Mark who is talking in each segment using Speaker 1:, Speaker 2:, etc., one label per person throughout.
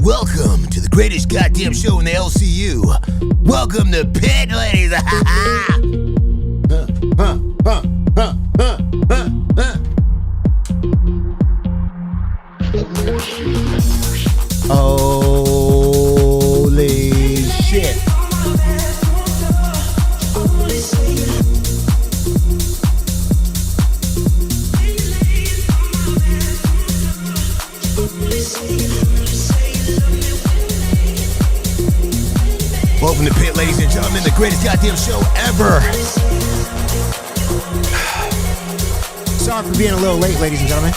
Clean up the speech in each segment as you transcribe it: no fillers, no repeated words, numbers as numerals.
Speaker 1: Welcome to the greatest goddamn show in the LCU. Welcome to Pit Ladies. Holy shit. Welcome to Pit, ladies and gentlemen, the greatest goddamn show ever. Sorry for being a little late, ladies and gentlemen.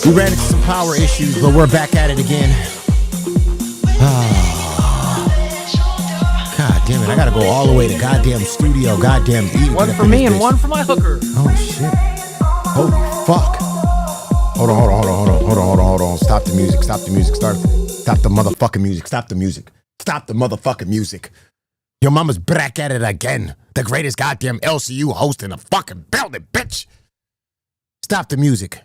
Speaker 1: We ran into some power issues, but we're back at it again. God damn it, I gotta go all the way to goddamn studio, goddamn eat.
Speaker 2: One for me and one for my hooker.
Speaker 1: Oh shit. Holy fuck. Hold on. Stop the music. Stop the motherfucking music. Stop the motherfucking music. Your mama's back at it again. The greatest goddamn LCU host in the fucking building, bitch. Stop the music.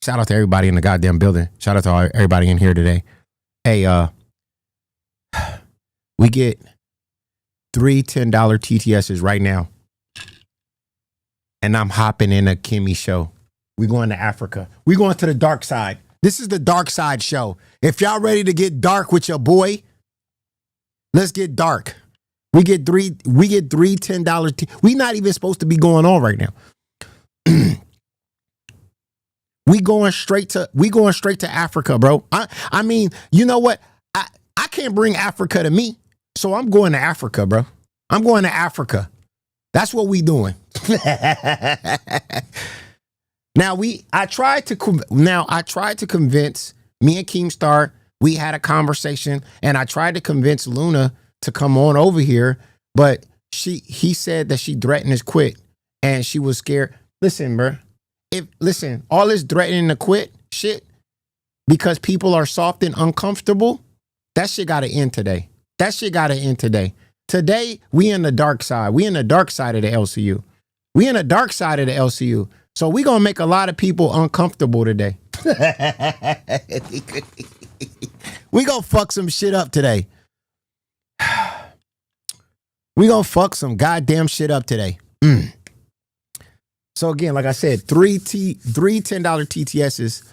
Speaker 1: Shout out to everybody in the goddamn building. Shout out to everybody in here today. Hey, we get 3 $10 TTSs right now. And I'm hopping in a Kimmy show. We going to Africa. We going to the Darkside. This is the Darkside show. If y'all ready to get dark with your boy, let's get dark. We get three $10. We not even supposed to be going on right now. we going straight to Africa, bro. I mean, you know what? I can't bring Africa to me, so I'm going to Africa, bro. I'm going to Africa. That's what we doing. Now I tried to convince me and Keemstar. We had a conversation, and I tried to convince Luna to come on over here, but he said that she threatened to quit, and she was scared. Listen, bro. All this threatening to quit shit because people are soft and uncomfortable. That shit got to end today. Today, we in the dark side. We in the dark side of the LCU. So we going to make a lot of people uncomfortable today. We going to fuck some shit up today. We going to fuck some goddamn shit up today. So again, like I said, three $10 TTSs.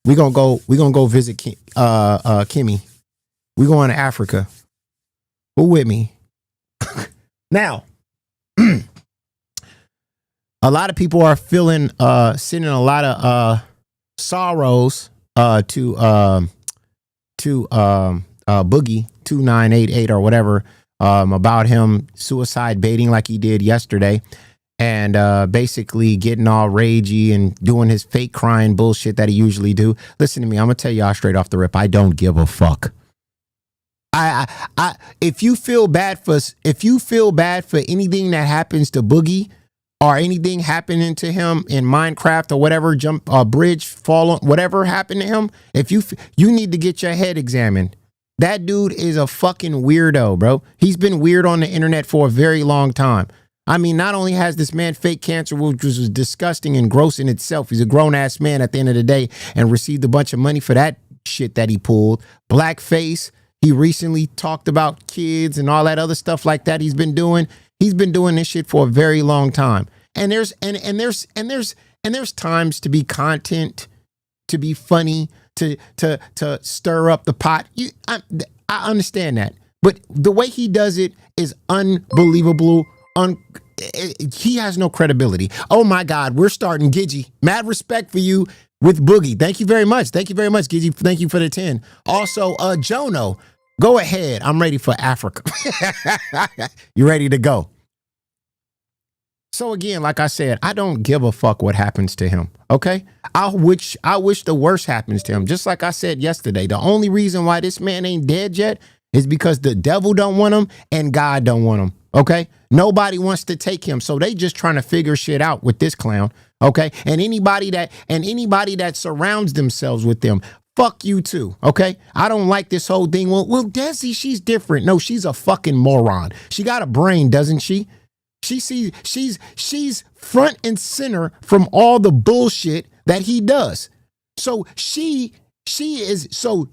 Speaker 1: We going to go visit Kimmy. We going to Africa. Who with me? Now, a lot of people are sending a lot of sorrows to Boogie 2988 or whatever about him suicide baiting like he did yesterday, and basically getting all ragey and doing his fake crying bullshit that he usually do. Listen to me, I'm gonna tell y'all straight off the rip. I don't give a fuck. If you feel bad for anything that happens to Boogie or anything happening to him in Minecraft or whatever, bridge fall on, whatever happened to him, you need to get your head examined. That dude is a fucking weirdo, bro. He's been weird on the internet for a very long time. I mean, not only has this man fake cancer, which was disgusting and gross in itself. He's a grown ass man at the end of the day and received a bunch of money for that shit that he pulled. Blackface. He recently talked about kids and all that other stuff like that he's been doing. He's been doing this shit for a very long time. And there's times to be content to be funny, to stir up the pot. I understand that. But the way he does it is unbelievable. He has no credibility. Oh my God, we're starting Gidgy. Mad respect for you with Boogie. Thank you very much. Thank you very much, Gidgy. Thank you for the 10. Also, Jono, go ahead. I'm ready for Africa. You ready to go? So again, like I said, I don't give a fuck what happens to him. Okay? I wish the worst happens to him. Just like I said yesterday, the only reason why this man ain't dead yet is because the devil don't want him and God don't want him. Okay? Nobody wants to take him. So they just trying to figure shit out with this clown. Okay? And anybody that surrounds themselves with them, fuck you too. Okay? I don't like this whole thing. Well, Desi, she's different. No, she's a fucking moron. She got a brain, doesn't she? She's front and center from all the bullshit that he does. So she is, so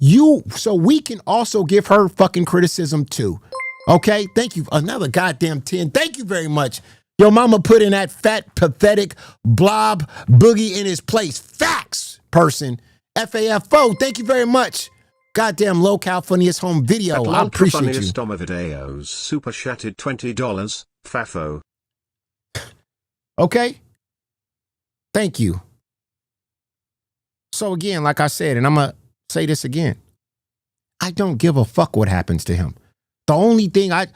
Speaker 1: we can also give her fucking criticism too. Okay, thank you. Another goddamn 10. Thank you very much. Your mama put in that fat, pathetic blob Boogie in his place. Facts, person. FAFO, thank you very much. Goddamn local funniest home video. I appreciate you.
Speaker 3: Funniest videos super chatted $20. Fafo.
Speaker 1: Okay. Thank you. So again, like I said, and I'm going to say this again. I don't give a fuck what happens to him. The only thing I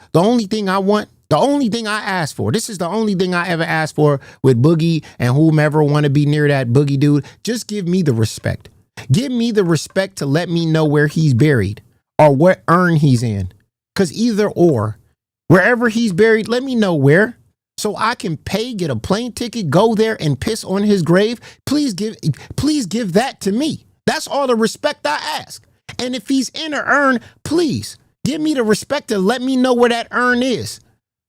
Speaker 1: ask for, this is the only thing I ever asked for with Boogie and whomever want to be near that Boogie dude. Just give me the respect. Give me the respect to let me know where he's buried or what urn he's in. Because either or, wherever he's buried, let me know where. So I can get a plane ticket, go there and piss on his grave. Please give that to me. That's all the respect I ask. And if he's in an urn, please give me the respect to let me know where that urn is.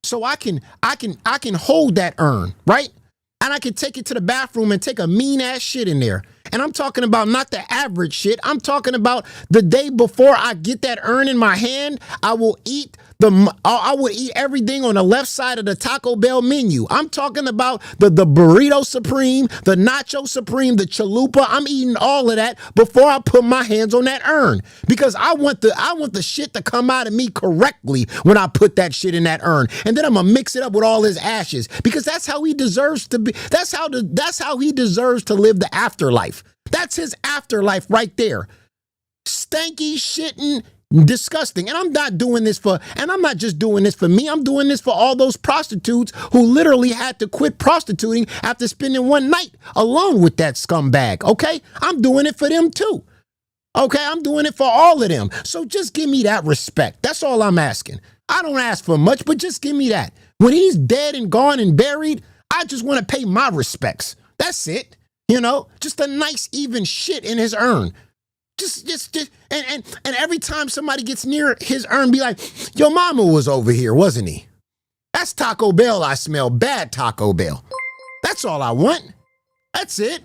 Speaker 1: So I can hold that urn, right? And I can take it to the bathroom and take a mean ass shit in there. And I'm talking about not the average shit. I'm talking about the day before I get that urn in my hand, I will eat everything on the left side of the Taco Bell menu. I'm talking about the burrito supreme, the nacho supreme, the chalupa. I'm eating all of that before I put my hands on that urn because I want the shit to come out of me correctly when I put that shit in that urn. And then I'm gonna mix it up with all his ashes because that's how he deserves to be. That's how he deserves to live the afterlife. That's his afterlife right there. Stanky, shitting, disgusting. And I'm not just doing this for me. I'm doing this for all those prostitutes who literally had to quit prostituting after spending one night alone with that scumbag. Okay? I'm doing it for them too. Okay? I'm doing it for all of them. So just give me that respect. That's all I'm asking. I don't ask for much, but just give me that. When he's dead and gone and buried, I just want to pay my respects. That's it. You know, just a nice even shit in his urn. And every time somebody gets near his urn, be like, your mama was over here, wasn't he? That's Taco Bell I smell. Bad Taco Bell. That's all I want. That's it.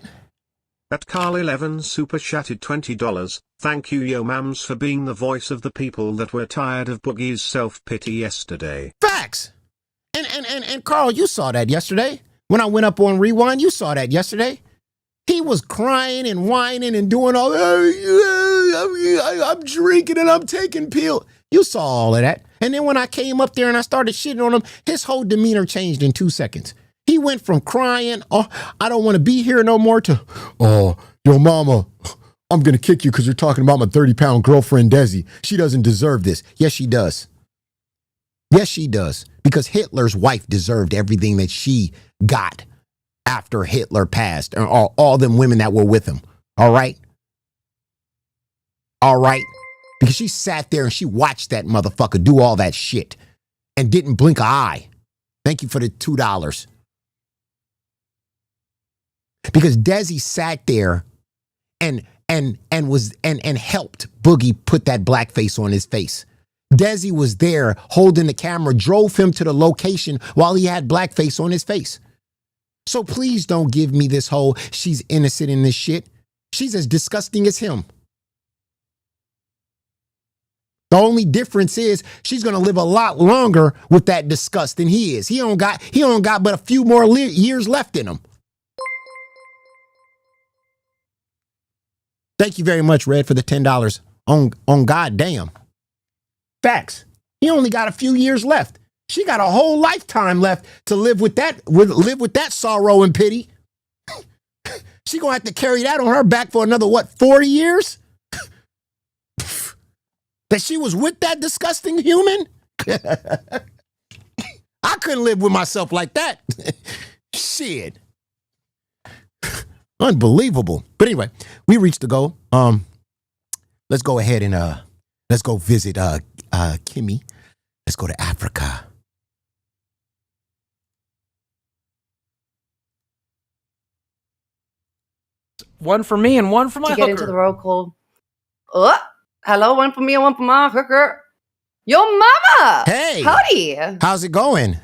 Speaker 3: That Carl 11 super chatted $20. Thank you, yo mams, for being the voice of the people that were tired of Boogie's self-pity yesterday.
Speaker 1: Facts. And Carl, you saw that yesterday. When I went up on Rewind, you saw that yesterday. He was crying and whining and doing all that. I'm drinking and I'm taking pills. You saw all of that. And then when I came up there and I started shitting on him, his whole demeanor changed in 2 seconds. He went from crying, oh, I don't want to be here no more, to, oh, yo, mama, I'm going to kick you because you're talking about my 30-pound girlfriend, Desi. She doesn't deserve this. Yes, she does. Yes, she does. Because Hitler's wife deserved everything that she got after Hitler passed, and all them women that were with him. All right? All right? Because she sat there and she watched that motherfucker do all that shit and didn't blink an eye. Thank you for the $2. Because Desi sat there and helped Boogie put that blackface on his face. Desi was there holding the camera, drove him to the location while he had blackface on his face. So please don't give me this whole she's innocent in this shit. She's as disgusting as him. The only difference is she's going to live a lot longer with that disgust than he is. He don't got but a few more years left in him. Thank you very much, Red, for the $10 on goddamn. Facts. He only got a few years left. She got a whole lifetime left to live with that sorrow and pity. She gonna have to carry that on her back for another 40 years? That she was with that disgusting human? I couldn't live with myself like that. Shit. Unbelievable. But anyway, we reached the goal. Let's go ahead and let's go visit Kimmy. Let's go to Africa.
Speaker 2: One for me and one for my
Speaker 4: to
Speaker 2: hooker.
Speaker 4: get into the roll call. Oh, hello, one for me and one for my hooker. Your mama.
Speaker 1: Hey.
Speaker 4: Howdy.
Speaker 1: How's it going?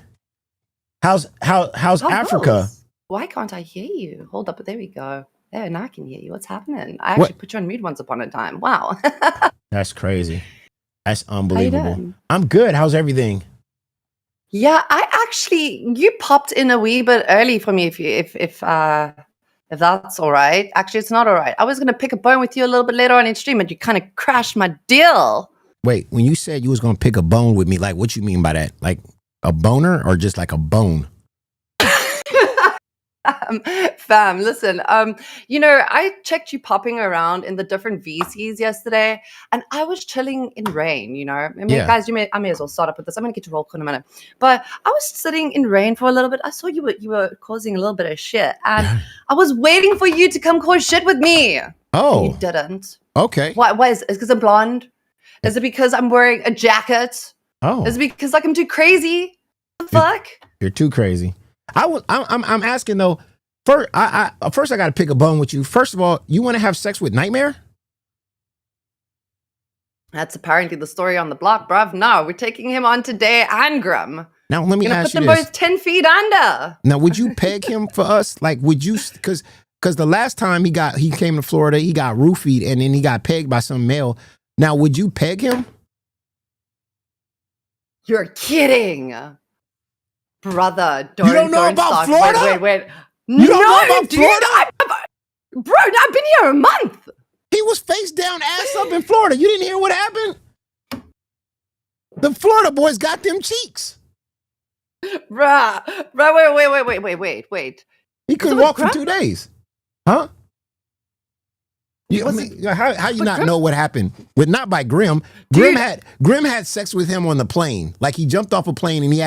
Speaker 1: How's
Speaker 4: How
Speaker 1: Africa?
Speaker 4: goes? Why can't I hear you? Hold up, there we go. There, now I can hear you. What's happening? I actually put you on mute once upon a time. Wow.
Speaker 1: That's crazy. That's unbelievable.
Speaker 4: doing?
Speaker 1: I'm good. How's everything?
Speaker 4: Yeah, you popped in a wee bit early for me if that's all right. Actually, it's not all right. I was gonna pick a bone with you a little bit later on in stream, but you kind of crashed my deal.
Speaker 1: Wait, when you said you was gonna pick a bone with me, like what you mean by that? Like a boner or just like a bone?
Speaker 4: Fam, listen, I checked you popping around in the different VCs yesterday, and I was chilling in rain, I mean, guys, I may as well start up with this. I'm going to get to roll call in a minute. But I was sitting in rain for a little bit. I saw you were causing a little bit of shit, and I was waiting for you to come cause shit with me.
Speaker 1: Oh.
Speaker 4: You didn't.
Speaker 1: Okay.
Speaker 4: Why is it because I'm blonde? Is it because I'm wearing a jacket?
Speaker 1: Oh.
Speaker 4: Is it because I'm too crazy? What the fuck?
Speaker 1: You're too crazy. I'm asking though. First, I got to pick a bone with you. First of all, you want to have sex with Nightmare?
Speaker 4: That's apparently the story on the block, bruv. No, we're taking him on today and Grim.
Speaker 1: Now let me ask you
Speaker 4: put them
Speaker 1: this.
Speaker 4: both 10 feet under.
Speaker 1: Now, would you peg him for us? Like, would you? Because the last time he came to Florida, he got roofied and then he got pegged by some male. Now, would you peg him?
Speaker 4: You're kidding, brother.
Speaker 1: You don't know about Florida?
Speaker 4: Wait.
Speaker 1: You don't know about Florida?
Speaker 4: Bro, I've been here a month.
Speaker 1: He was face down, ass up in Florida. You didn't hear what happened? The Florida boys got them cheeks.
Speaker 4: Bruh, wait.
Speaker 1: He couldn't walk for 2 days. Huh? How you not
Speaker 4: Grim?
Speaker 1: know what happened? Not by Grim. Grim had sex with him on the plane. Like he jumped off a plane and he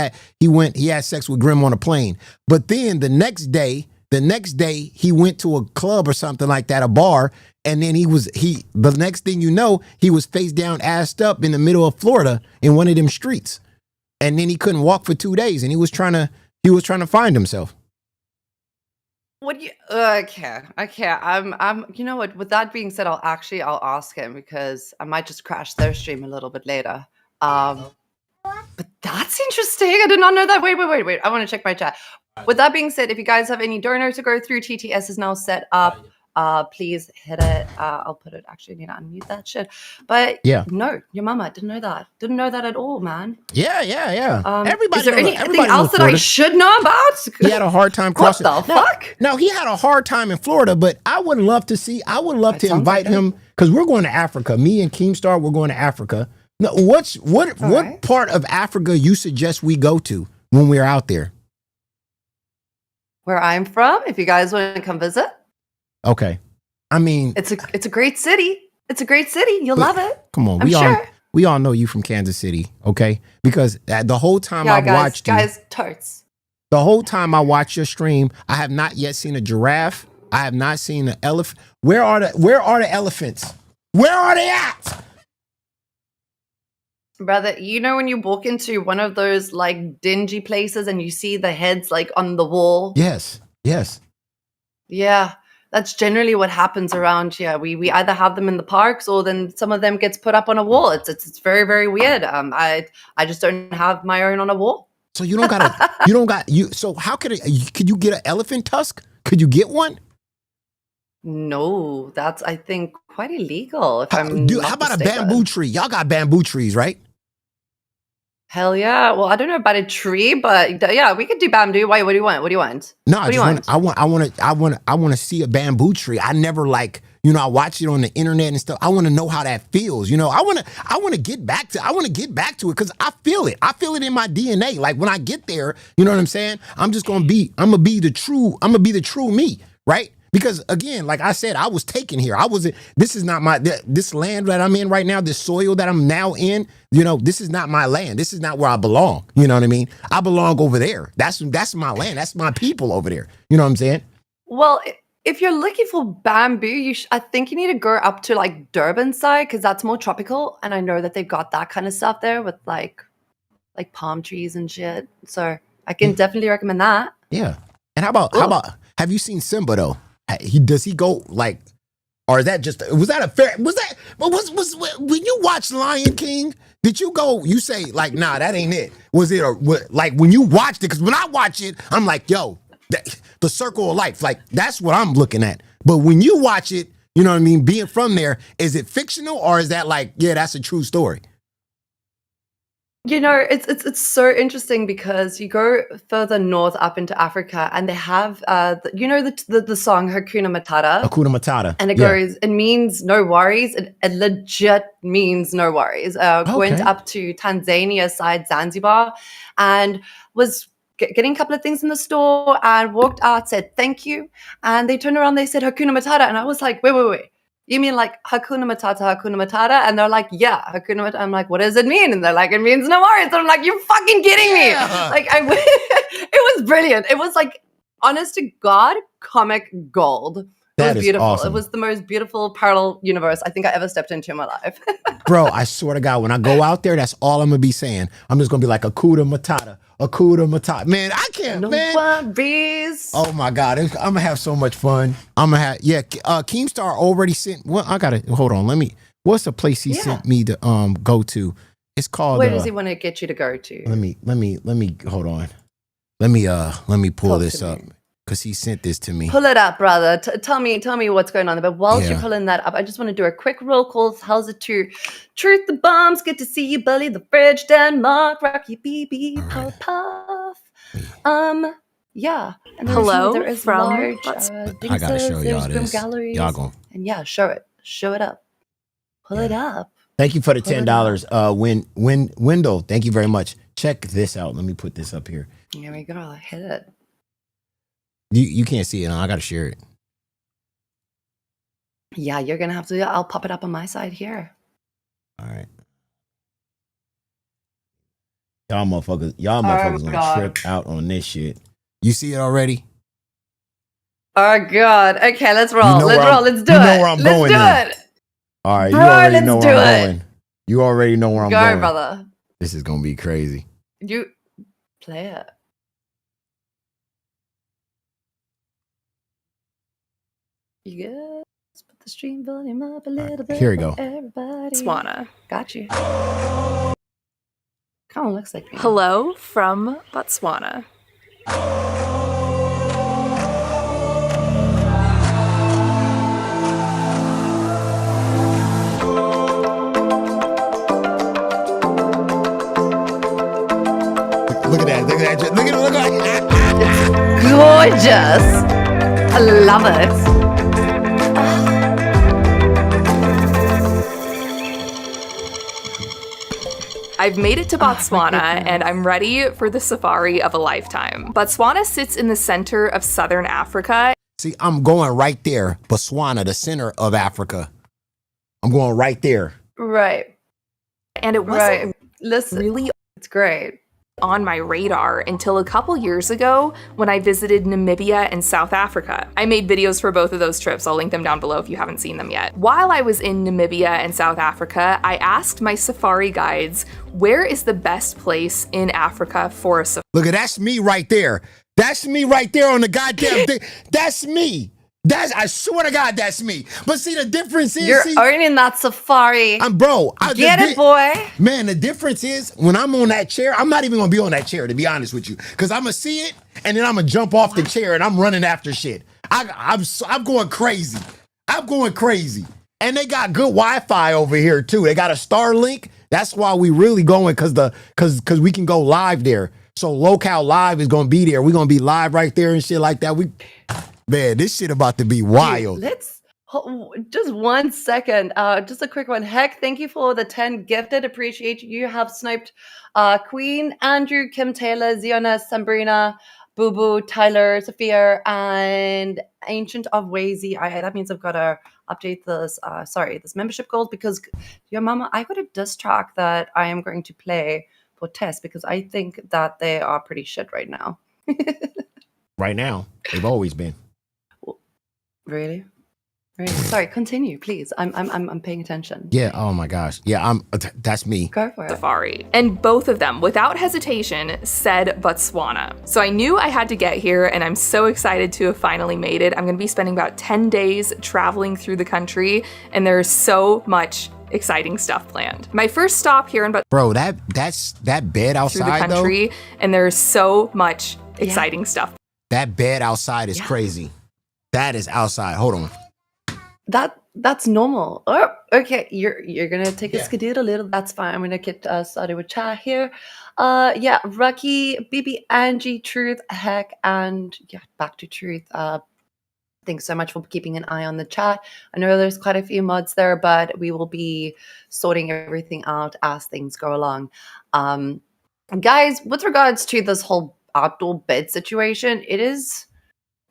Speaker 1: had sex with Grim on a plane. But then the next day he went to a club or something like that, a bar, and then the next thing you know, he was face down, assed up in the middle of Florida in one of them streets. And then he couldn't walk for 2 days and he was trying to find himself.
Speaker 4: Okay. I'm you know what, with that being said, I'll ask him because I might just crash their stream a little bit later. But that's interesting. I did not know that. Wait. I want to check my chat. With that being said, if you guys have any donor to go through, TTS is now set up. Please hit it. I'll put it. Actually, I need to unmute that shit. But no, your mama didn't know that. Didn't know that at all, man.
Speaker 1: Yeah. Everybody.
Speaker 4: Is there anything
Speaker 1: everybody
Speaker 4: else that I should know about?
Speaker 1: He had a hard time crossing.
Speaker 4: What the fuck?
Speaker 1: No, he had a hard time in Florida, but I would love to invite him because we're going to Africa. Me and Keemstar, we're going to Africa. No, what part of Africa you suggest we go to when we're out there?
Speaker 4: Where I'm from, if you guys want to come visit.
Speaker 1: Okay. I mean,
Speaker 4: it's a great city. It's a great city. You'll love it.
Speaker 1: Come on, we all know you from Kansas City, okay? Because the whole time watched you,
Speaker 4: totes.
Speaker 1: The whole time I watched your stream, I have not yet seen a giraffe. I have not seen an elephant. Where are the elephants? Where are they at?
Speaker 4: Brother, when you walk into one of those like dingy places and you see the heads like on the wall?
Speaker 1: Yes.
Speaker 4: Yeah, that's generally what happens around here. We either have them in the parks or then some of them gets put up on a wall. It's very, very weird. I just don't have my own on a wall.
Speaker 1: So so how could you get an elephant tusk? Could you get one?
Speaker 4: No, that's I think quite illegal.
Speaker 1: How about a bamboo tree? Y'all got bamboo trees, right?
Speaker 4: Hell yeah. Well, I don't know about a tree, but yeah, we could do bamboo. What do you want?
Speaker 1: No, I want to see a bamboo tree. I never You know, I watch it on the internet and stuff. I want to know how that feels. You know, I want to get back to it because I feel it. I feel it in my DNA. Like when I get there, you know what I'm saying? I'm gonna be the true me, right? Because again, like I said, I was taken here. This is not this land that I'm in right now, this soil that I'm now in, you know, this is not my land. This is not where I belong. You know what I mean? I belong over there. That's my land. That's my people over there. You know what I'm saying?
Speaker 4: Well, if you're looking for bamboo, I think you need to go up to like Durban side because that's more tropical. And I know that they've got that kind of stuff there with like palm trees and shit. So I can definitely recommend that.
Speaker 1: Yeah. And how about, have you seen Simba though? Does he go like, or is that just, was when you watch Lion King, did you say like, nah, that ain't it? Was it like when you watched it? Because when I watch it, I'm like, yo, the circle of life, like that's what I'm looking at. But when you watch it, you know what I mean? Being from there, is it fictional or is that like, yeah, that's a true story?
Speaker 4: You know, it's so interesting because you go further north up into Africa and they have, the song Hakuna Matata.
Speaker 1: Hakuna Matata.
Speaker 4: And it goes, it means no worries. It legit means no worries. Went up to Tanzania side, Zanzibar, and was getting a couple of things in the store and walked out, said thank you. And they turned around, they said Hakuna Matata. And I was like, wait. You mean like Hakuna Matata? And they're like, yeah, Hakuna Matata. I'm like, what does it mean? And they're like, it means no worries. And I'm like, you're fucking kidding me. Like, it was brilliant. It was like, honest to God, comic gold. It was beautiful.
Speaker 1: Awesome.
Speaker 4: It was the most beautiful parallel universe I think I ever stepped into in my life.
Speaker 1: Bro, I swear to God, when I go out there, that's all I'm going to be saying. I'm just going to be like, Hakuna Matata. Man, I can't, man.
Speaker 4: No worries.
Speaker 1: Oh my God, I'm going to have so much fun. Keemstar already sent, hold on, what's the place he sent me to go to? It's called.
Speaker 4: Where does he want to get you to go to?
Speaker 1: Let me, hold on. Let me pull this up. Because he sent this to me.
Speaker 4: Pull it up, brother. Tell me what's going on there. But whilst you're pulling that up, I just want to do a quick roll call. How's it to Truth the Bombs? Good to see you, Bully the Fridge, Denmark, Rocky BB,
Speaker 1: Right.
Speaker 4: Puff. Yeah. And
Speaker 5: Hello
Speaker 4: there is
Speaker 5: from.
Speaker 4: large,
Speaker 1: I gotta show y'all this.
Speaker 4: Galleries.
Speaker 1: Y'all go.
Speaker 4: And yeah, show it up. Pull it up.
Speaker 1: Thank you for the $10. Wendell, thank you very much. Check this out. Let me put this up here.
Speaker 4: Here we go. Hit it.
Speaker 1: You can't see it. I gotta share it.
Speaker 4: Yeah, you're gonna have to. I'll pop it up on my side here.
Speaker 1: All right. Y'all motherfuckers gonna trip out on this shit. You see it already?
Speaker 4: Oh God. Okay, let's roll.
Speaker 1: You know
Speaker 4: Let's do it.
Speaker 1: You know where I'm going.
Speaker 4: Let's do it.
Speaker 1: All right,
Speaker 4: Bro,
Speaker 1: you already know
Speaker 4: let's
Speaker 1: where
Speaker 4: do
Speaker 1: I'm
Speaker 4: it.
Speaker 1: going. You already know where I'm
Speaker 4: Go,
Speaker 1: going.
Speaker 4: brother.
Speaker 1: This is gonna be crazy.
Speaker 4: You play it. You good? Let's put the stream volume up a little bit.
Speaker 1: Here we go.
Speaker 4: Everybody.
Speaker 5: Botswana.
Speaker 4: Got you. Kind of looks like me.
Speaker 5: Hello from Botswana.
Speaker 1: Look at that. Look at that. Look at
Speaker 4: It's gorgeous. I love it.
Speaker 5: I've made it to Botswana and I'm ready for the safari of a lifetime. Botswana sits in the center of southern Africa.
Speaker 1: See, I'm going right there. Botswana, the center of Africa. I'm going right there.
Speaker 4: Right.
Speaker 5: And it wasn't
Speaker 4: Listen,
Speaker 5: really
Speaker 4: it's great.
Speaker 5: on my radar until a couple years ago when I visited Namibia and South Africa. I made videos for both of those trips. I'll link them down below if you haven't seen them yet. While I was in Namibia and South Africa, I asked my safari guides, where is the best place in Africa for a safari?
Speaker 1: Look at that's me right there. That's me right there on the goddamn thing. That's me. I swear to God, that's me. But see, the difference is
Speaker 4: You're owning that safari.
Speaker 1: Get
Speaker 4: it, boy.
Speaker 1: Man, the difference is when I'm on that chair, I'm not even gonna be on that chair, to be honest with you. Cause I'm gonna see it and then I'm gonna jump off the chair and I'm running after shit. I'm going crazy. I'm going crazy. And they got good Wi-Fi over here too. They got a Starlink. That's why we really going cause we can go live there. So Local Live is gonna be there. We're gonna be live right there and shit like that. Man, this shit about to be wild.
Speaker 4: Dude, Just 1 second. Just a quick one. Heck, thank you for the 10 gifted. Appreciate you. You have sniped Queen, Andrew, Kim Taylor, Ziona, Sambrina, Boo Boo, Tyler, Sophia, and Ancient of Wazy. That means I've got to update this. This membership goals because your mama, I got a diss track that I am going to play for Tess because I think that they are pretty shit right now.
Speaker 1: Right now, they've always been.
Speaker 4: Really? Sorry, continue, please. I'm paying attention.
Speaker 1: Yeah. Oh my gosh. Yeah. That's me.
Speaker 4: Go for it.
Speaker 5: Safari. And both of them, without hesitation, said Botswana. So I knew I had to get here, and I'm so excited to have finally made it. I'm going to be spending about 10 days traveling through the country, and there's so much exciting stuff planned. My first stop here in
Speaker 1: Bro, that bed outside
Speaker 5: through the country,
Speaker 1: though,
Speaker 5: and there's so much exciting stuff.
Speaker 1: That bed outside is crazy. That is outside. Hold on.
Speaker 4: That's normal. Oh, okay. You're gonna take a skidoo a little. That's fine. I'm gonna get started with chat here. Rucky, BB, Angie, Truth, Heck, and back to Truth. Thanks so much for keeping an eye on the chat. I know there's quite a few mods there, but we will be sorting everything out as things go along. Guys, with regards to this whole outdoor bed situation, it is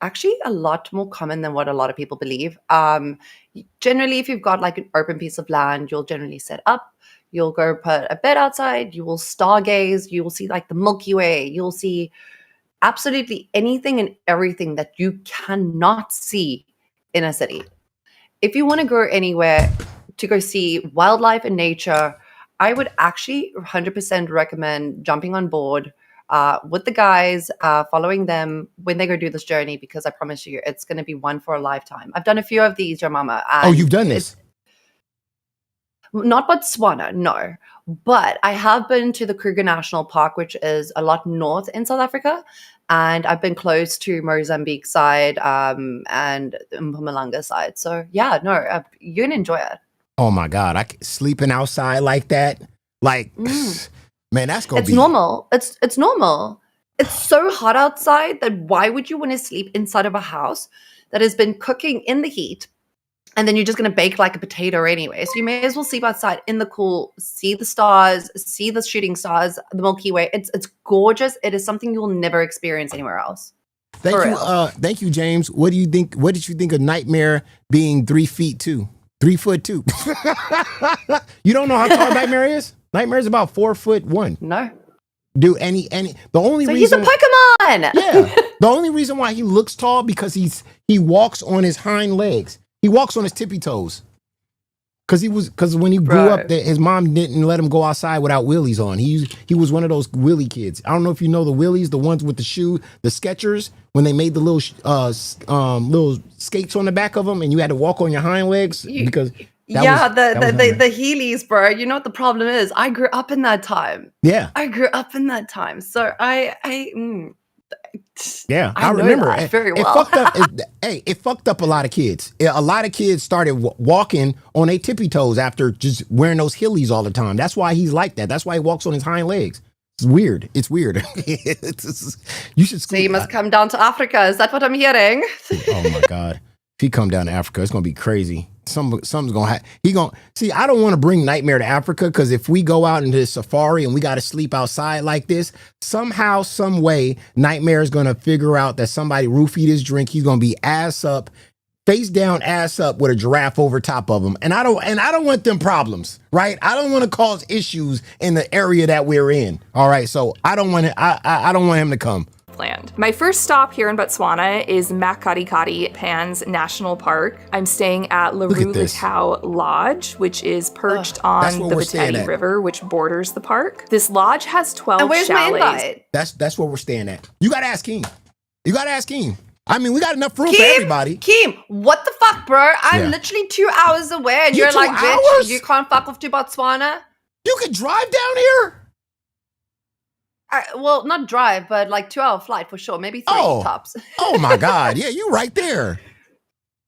Speaker 4: actually a lot more common than what a lot of people believe. Generally, if you've got like an open piece of land, you'll generally set up, you'll go put a bed outside, you will stargaze, you will see like the Milky Way, you'll see absolutely anything and everything that you cannot see in a city. If you want to go anywhere to go see wildlife and nature, I would actually 100% recommend jumping on board with the guys, following them when they go do this journey, because I promise you, it's going to be one for a lifetime. I've done a few of these, your mama.
Speaker 1: Oh, you've done this?
Speaker 4: Not Botswana, no. But I have been to the Kruger National Park, which is a lot north in South Africa. And I've been close to Mozambique side and Mpumalanga side. So, you're going to enjoy it.
Speaker 1: Oh, my God. Sleeping outside like that? Like... Man, that's gonna be
Speaker 4: normal. It's normal. It's so hot outside that why would you want to sleep inside of a house that has been cooking in the heat, and then you're just gonna bake like a potato anyway? So you may as well sleep outside in the cool, see the stars, see the shooting stars, the Milky Way. It's gorgeous. It is something you will never experience anywhere else.
Speaker 1: Thank you, James. What do you think? What did you think of Nightmare being 3 feet 2? 3 foot 2. You don't know how tall Nightmare is? Nightmare's about 4'1".
Speaker 4: No.
Speaker 1: Do any the only
Speaker 4: so
Speaker 1: reason
Speaker 4: he's a Pokemon.
Speaker 1: Yeah. The only reason why he looks tall because he walks on his hind legs. He walks on his tippy toes. Because when he grew up, his mom didn't let him go outside without wheelies on. He was one of those wheelie kids. I don't know if you know the wheelies, the ones with the shoe, the Skechers, when they made the little skates on the back of them, and you had to walk on your hind legs because.
Speaker 4: The Heelys, bro. You know what the problem is? I grew up in that time.
Speaker 1: Yeah,
Speaker 4: I grew up in that time, so I
Speaker 1: remember
Speaker 4: that very well.
Speaker 1: It fucked up a lot of kids. A lot of kids started walking on their tippy toes after just wearing those Heelys all the time. That's why he's like that. That's why he walks on his hind legs. It's weird. You should.
Speaker 4: So you must come down to Africa. Is that what I'm hearing?
Speaker 1: Oh my God. If he come down to Africa, it's gonna be crazy. Something's gonna happen. I don't want to bring Nightmare to Africa, because if we go out into the safari and we got to sleep outside like this, somehow, some way, Nightmare is gonna figure out that somebody roofied his drink. He's gonna be ass up, face down, ass up with a giraffe over top of him. And I don't want them problems, right? I don't want to cause issues in the area that we're in. All right, so I don't want him to come.
Speaker 5: Planned. My first stop here in Botswana is Makgadikgadi Pans National Park. I'm staying at Larulakau Lodge, which is perched on the Bateni River, which borders the park. This lodge has 12
Speaker 4: where's
Speaker 5: chalets.
Speaker 4: My invite?
Speaker 1: That's where we're staying at. You gotta ask Keem. I mean, we got enough room for everybody.
Speaker 4: Keem, what the fuck, bro? I'm literally 2 hours away, and you're like, bitch, you can't fuck off to Botswana?
Speaker 1: You could drive down here?
Speaker 4: Well, not drive, but like 2-hour flight for sure. Maybe 3 tops.
Speaker 1: Oh my God. Yeah, you right there.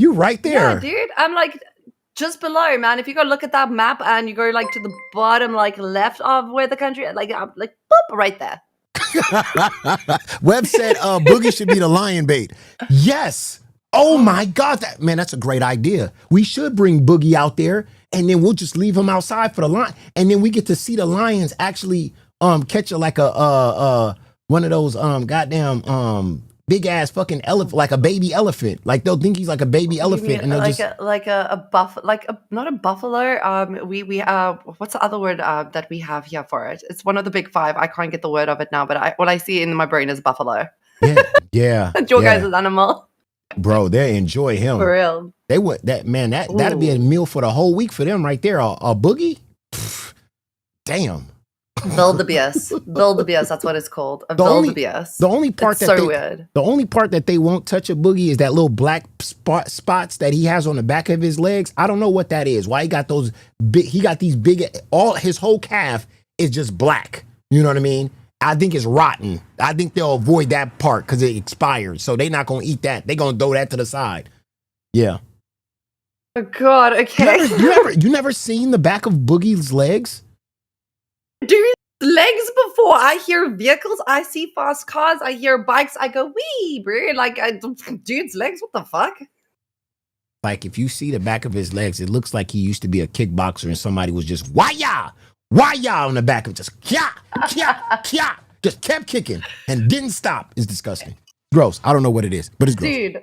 Speaker 1: Yeah,
Speaker 4: dude. I'm like just below, man. If you go look at that map and you go like to the bottom, like left of where the country, like I'm like boop, right there.
Speaker 1: Webb said Boogie should be the lion bait. Yes. Oh my God, that's a great idea. We should bring Boogie out there, and then we'll just leave him outside for the lion, and then we get to see the lions actually catch one of those goddamn big ass fucking elephant, like a baby elephant. Like they'll think he's like a baby elephant, and they'll
Speaker 4: like not a buffalo. We what's the other word that we have here for it? It's one of the big five. I can't get the word of it now, but what I see in my brain is buffalo.
Speaker 1: Yeah.
Speaker 4: Your guys' animal.
Speaker 1: Bro, they enjoy him.
Speaker 4: For real.
Speaker 1: They would that'd be a meal for the whole week for them right there. A boogie? Pff, damn.
Speaker 4: Wildebeest. That's what it's called. Wildebeest.
Speaker 1: The only part
Speaker 4: it's so weird.
Speaker 1: The only part that they won't touch a boogie is that little black spots that he has on the back of his legs. I don't know what that is. Why he got those big? He got these big. All his whole calf is just black. You know what I mean? I think it's rotten. I think they'll avoid that part because it expired. So they're not gonna eat that. They're gonna throw that to the side. Yeah.
Speaker 4: Oh God. Okay.
Speaker 1: You never seen the back of Boogie's legs?
Speaker 4: Dude, legs before I hear vehicles, I see fast cars, I hear bikes, I go, wee, bro. Like, dude's legs, what the fuck?
Speaker 1: Like, if you see the back of his legs, it looks like he used to be a kickboxer and somebody was just, why-ya on the back of just, kya, just kept kicking and didn't stop. It's disgusting. Gross. I don't know what it is, but it's gross.
Speaker 4: Dude.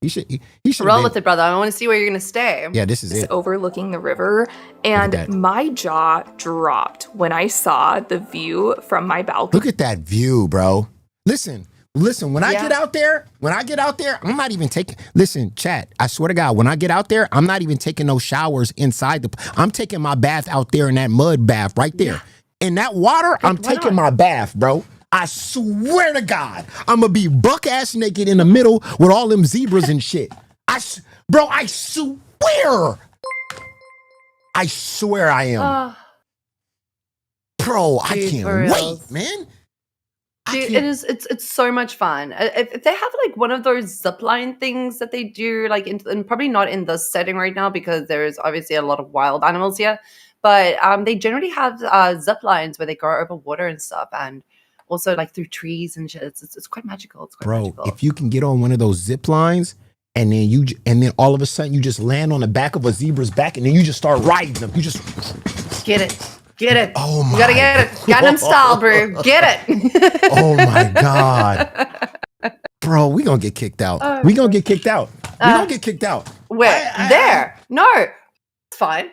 Speaker 1: You should
Speaker 4: roll with it, brother. I want to see where you're going to stay.
Speaker 1: Yeah, this is it.
Speaker 5: Overlooking the river, and my jaw dropped when I saw the view from my balcony.
Speaker 1: Look at that view, bro. Listen. When I get out there, I'm not even taking. Listen, chat. I swear to God, when I get out there, I'm not even taking no showers inside I'm taking my bath out there in that mud bath right there. Yeah. In that water, I'm taking my bath, bro. I swear to God, I'm gonna be buck ass naked in the middle with all them zebras and shit. I swear. I swear I am. Bro, I can't wait, man.
Speaker 4: Dude, it's so much fun. If they have like one of those zipline things that they do, like and probably not in this setting right now because there is obviously a lot of wild animals here, but they generally have zip lines where they go over water and stuff, and also like through trees and shit. It's quite magical. It's quite magical.
Speaker 1: If you can get on one of those zip lines and then all of a sudden you just land on the back of a zebra's back and then you just start riding them. You just
Speaker 4: get it.
Speaker 1: Oh my!
Speaker 4: You gotta get it. Gangnam style, bro. Get it.
Speaker 1: Oh my God, bro, we gonna get kicked out. We gonna get kicked out.
Speaker 4: Where? There? No, it's fine.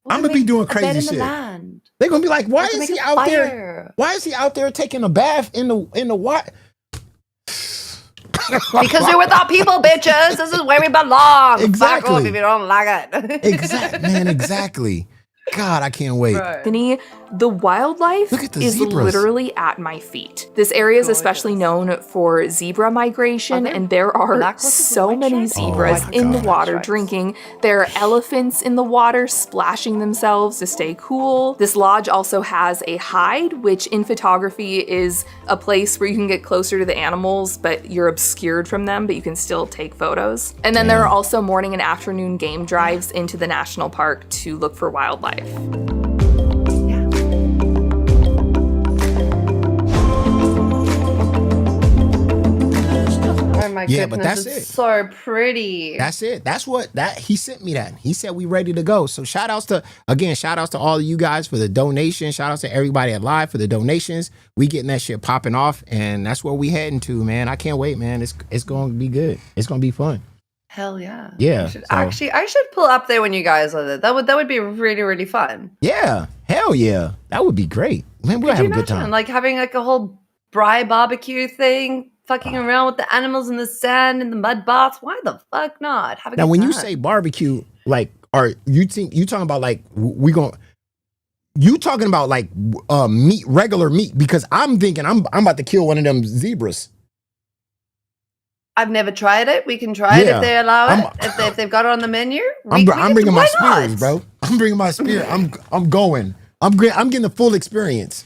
Speaker 1: I'm gonna be doing crazy shit. They're gonna be like, why is he out there? Why is he out there taking a bath in the what?
Speaker 4: Because we're with our people, bitches. This is where we belong.
Speaker 1: Exactly.
Speaker 4: Fuck off if you don't like it.
Speaker 1: Exactly. God, I can't wait.
Speaker 5: Right. The wildlife is literally at my feet. This area is especially known for zebra migration, and there are so many zebras in the water drinking. There are elephants in the water splashing themselves to stay cool. This lodge also has a hide, which in photography is a place where you can get closer to the animals, but you're obscured from them, but you can still take photos. And then there are also morning and afternoon game drives into the national park to look for wildlife.
Speaker 4: Oh my goodness,
Speaker 1: but that's it.
Speaker 4: So pretty.
Speaker 1: That's it. He sent me that. He said we ready to go. So shout outs to all of you guys for the donation. Shout outs to everybody at Live for the donations. We getting that shit popping off, and that's where we heading to, man. I can't wait, man. It's gonna be good. It's gonna be fun.
Speaker 4: Hell yeah.
Speaker 1: Yeah.
Speaker 4: I should pull up there when you guys are there. That would be really, really fun.
Speaker 1: Yeah. Hell yeah. That would be great. Man, we'll have a good time.
Speaker 4: Like having like a whole braai barbecue thing, fucking around with the animals in the sand and the mud baths. Why the fuck not? Have a
Speaker 1: now,
Speaker 4: good
Speaker 1: when
Speaker 4: time.
Speaker 1: you say barbecue, like, you talking about like you talking about like meat, regular meat? Because I'm thinking I'm about to kill one of them zebras.
Speaker 4: I've never tried it. We can try it if they allow it. If they've got it on the menu,
Speaker 1: I'm bringing my spears, bro. I'm bringing my spear. I'm going. I'm getting the full experience.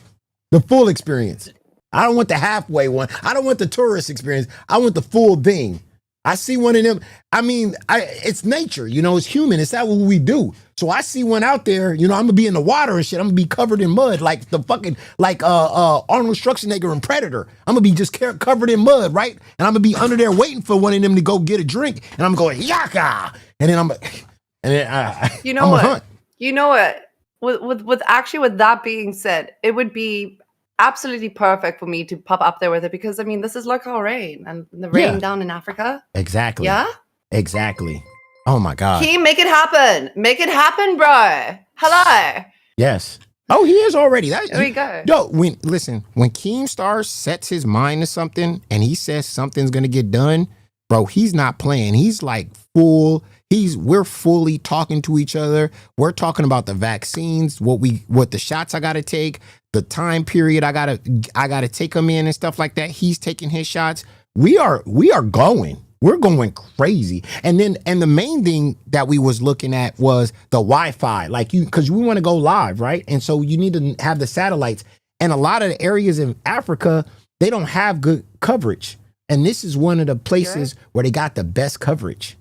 Speaker 1: The full experience. I don't want the halfway one. I don't want the tourist experience. I want the full thing. I see one of them. I mean, it's nature, you know, it's human. It's that what we do. So I see one out there, you know, I'm gonna be in the water and shit. I'm gonna be covered in mud like the fucking, like Arnold Schwarzenegger in Predator. I'm gonna be just covered in mud, right? And I'm gonna be under there waiting for one of them to go get a drink. And I'm going, yaka. And then
Speaker 4: you know what? Hunt. You know what? With that being said, it would be absolutely perfect for me to pop up there with it because I mean this is local rain and the rain down in Africa.
Speaker 1: Exactly.
Speaker 4: Yeah.
Speaker 1: Exactly. Oh my God.
Speaker 4: Keem, make it happen. Make it happen, bro. Hello.
Speaker 1: Yes. Oh, he is already. There
Speaker 4: we go.
Speaker 1: No, when Keemstar sets his mind to something and he says something's gonna get done, bro, he's not playing. He's like full. We're fully talking to each other. We're talking about the vaccines, what the shots I gotta take, the time period I gotta take them in and stuff like that. He's taking his shots. We are going. We're going crazy. And the main thing that we was looking at was the Wi-Fi, like because we want to go live, right? And so you need to have the satellites. And a lot of the areas in Africa, they don't have good coverage. And this is one of the places where they got the best coverage.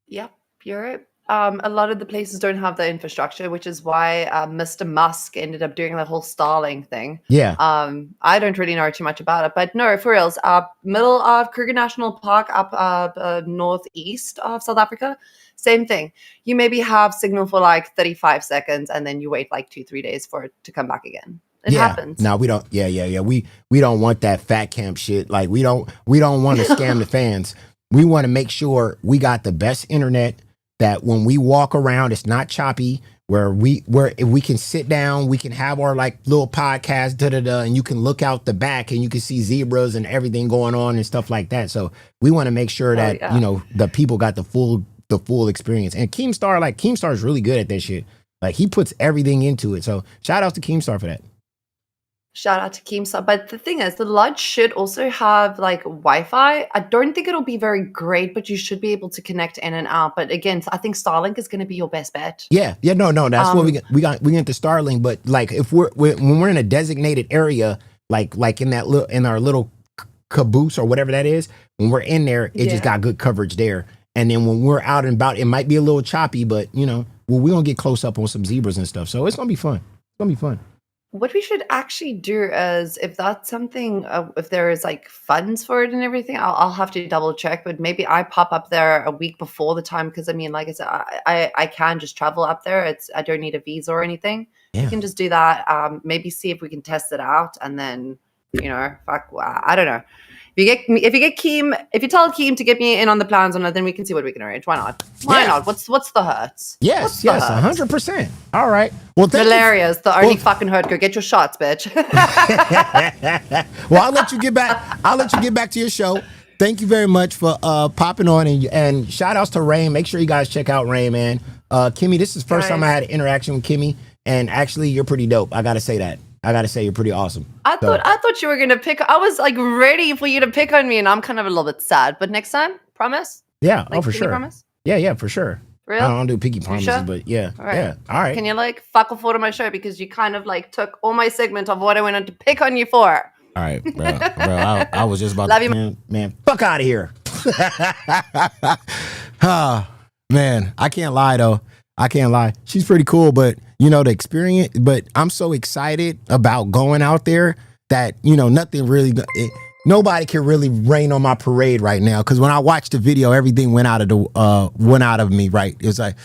Speaker 4: Yep, you're right. A lot of the places don't have the infrastructure, which is why Mr. Musk ended up doing that whole Starlink thing.
Speaker 1: Yeah.
Speaker 4: I don't really know too much about it, but no, for reals. Middle of Kruger National Park, up northeast of South Africa, same thing. You maybe have signal for like 35 seconds, and then you wait like 2-3 days for it to come back again. It happens.
Speaker 1: No, we don't. Yeah. We don't want that fat camp shit. Like we don't want to scam the fans. We want to make sure we got the best internet, that when we walk around, it's not choppy, where if we can sit down, we can have our like little podcast, and you can look out the back and you can see zebras and everything going on and stuff like that. So we want to make sure that, you know, the people got the full experience. And Keemstar is really good at that shit. Like he puts everything into it. So shout out to Keemstar for that.
Speaker 4: Shout out to Keemstar. But the thing is, the lodge should also have like Wi-Fi. I don't think it'll be very great, but you should be able to connect in and out. But again, I think Starlink is going to be your best bet.
Speaker 1: Yeah. No. That's what we get the Starlink. But like if when we're in a designated area, like in our little caboose or whatever that is, when we're in there, it just got good coverage there. And then when we're out and about, it might be a little choppy, but you know, we're gonna get close up on some zebras and stuff. So it's gonna be fun. It's gonna be fun.
Speaker 4: What we should actually do is, if that's something, if there is like funds for it and everything, I'll have to double check. But maybe I pop up there a week before the time, because I mean, like I said, I can just travel up there. I don't need a visa or anything. Yeah. You can just do that. Maybe see if we can test it out, and then I don't know. If you tell Keem to get me in on the plans on it, then we can see what we can arrange. Why not? Why not? What's the hurts?
Speaker 1: Yes, 100%. All right. Well,
Speaker 4: Valeria's the only fucking hurt. Go get your shots, bitch.
Speaker 1: Well, I'll let you get back to your show. Thank you very much for popping on, and shout outs to Rain. Make sure you guys check out Rain, man. Kimmy, this is the first time I had an interaction with Kimmy, and actually you're pretty dope. I gotta say that. I gotta say you're pretty awesome.
Speaker 4: I thought you were gonna pick. I was like ready for you to pick on me, and I'm kind of a little bit sad. But next time, promise.
Speaker 1: Yeah. For sure. Promise? Yeah, for sure.
Speaker 4: Real?
Speaker 1: I don't do pinky promises, sure? But yeah. All right. Yeah. All right.
Speaker 4: Can you like fuck a photo of my show, because you kind of like took all my segment of what I wanted to pick on you for.
Speaker 1: All right, bro. I was just about
Speaker 4: Love
Speaker 1: to
Speaker 4: you,
Speaker 1: man. Fuck out of here. Oh, man, I can't lie though. I can't lie. She's pretty cool, but you know, the experience, but I'm so excited about going out there that, you know, nobody can really rain on my parade right now. Cause when I watched the video, everything went out of me. Right. It was like,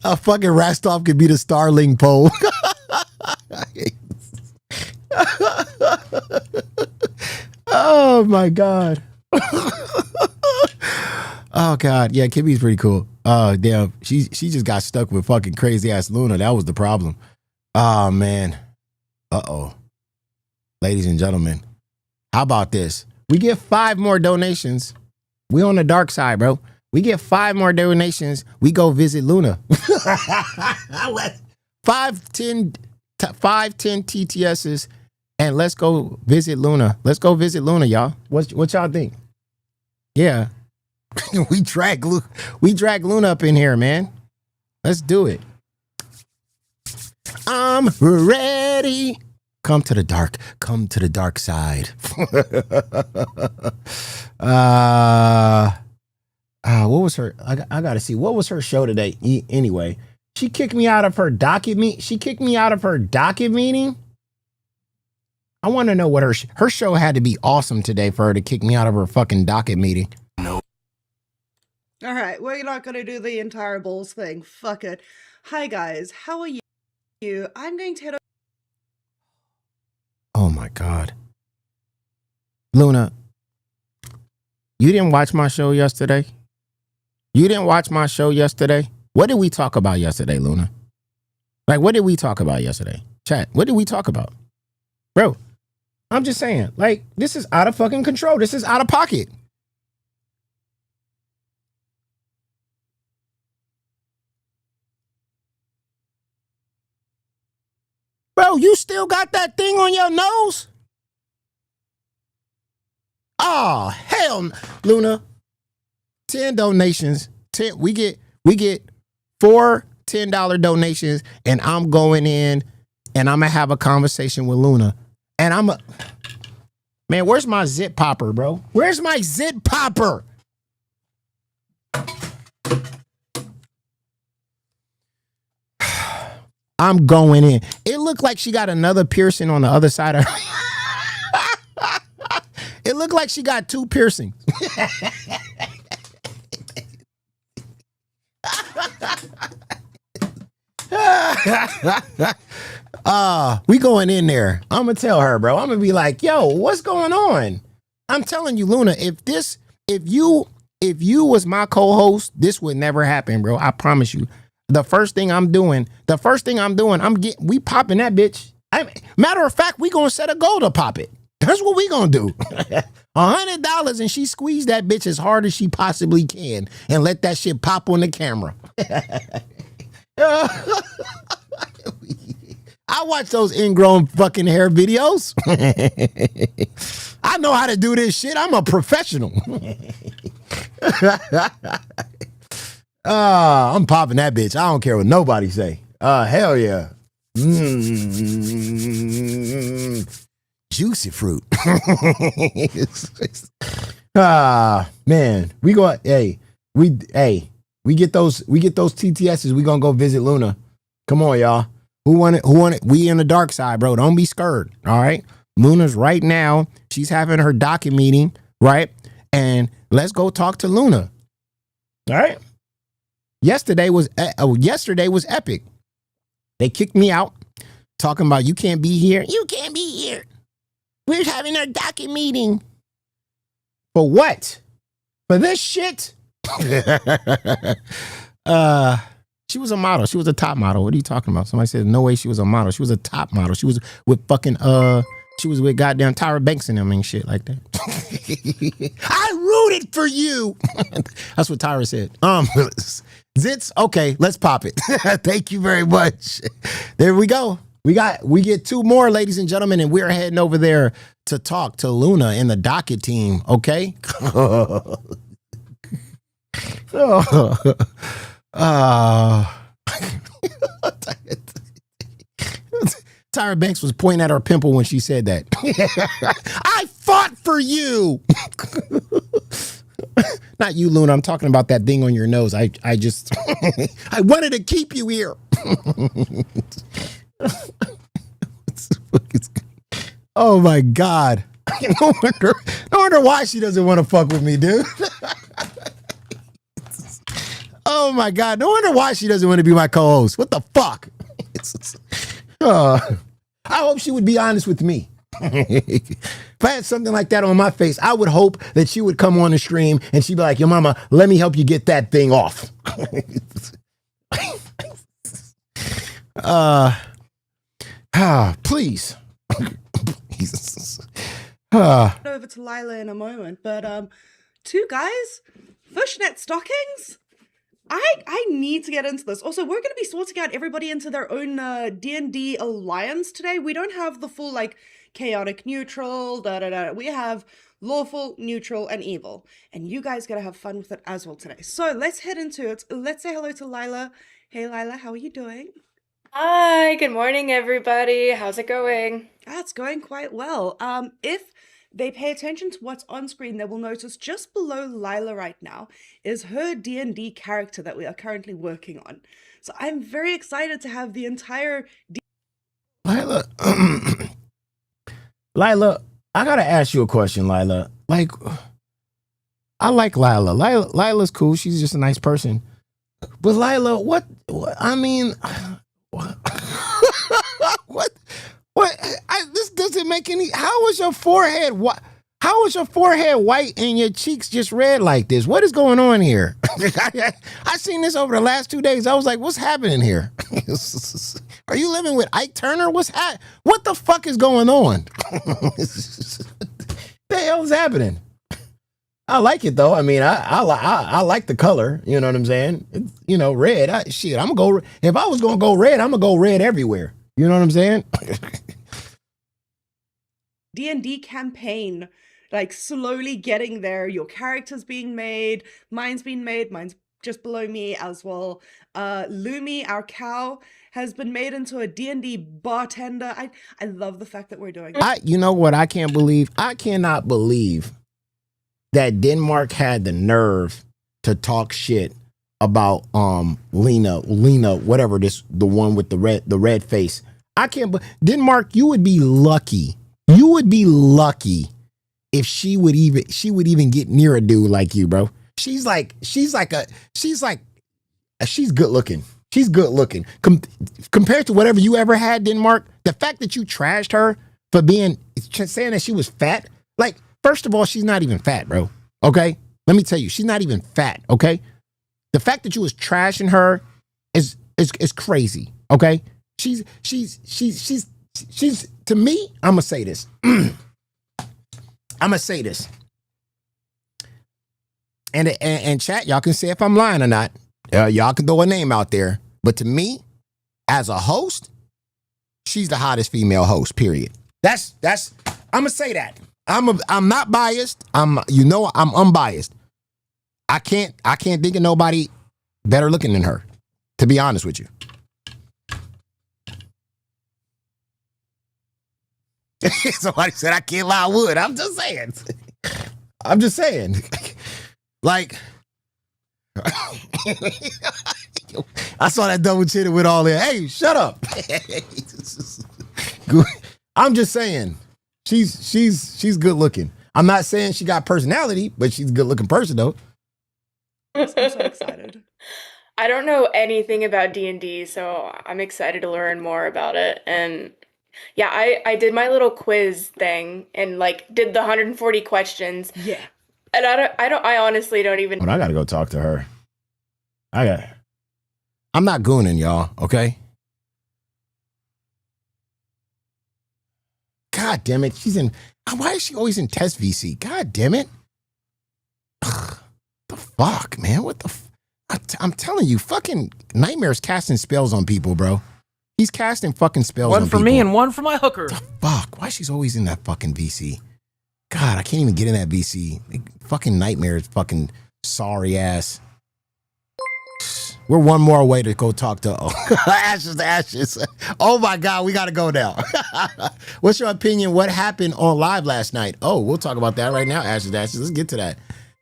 Speaker 1: a fucking Rastoff could be the Starlink pole. Oh my God. Oh God. Yeah, Kimmy's pretty cool. Oh damn. She just got stuck with fucking crazy ass Luna. That was the problem. Oh man. Uh-oh. Ladies and gentlemen, how about this? We get 5 more donations. We on the dark side, bro. We get 5 more donations. We go visit Luna. 510 TTSs, and let's go visit Luna. Let's go visit Luna, y'all. What y'all think? Yeah. we drag Luna up in here, man. Let's do it. I'm ready. Come to the dark. Come to the dark side. What was her? I gotta see. What was her show today? Anyway, she kicked me out of her docket She kicked me out of her docket meeting. I want to know what her show had to be awesome today for her to kick me out of her fucking docket meeting.
Speaker 6: All right, we're not going to do the entire balls thing. Fuck it. Hi, guys. How are you? I'm going to head over.
Speaker 1: Oh, my God. Luna, you didn't watch my show yesterday? You didn't watch my show yesterday? What did we talk about yesterday, Luna? Like, what did we talk about yesterday? Chat, what did we talk about? Bro, I'm just saying, like, this is out of fucking control. This is out of pocket. Bro, you still got that thing on your nose? Oh, hell, Luna. 10 donations. 10. We get 4 $10 donations, and I'm going in and I'm gonna have a conversation with Luna. And man, where's my zip popper, bro? Where's my zip popper? I'm going in. It looked like she got another piercing on the other side of her. It looked like she got 2 piercings. We going in there. I'm gonna tell her, bro. I'm gonna be like, yo, what's going on? I'm telling you, Luna, if you was my co-host, this would never happen, bro. I promise you. The first thing I'm doing, we popping that bitch. Matter of fact, we gonna set a goal to pop it. That's what we gonna do. $100 and she squeezed that bitch as hard as she possibly can and let that shit pop on the camera. I watch those ingrown fucking hair videos. I know how to do this shit. I'm a professional. I'm popping that bitch. I don't care what nobody say. Hell yeah. Juicy fruit. Man, we go. We get those TTSs. We gonna go visit Luna. Come on, y'all. Who want it? We in the dark side, bro. Don't be scared. All right. Luna's right now. She's having her docket meeting, right? And let's go talk to Luna. All right. Yesterday was epic. They kicked me out, talking about you can't be here. You can't be here. We're having our docket meeting. For what? For this shit? She was a model. She was a top model. What are you talking about? Somebody said no way she was a model. She was a top model. She was with fucking she was with goddamn Tyra Banks and them and shit like that. I rooted for you. That's what Tyra said. Zits, okay, let's pop it. Thank you very much. There we go. We get 2 more, ladies and gentlemen, and we're heading over there to talk to Luna and the docket team, okay? Tyra Banks was pointing at her pimple when she said that. I fought for you. Not you, Luna. I'm talking about that thing on your nose. I just I wanted to keep you here. Oh my God. No wonder why she doesn't want to fuck with me, dude. Oh my God. No wonder why she doesn't want to be my co-host. What the fuck? I hope she would be honest with me. If I had something like that on my face, I would hope that she would come on the stream and she'd be like, yo, mama, let me help you get that thing off. Please.
Speaker 6: Over to Lyla in a moment, but 2 guys, fishnet stockings. I need to get into this. Also, we're going to be sorting out everybody into their own D&D alliance today. We don't have the full, like, chaotic neutral, We have lawful, neutral, and evil. And you guys got to have fun with it as well today. So let's head into it. Let's say hello to Lyla. Hey, Lyla, how are you doing?
Speaker 7: Hi, good morning, everybody. How's it going?
Speaker 6: That's going quite well. If they pay attention to what's on screen, they will notice just below Lyla right now is her D&D character that we are currently working on. So I'm very excited to have the entire
Speaker 1: Lyla, Lyla, I gotta ask you a question, Lyla. Like, I like Lyla. Lila's cool. She's just a nice person. But Lyla, what I mean, what? This doesn't make any. How is your forehead? What? How is your forehead white and your cheeks just red like this? What is going on here? I seen this over the last 2 days. I was like, what's happening here? Are you living with Ike Turner? What the fuck is going on? The hell's happening? I like it though. I mean, I like the color. You know what I'm saying? It's, red. I'm gonna go. If I was gonna go red, I'm gonna go red everywhere. You know what I'm saying?
Speaker 6: D&D campaign, like slowly getting there. Your character's being made. Mine's been made. Mine's just below me as well. Lumi, our cow, has been made into a D&D bartender. I love the fact that we're doing it.
Speaker 1: You know what? I can't believe. I cannot believe that Denmark had the nerve to talk shit about Lena, whatever the one with the red face. I can't. Denmark, you would be lucky. You would be lucky if she would even get near a dude like you, bro. She's good looking. She's good looking. Compared to whatever you ever had, Denmark, the fact that you trashed her for saying that she was fat, like, first of all, she's not even fat, bro. Okay? Let me tell you, she's not even fat, okay? The fact that you was trashing her is crazy, okay? She's to me, I'm gonna say this. And chat, y'all can say if I'm lying or not. Y'all can throw a name out there. But to me, as a host, she's the hottest female host, period. That's I'm gonna say that. I'm not biased. I'm unbiased. I can't think of nobody better looking than her, to be honest with you. Somebody said I can't lie wood. I'm just saying. Like, I saw that double chin with all that. Hey, shut up. I'm just saying. She's good looking. I'm not saying she got personality, but she's a good looking person though.
Speaker 6: I'm so excited.
Speaker 7: I don't know anything about D&D, so I'm excited to learn more about it. And yeah, I did my little quiz thing and like did the 140 questions.
Speaker 6: Yeah.
Speaker 7: And I honestly don't even.
Speaker 1: But I gotta go talk to her. I'm not gooning y'all, okay? God damn it. Why is she always in test VC? God damn it. Ugh, the fuck, man? What the I'm telling you, fucking Nightmare's casting spells on people, bro. He's casting fucking spells on people.
Speaker 2: One for me and one for my hooker.
Speaker 1: The fuck? Why she's always in that fucking VC? God, I can't even get in that VC. Fucking Nightmare's fucking sorry ass. We're one more away to go talk to Ashes. Oh my God, we gotta go now. What's your opinion? What happened on live last night? Oh, we'll talk about that right now, Ashes. Let's get to that.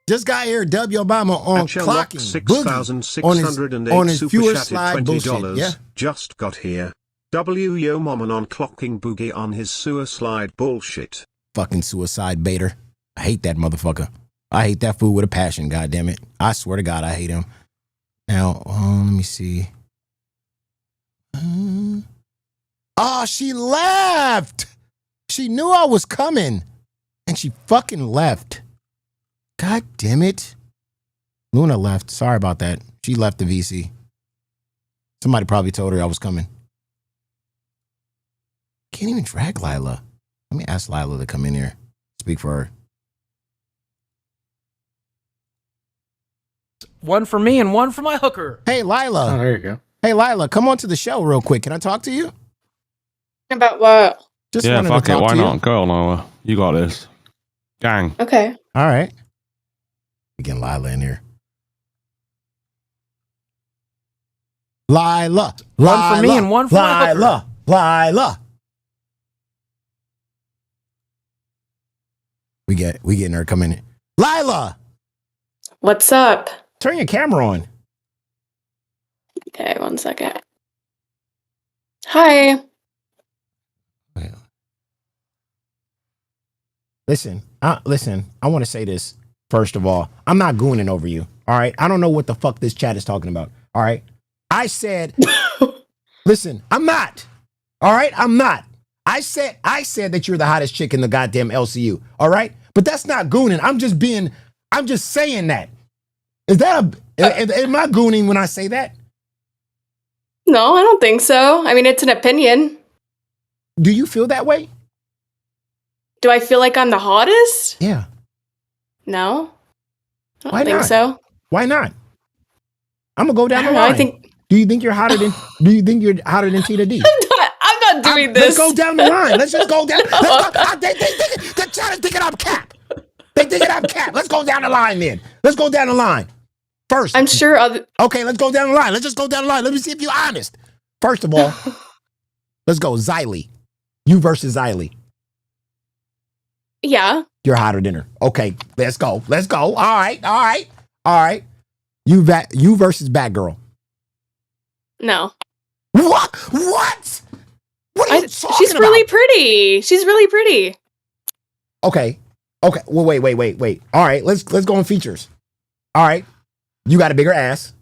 Speaker 1: Just got here, W Obama on clocking Boogie on his viewer slide bullshit. Yeah,
Speaker 3: just got here. W Yo Momon on clocking Boogie on his sewer slide bullshit.
Speaker 1: Fucking suicide baiter. I hate that motherfucker. I hate that fool with a passion. God damn it. I swear to God, I hate him. Now, let me see. Oh, she left. She knew I was coming, and she fucking left. God damn it. Luna left. Sorry about that. She left the VC. Somebody probably told her I was coming. Can't even drag Lyla. Let me ask Lyla to come in here. Speak for her.
Speaker 2: One for me and one for my hooker.
Speaker 1: Hey, Lyla.
Speaker 8: Oh, there you go.
Speaker 1: Hey, Lyla, come on to the show real quick. Can I talk to you?
Speaker 7: About what?
Speaker 1: Just
Speaker 8: Yeah,
Speaker 1: wanted
Speaker 8: fuck
Speaker 1: to
Speaker 8: it.
Speaker 1: talk
Speaker 8: Why
Speaker 1: to you.
Speaker 8: not? Go on, Noah. You got this. Gang.
Speaker 7: Okay.
Speaker 1: All right. We get Lyla in here. Lyla.
Speaker 2: One for me and one for my hooker.
Speaker 1: Lyla. We getting her coming in. Lyla,
Speaker 7: What's up?
Speaker 1: turn your camera on.
Speaker 7: Okay, 1 second. Hi.
Speaker 1: Listen, I want to say this. First of all, I'm not gooning over you. All right. I don't know what the fuck this chat is talking about. All right. I said, listen, I'm not. All right. I'm not. I said that you're the hottest chick in the goddamn LCU. All right. But that's not gooning. I'm just saying that. Is that am I gooning when I say that?
Speaker 7: No, I don't think so. I mean, it's an opinion.
Speaker 1: Do you feel that way?
Speaker 7: Do I feel like I'm the hottest?
Speaker 1: Yeah.
Speaker 7: No. I
Speaker 1: Why
Speaker 7: don't think
Speaker 1: not?
Speaker 7: so.
Speaker 1: Why not? I'm gonna go down the
Speaker 7: I don't know,
Speaker 1: line.
Speaker 7: I think
Speaker 1: Do you think you're hotter than Tita D?
Speaker 7: I'm not doing this.
Speaker 1: Let's go down the line. Let's just go down. Let's go. The chat is thinking I'm cap. They thinking I'm cap. Let's go down the line then. Let's go down the line. First.
Speaker 7: I'm sure other
Speaker 1: Okay, let's go down the line. Let's just go down the line. Let me see if you're honest. First of all, let's go. Xylee. You versus Xylee.
Speaker 7: Yeah.
Speaker 1: You're hotter than her. Okay, let's go. Let's go. All right. You versus Batgirl.
Speaker 7: No.
Speaker 1: What? What are you talking
Speaker 7: She's
Speaker 1: about?
Speaker 7: really pretty. She's really pretty.
Speaker 1: Okay. Well, wait. All right, let's go on features. All right. You got a bigger ass.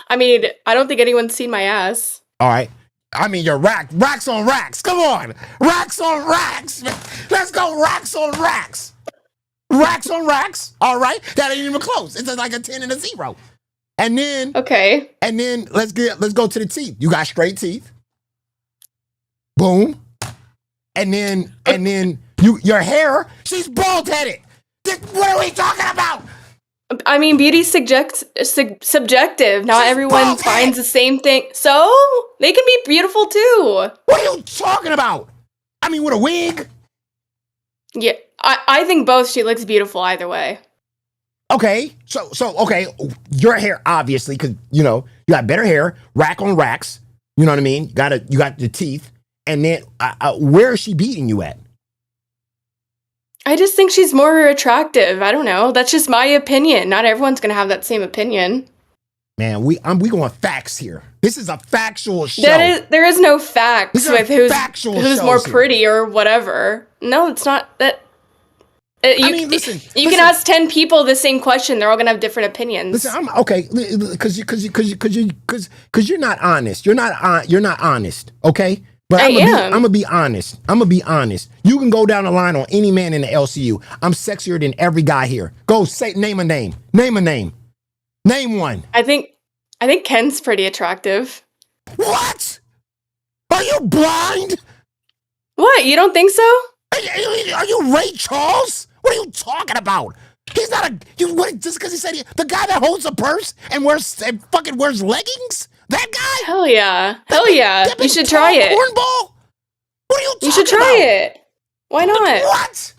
Speaker 7: I mean, I don't think anyone's seen my ass.
Speaker 1: All right. I mean, you're racks on racks. Come on. Racks on racks. Let's go racks on racks. Racks on racks. All right. That ain't even close. It's like a 10 and a 0. And then
Speaker 7: Okay.
Speaker 1: Let's go to the teeth. You got straight teeth. Boom. And then your hair, she's bald headed. What are we talking about?
Speaker 7: I mean, beauty's subjective. Not
Speaker 1: She's
Speaker 7: everyone
Speaker 1: bald-headed.
Speaker 7: finds the same thing. So they can be beautiful too.
Speaker 1: What are you talking about? I mean, with a wig?
Speaker 7: Yeah, I think both. She looks beautiful either way.
Speaker 1: Okay, so okay, your hair obviously, because you got better hair, rack on racks. You know what I mean? You got the teeth, and then where is she beating you at?
Speaker 7: I just think she's more attractive. I don't know. That's just my opinion. Not everyone's gonna have that same opinion.
Speaker 1: Man, we going facts here. This is a factual show.
Speaker 7: There is no facts
Speaker 1: These are
Speaker 7: with who's
Speaker 1: factual
Speaker 7: more
Speaker 1: shows here.
Speaker 7: pretty or whatever. No, it's not that.
Speaker 1: I mean, listen.
Speaker 7: You can ask 10 people the same question. They're all gonna have different opinions.
Speaker 1: Listen, I'm okay because you're not honest. You're not honest. Okay, but I'm gonna be honest. You can go down the line on any man in the LCU. I'm sexier than every guy here. Go name a name. Name one.
Speaker 7: I think Ken's pretty attractive.
Speaker 1: What? Are you blind?
Speaker 7: What? You don't think so?
Speaker 1: Are you Ray Charles? What are you talking about? He's not just because he said the guy that holds a purse and fucking wears leggings? That guy?
Speaker 7: Hell yeah. You should try it.
Speaker 1: Cornball? What are you talking about?
Speaker 7: You should try it. Why not?
Speaker 1: What?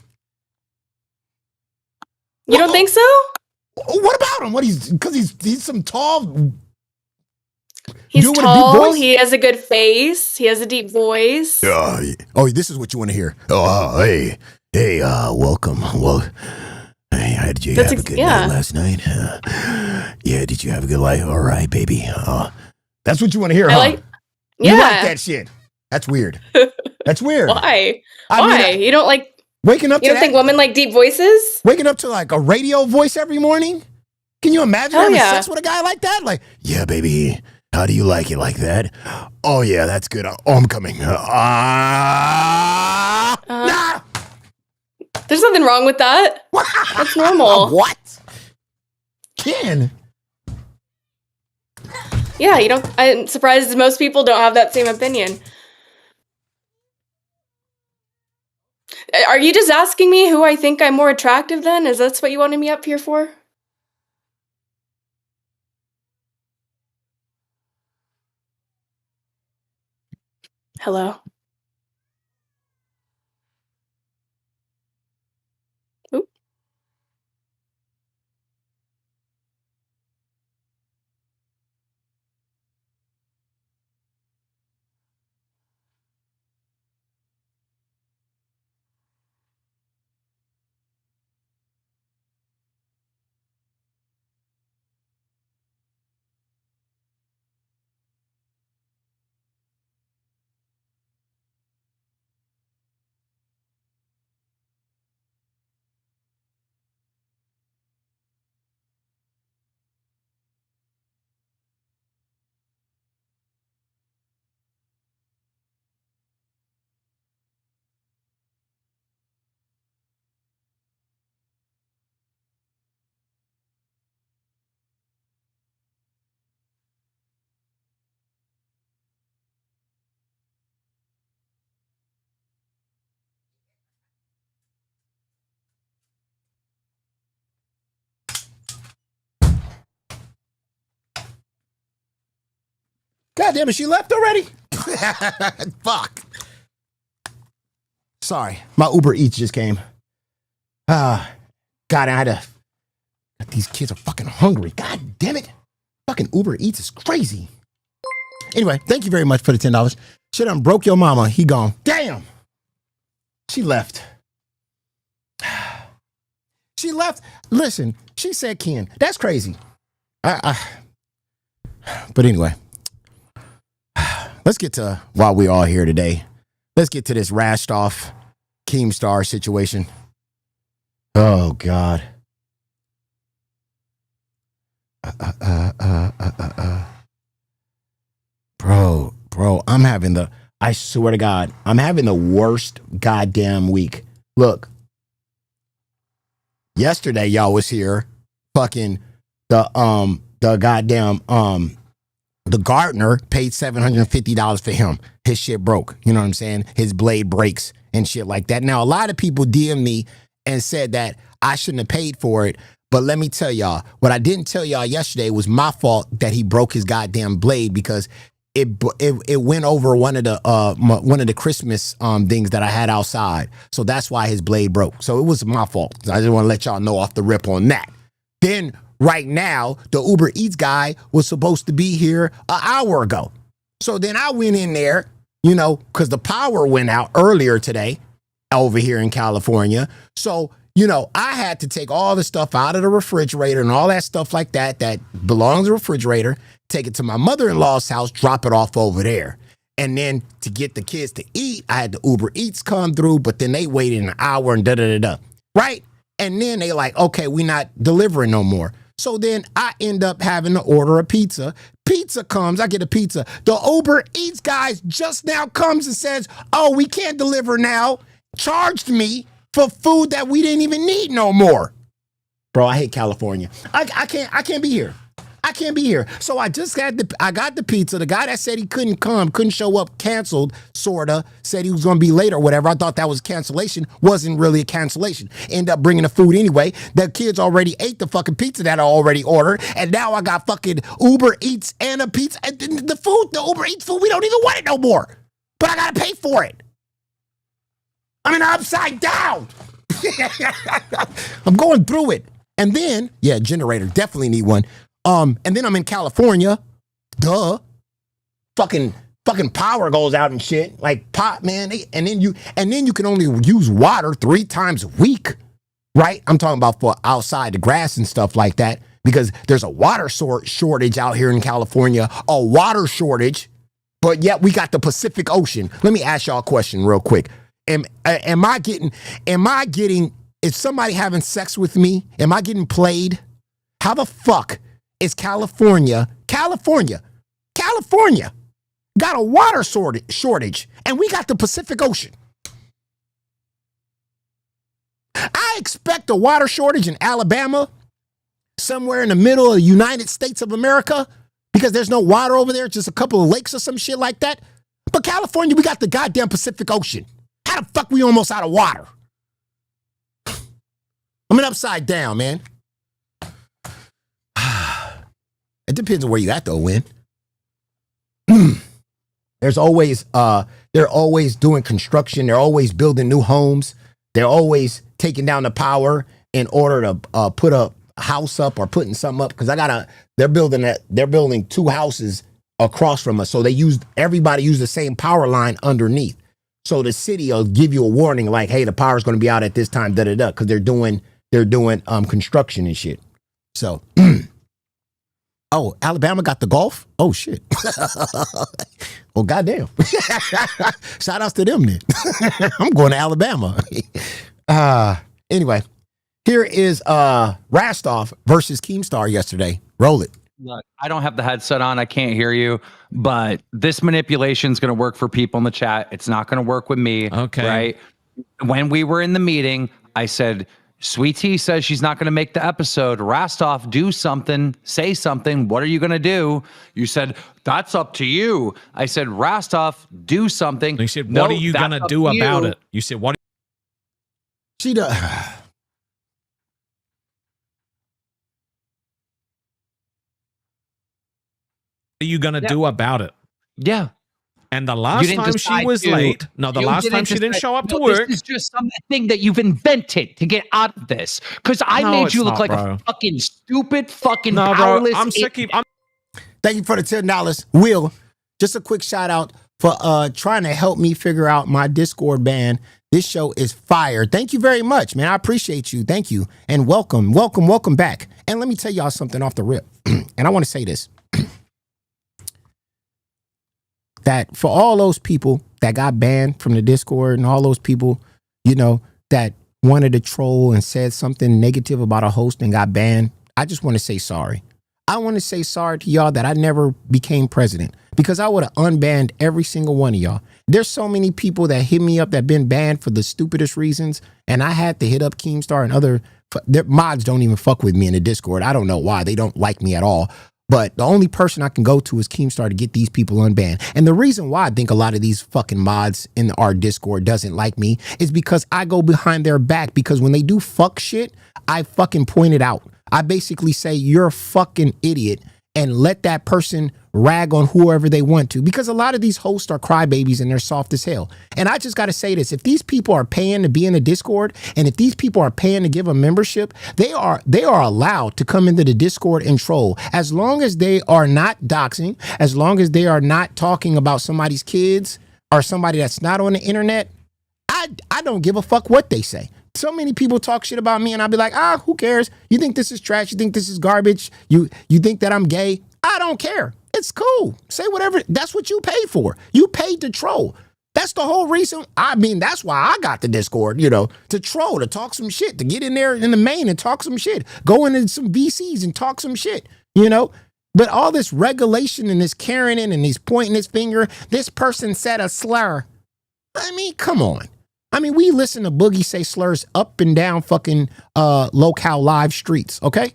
Speaker 7: You don't think so?
Speaker 1: What about him? Because he's some tall.
Speaker 7: He's tall. He has a good face. He has a deep voice.
Speaker 1: This is what you want to hear. Hey, welcome. Well, hey, did you have a good night last night? Did you have a good life? All right, baby. That's what you want to hear, huh? You like that shit. That's weird. That's weird.
Speaker 7: Why? Why? You don't like
Speaker 1: waking up?
Speaker 7: You don't think women like deep voices?
Speaker 1: Waking up to like a radio voice every morning? Can you imagine having sex with a guy like that? Like, yeah, baby. How do you like it like that? Oh, yeah, that's good. Oh, I'm coming. Nah.
Speaker 7: There's nothing wrong with that. That's normal.
Speaker 1: What? Ken?
Speaker 7: Yeah, you don't. I'm surprised most people don't have that same opinion. Are you just asking me who I think I'm more attractive than? Is that what you wanted me up here for? Hello? Oop.
Speaker 1: God damn it, she left already? Fuck. Sorry, my Uber Eats just came. God, I had to. These kids are fucking hungry. God damn it. Fucking Uber Eats is crazy. Anyway, thank you very much for the $10. Shit done broke your mama. He gone. Damn. She left. She left. Listen, she said Ken. That's crazy. But anyway, let's get to why we're all here today. Let's get to this Rastoff Keemstar situation. Oh, God. Bro, I swear to God, I'm having the worst goddamn week. Look, yesterday y'all was here, fucking the goddamn the gardener paid $750 for him. His shit broke. You know what I'm saying? His blade breaks and shit like that. Now, a lot of people DM me and said that I shouldn't have paid for it. But let me tell y'all, what I didn't tell y'all yesterday was my fault that he broke his goddamn blade because it went over one of the Christmas things that I had outside. So that's why his blade broke. So it was my fault. I just want to let y'all know off the rip on that. Then right now, the Uber Eats guy was supposed to be here an hour ago. So then I went in there, you know, because the power went out earlier today over here in California. So, you know, I had to take all the stuff out of the refrigerator and all that stuff like that belongs to the refrigerator, take it to my mother-in-law's house, drop it off over there. And then to get the kids to eat, I had the Uber Eats come through, but then they waited an hour and da-da-da-da, right? And then they like, okay, we're not delivering no more. So then I end up having to order a pizza. Pizza comes, I get a pizza. The Uber Eats guys just now comes and says, oh, we can't deliver now. Charged me for food that we didn't even need no more. Bro, I hate California. I can't be here. I can't be here. So I got the pizza. The guy that said he couldn't show up, canceled, sorta, said he was going to be late or whatever. I thought that was cancellation. Wasn't really a cancellation. End up bringing the food anyway. The kids already ate the fucking pizza that I already ordered. And now I got fucking Uber Eats and a pizza. And the Uber Eats food, we don't even want it no more. But I got to pay for it. I'm in upside down. I'm going through it. And then, yeah, generator, definitely need one. And then I'm in California. Duh. Fucking power goes out and shit. Like pot, man. And then you can only use water 3 times a week. Right? I'm talking about for outside the grass and stuff like that. Because there's a water shortage out here in California. A water shortage. But yet we got the Pacific Ocean. Let me ask y'all a question real quick. Am I getting, is somebody having sex with me? Am I getting played? How the fuck is California got a water shortage and we got the Pacific Ocean? I expect a water shortage in Alabama, somewhere in the middle of the United States of America, because there's no water over there, just a couple of lakes or some shit like that. But California, we got the goddamn Pacific Ocean. How the fuck we almost out of water? I'm an upside down, man. It depends on where you at though, Win. They're always doing construction. They're always building new homes. They're always taking down the power in order to put a house up or putting something up. Because they're building 2 houses across from us. So everybody use the same power line underneath. So the city will give you a warning like, hey, the power's going to be out at this time, da-da-da, because they're doing construction and shit. So, oh, Alabama got the Gulf? Oh, shit. Well, goddamn. Shout outs to them then. I'm going to Alabama. Anyway, here is Rastoff versus Keemstar yesterday. Roll it.
Speaker 2: Look, I don't have the headset on. I can't hear you, but this manipulation is going to work for people in the chat. It's not going to work with me.
Speaker 9: Okay.
Speaker 2: Right. When we were in the meeting, I said, Sweet Tea says she's not going to make the episode. Rastoff, do something, say something. What are you going to do? You said, that's up to you. I said, Rastoff, do something.
Speaker 9: You said, what are you going to do about it? You said, what?
Speaker 1: She does.
Speaker 9: What are you going to do about it?
Speaker 2: Yeah.
Speaker 9: And the last time she was late, the last time she didn't show up to work.
Speaker 2: This is just something that you've invented to get out of this. Because I made you look like a fucking stupid, fucking powerless.
Speaker 9: Bro, I'm sick of.
Speaker 1: Thank you for the $10. Will, just a quick shout out for trying to help me figure out my Discord ban. This show is fire. Thank you very much, man. I appreciate you. Thank you. And welcome back. And let me tell y'all something off the rip. And I want to say this. That for all those people that got banned from the Discord and all those people, that wanted to troll and said something negative about a host and got banned, I just want to say sorry. I want to say sorry to y'all that I never became president, because I would have unbanned every single one of y'all. There's so many people that hit me up that been banned for the stupidest reasons, and I had to hit up Keemstar and other their mods don't even fuck with me in the Discord. I don't know why. They don't like me at all. But the only person I can go to is Keemstar to get these people unbanned. And the reason why I think a lot of these fucking mods in our Discord doesn't like me is because I go behind their back, because when they do fuck shit, I fucking point it out. I basically say, you're a fucking idiot, and let that person rag on whoever they want to, because a lot of these hosts are crybabies and they're soft as hell. And I just got to say this. If these people are paying to be in the Discord, and if these people are paying to give a membership, they are allowed to come into the Discord and troll, as long as they are not doxing, as long as they are not talking about somebody's kids or somebody that's not on the internet. I don't give a fuck what they say. So many people talk shit about me and I'll be like, who cares? You think this is trash? You think this is garbage? You think that I'm gay? I don't care. It's cool. Say whatever. That's what you paid for. You paid to troll. That's the whole reason. I mean, that's why I got the Discord, to troll, to talk some shit, to get in there in the main and talk some shit. Go into some VCs and talk some shit, But all this regulation and this carrying and he's pointing his finger, this person said a slur. I mean, come on. I mean, we listen to Boogie say slurs up and down fucking locale live streets, okay?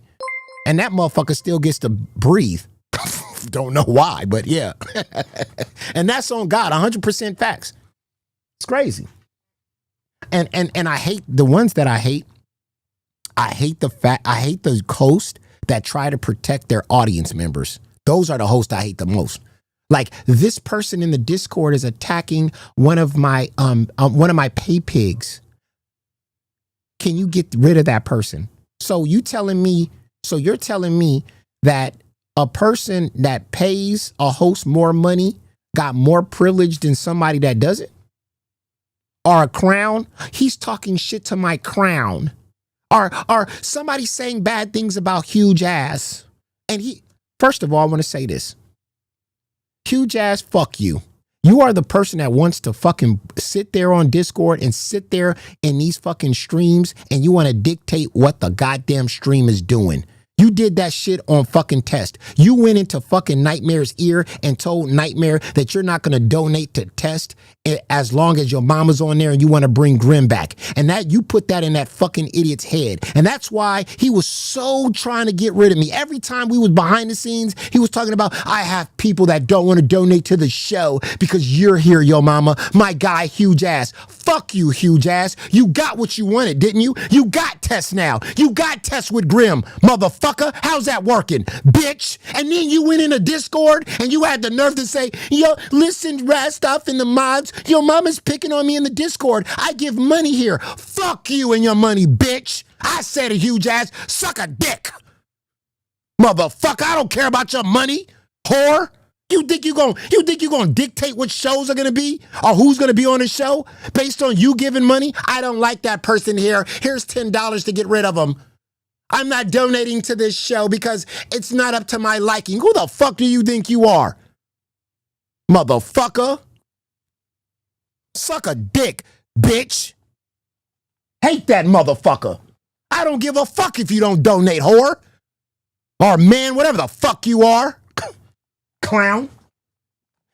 Speaker 1: And that motherfucker still gets to breathe. Don't know why, but yeah. And that's on God, 100% facts. It's crazy. And I hate the ones that I hate. I hate the hosts that try to protect their audience members. Those are the hosts I hate the most. Like, this person in the Discord is attacking one of my pay pigs. Can you get rid of that person? So you're telling me that a person that pays a host more money got more privilege than somebody that doesn't? Or a crown? He's talking shit to my crown. Or somebody saying bad things about huge ass. And first of all, I want to say this. Huge ass, fuck you. You are the person that wants to fucking sit there on Discord and sit there in these fucking streams and you want to dictate what the goddamn stream is doing. You did that shit on fucking Test. You went into fucking Nightmare's ear and told Nightmare that you're not going to donate to Test as long as your mama's on there and you want to bring Grim back. And that you put that in that fucking idiot's head. And that's why he was so trying to get rid of me. Every time we was behind the scenes, he was talking about, I have people that don't want to donate to the show because you're here, yo mama. My guy, huge ass. Fuck you, huge ass. You got what you wanted, didn't you? You got Test now. You got Test with Grim, motherfucker. How's that working, bitch? And then you went in a Discord and you had the nerve to say, yo, listen, Rastoff and the mods, your mama's picking on me in the Discord. I give money here. Fuck you and your money, bitch. I said a huge ass, suck a dick. Motherfucker, I don't care about your money, whore. You think you're gonna dictate what shows are gonna be or who's gonna be on the show based on you giving money? I don't like that person here. Here's $10 to get rid of them. I'm not donating to this show because it's not up to my liking. Who the fuck do you think you are? Motherfucker. Suck a dick, bitch. Hate that motherfucker. I don't give a fuck if you don't donate, whore. Or man, whatever the fuck you are. Clown.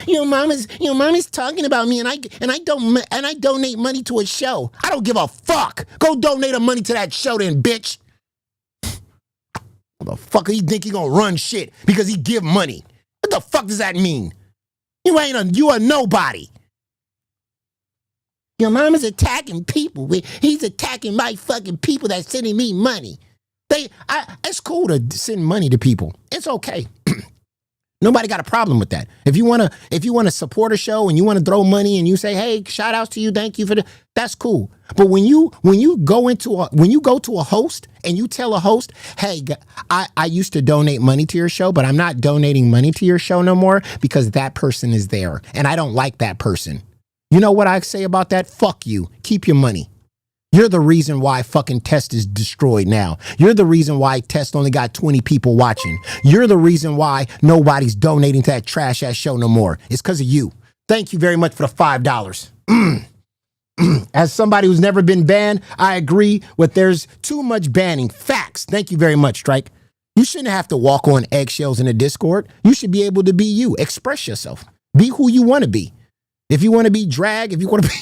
Speaker 1: Your mama's talking about me and I donate money to a show. I don't give a fuck. Go donate a money to that show then, bitch. Motherfucker, he think he gonna run shit because he give money. What the fuck does that mean? You a nobody. Your mama's attacking people. He's attacking my fucking people that's sending me money. It's cool to send money to people. It's okay. Nobody got a problem with that. If you wanna support a show and you wanna throw money and you say, hey, shout outs to you, thank you for that's cool. But when you go to a host and you tell a host, hey, I used to donate money to your show, but I'm not donating money to your show no more because that person is there and I don't like that person. You know what I say about that? Fuck you. Keep your money. You're the reason why fucking Test is destroyed now. You're the reason why Test only got 20 people watching. You're the reason why nobody's donating to that trash ass show no more. It's because of you. Thank you very much for the $5. As somebody who's never been banned, I agree with there's too much banning. Facts. Thank you very much, Strike. You shouldn't have to walk on eggshells in a Discord. You should be able to be you. Express yourself. Be who you want to be. If you want to be drag, if you want to be...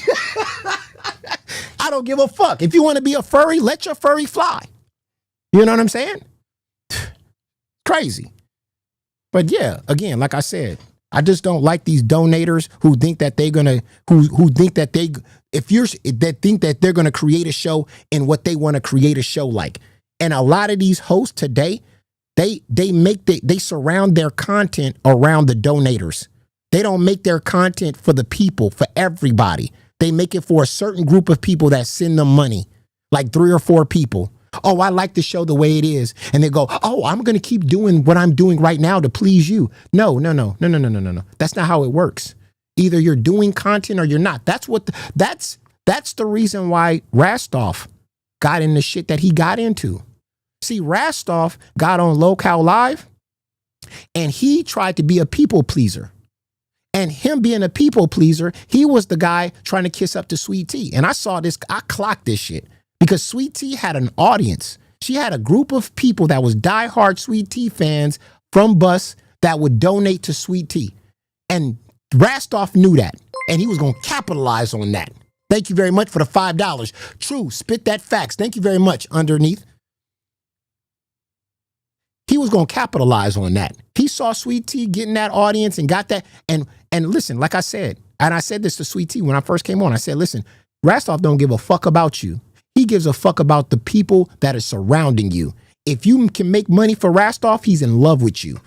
Speaker 1: I don't give a fuck. If you want to be a furry, let your furry fly. You know what I'm saying? Crazy. But yeah, again, like I said, I just don't like these donators who think that they're gonna who think that they're gonna create a show in what they want to create a show like. And a lot of these hosts today, they surround their content around the donators. They don't make their content for the people, for everybody. They make it for a certain group of people that send them money, like 3 or 4 people. Oh, I like the show the way it is. And they go, oh, I'm going to keep doing what I'm doing right now to please you. No. That's not how it works. Either you're doing content or you're not. That's the reason why Rastoff got in the shit that he got into. See, Rastoff got on Locale Live and he tried to be a people pleaser. And him being a people pleaser, he was the guy trying to kiss up to Sweet Tea. And I saw this, I clocked this shit because Sweet Tea had an audience. She had a group of people that was diehard Sweet Tea fans from Bus that would donate to Sweet Tea. And Rastoff knew that. And he was going to capitalize on that. Thank you very much for the $5. True, spit that facts. Thank you very much, underneath. He was going to capitalize on that. He saw Sweet Tea getting that audience and got that. And listen, like I said, and I said this to Sweet Tea when I first came on, I said, listen, Rastoff don't give a fuck about you. He gives a fuck about the people that are surrounding you. If you can make money for Rastoff, he's in love with you.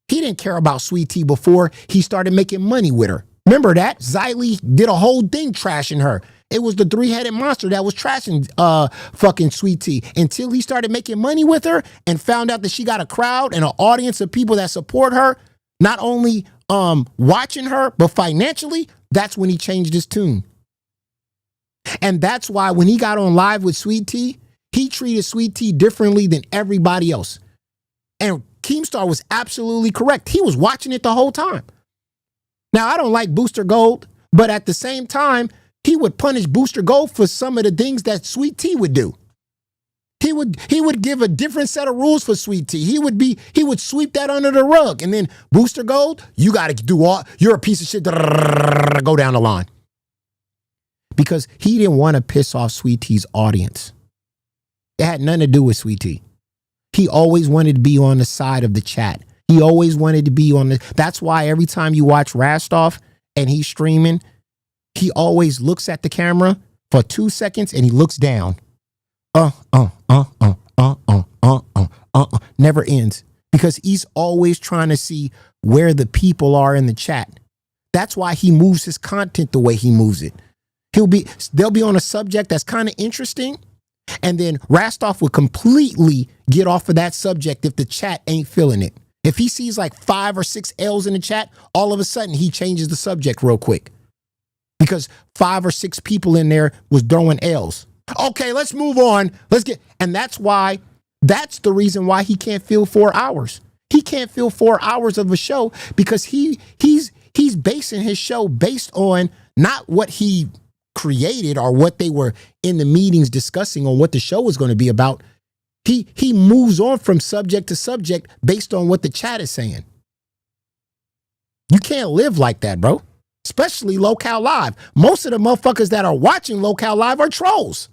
Speaker 1: He didn't care about Sweet Tea before he started making money with her. Remember that? Xylee did a whole thing trashing her. It was the 3-headed monster that was trashing fucking Sweet Tea until he started making money with her and found out that she got a crowd and an audience of people that support her, not only watching her, but financially. That's when he changed his tune. And that's why when he got on live with Sweet Tea, he treated Sweet Tea differently than everybody else. And Keemstar was absolutely correct. He was watching it the whole time. Now, I don't like Booster Gold, but at the same time, he would punish Booster Gold for some of the things that Sweet Tea would do. He would give a different set of rules for Sweet Tea. He would sweep that under the rug. And then Booster Gold, you got to do all, you're a piece of shit, go down the line. Because he didn't want to piss off Sweet Tea's audience. It had nothing to do with Sweet Tea. He always wanted to be on the side of the chat. He always wanted to be on the, that's why every time you watch Rastoff and he's streaming, he always looks at the camera for 2 seconds and he looks down. Never ends. Because he's always trying to see where the people are in the chat. That's why he moves his content the way he moves it. They'll be on a subject that's kind of interesting, and then Rastoff would completely get off of that subject if the chat ain't feeling it. If he sees like 5 or 6 L's in the chat, all of a sudden he changes the subject real quick. Because 5 or 6 people in there was throwing L's. Okay, let's move on. And that's the reason why he can't fill 4 hours. He can't fill 4 hours of a show because he's basing his show based on not what he created or what they were in the meetings discussing on what the show was going to be about. He moves on from subject to subject based on what the chat is saying. You can't live like that, bro. Especially Locale Live. Most of the motherfuckers that are watching Locale Live are trolls.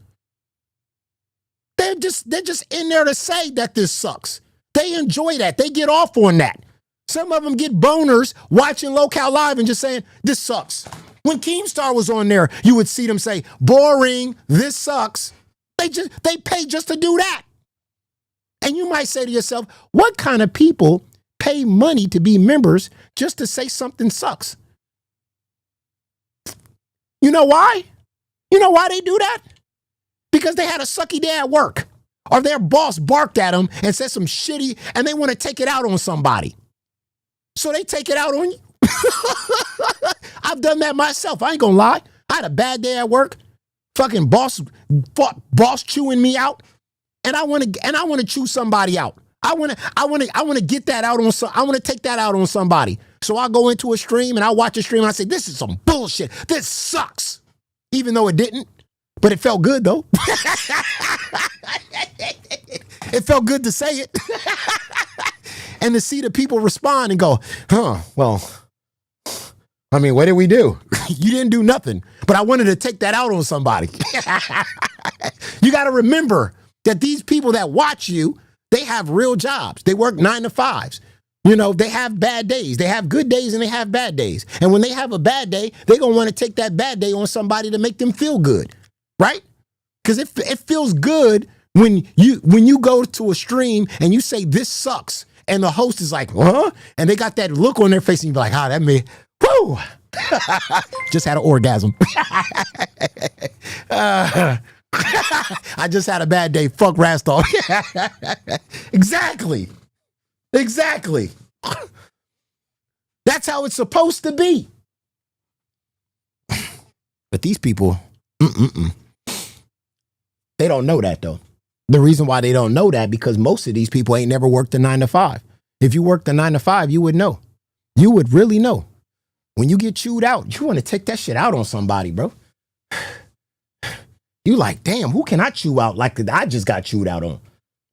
Speaker 1: They're just in there to say that this sucks. They enjoy that. They get off on that. Some of them get boners watching Locale Live and just saying, this sucks. When Keemstar was on there, you would see them say, boring, this sucks. They pay just to do that. And you might say to yourself, what kind of people pay pay money to be members just to say something sucks. You know why? You know why they do that? Because they had a sucky day at work, or their boss barked at them and said some shitty, and they want to take it out on somebody. So they take it out on you. I've done that myself. I ain't gonna lie. I had a bad day at work. Fucking boss chewing me out, and I want to chew somebody out. I want to get that out on some. I want to take that out on somebody. So I go into a stream and I watch a stream and I say, "This is some bullshit. This sucks," even though it didn't. But it felt good though. It felt good to say it. And to see the people respond and go, well, I mean, what did we do? You didn't do nothing. But I wanted to take that out on somebody. You got to remember that these people that watch you, they have real jobs. They work 9 to 5s. You know, they have bad days. They have good days and they have bad days. And when they have a bad day, they're going to want to take that bad day on somebody to make them feel good. Right? Because it feels good when you go to a stream and you say this sucks, and the host is like, huh? And they got that look on their face, and you be like, that made, whoo! Just had an orgasm. I just had a bad day. Fuck Rastoff. Exactly. That's how it's supposed to be. But these people, they don't know that though. The reason why they don't know that, because most of these people ain't never worked a 9 to 5. If you worked a 9 to 5, you would know. You would really know. When you get chewed out, you want to take that shit out on somebody, bro. You like, damn, who can I chew out like I just got chewed out on?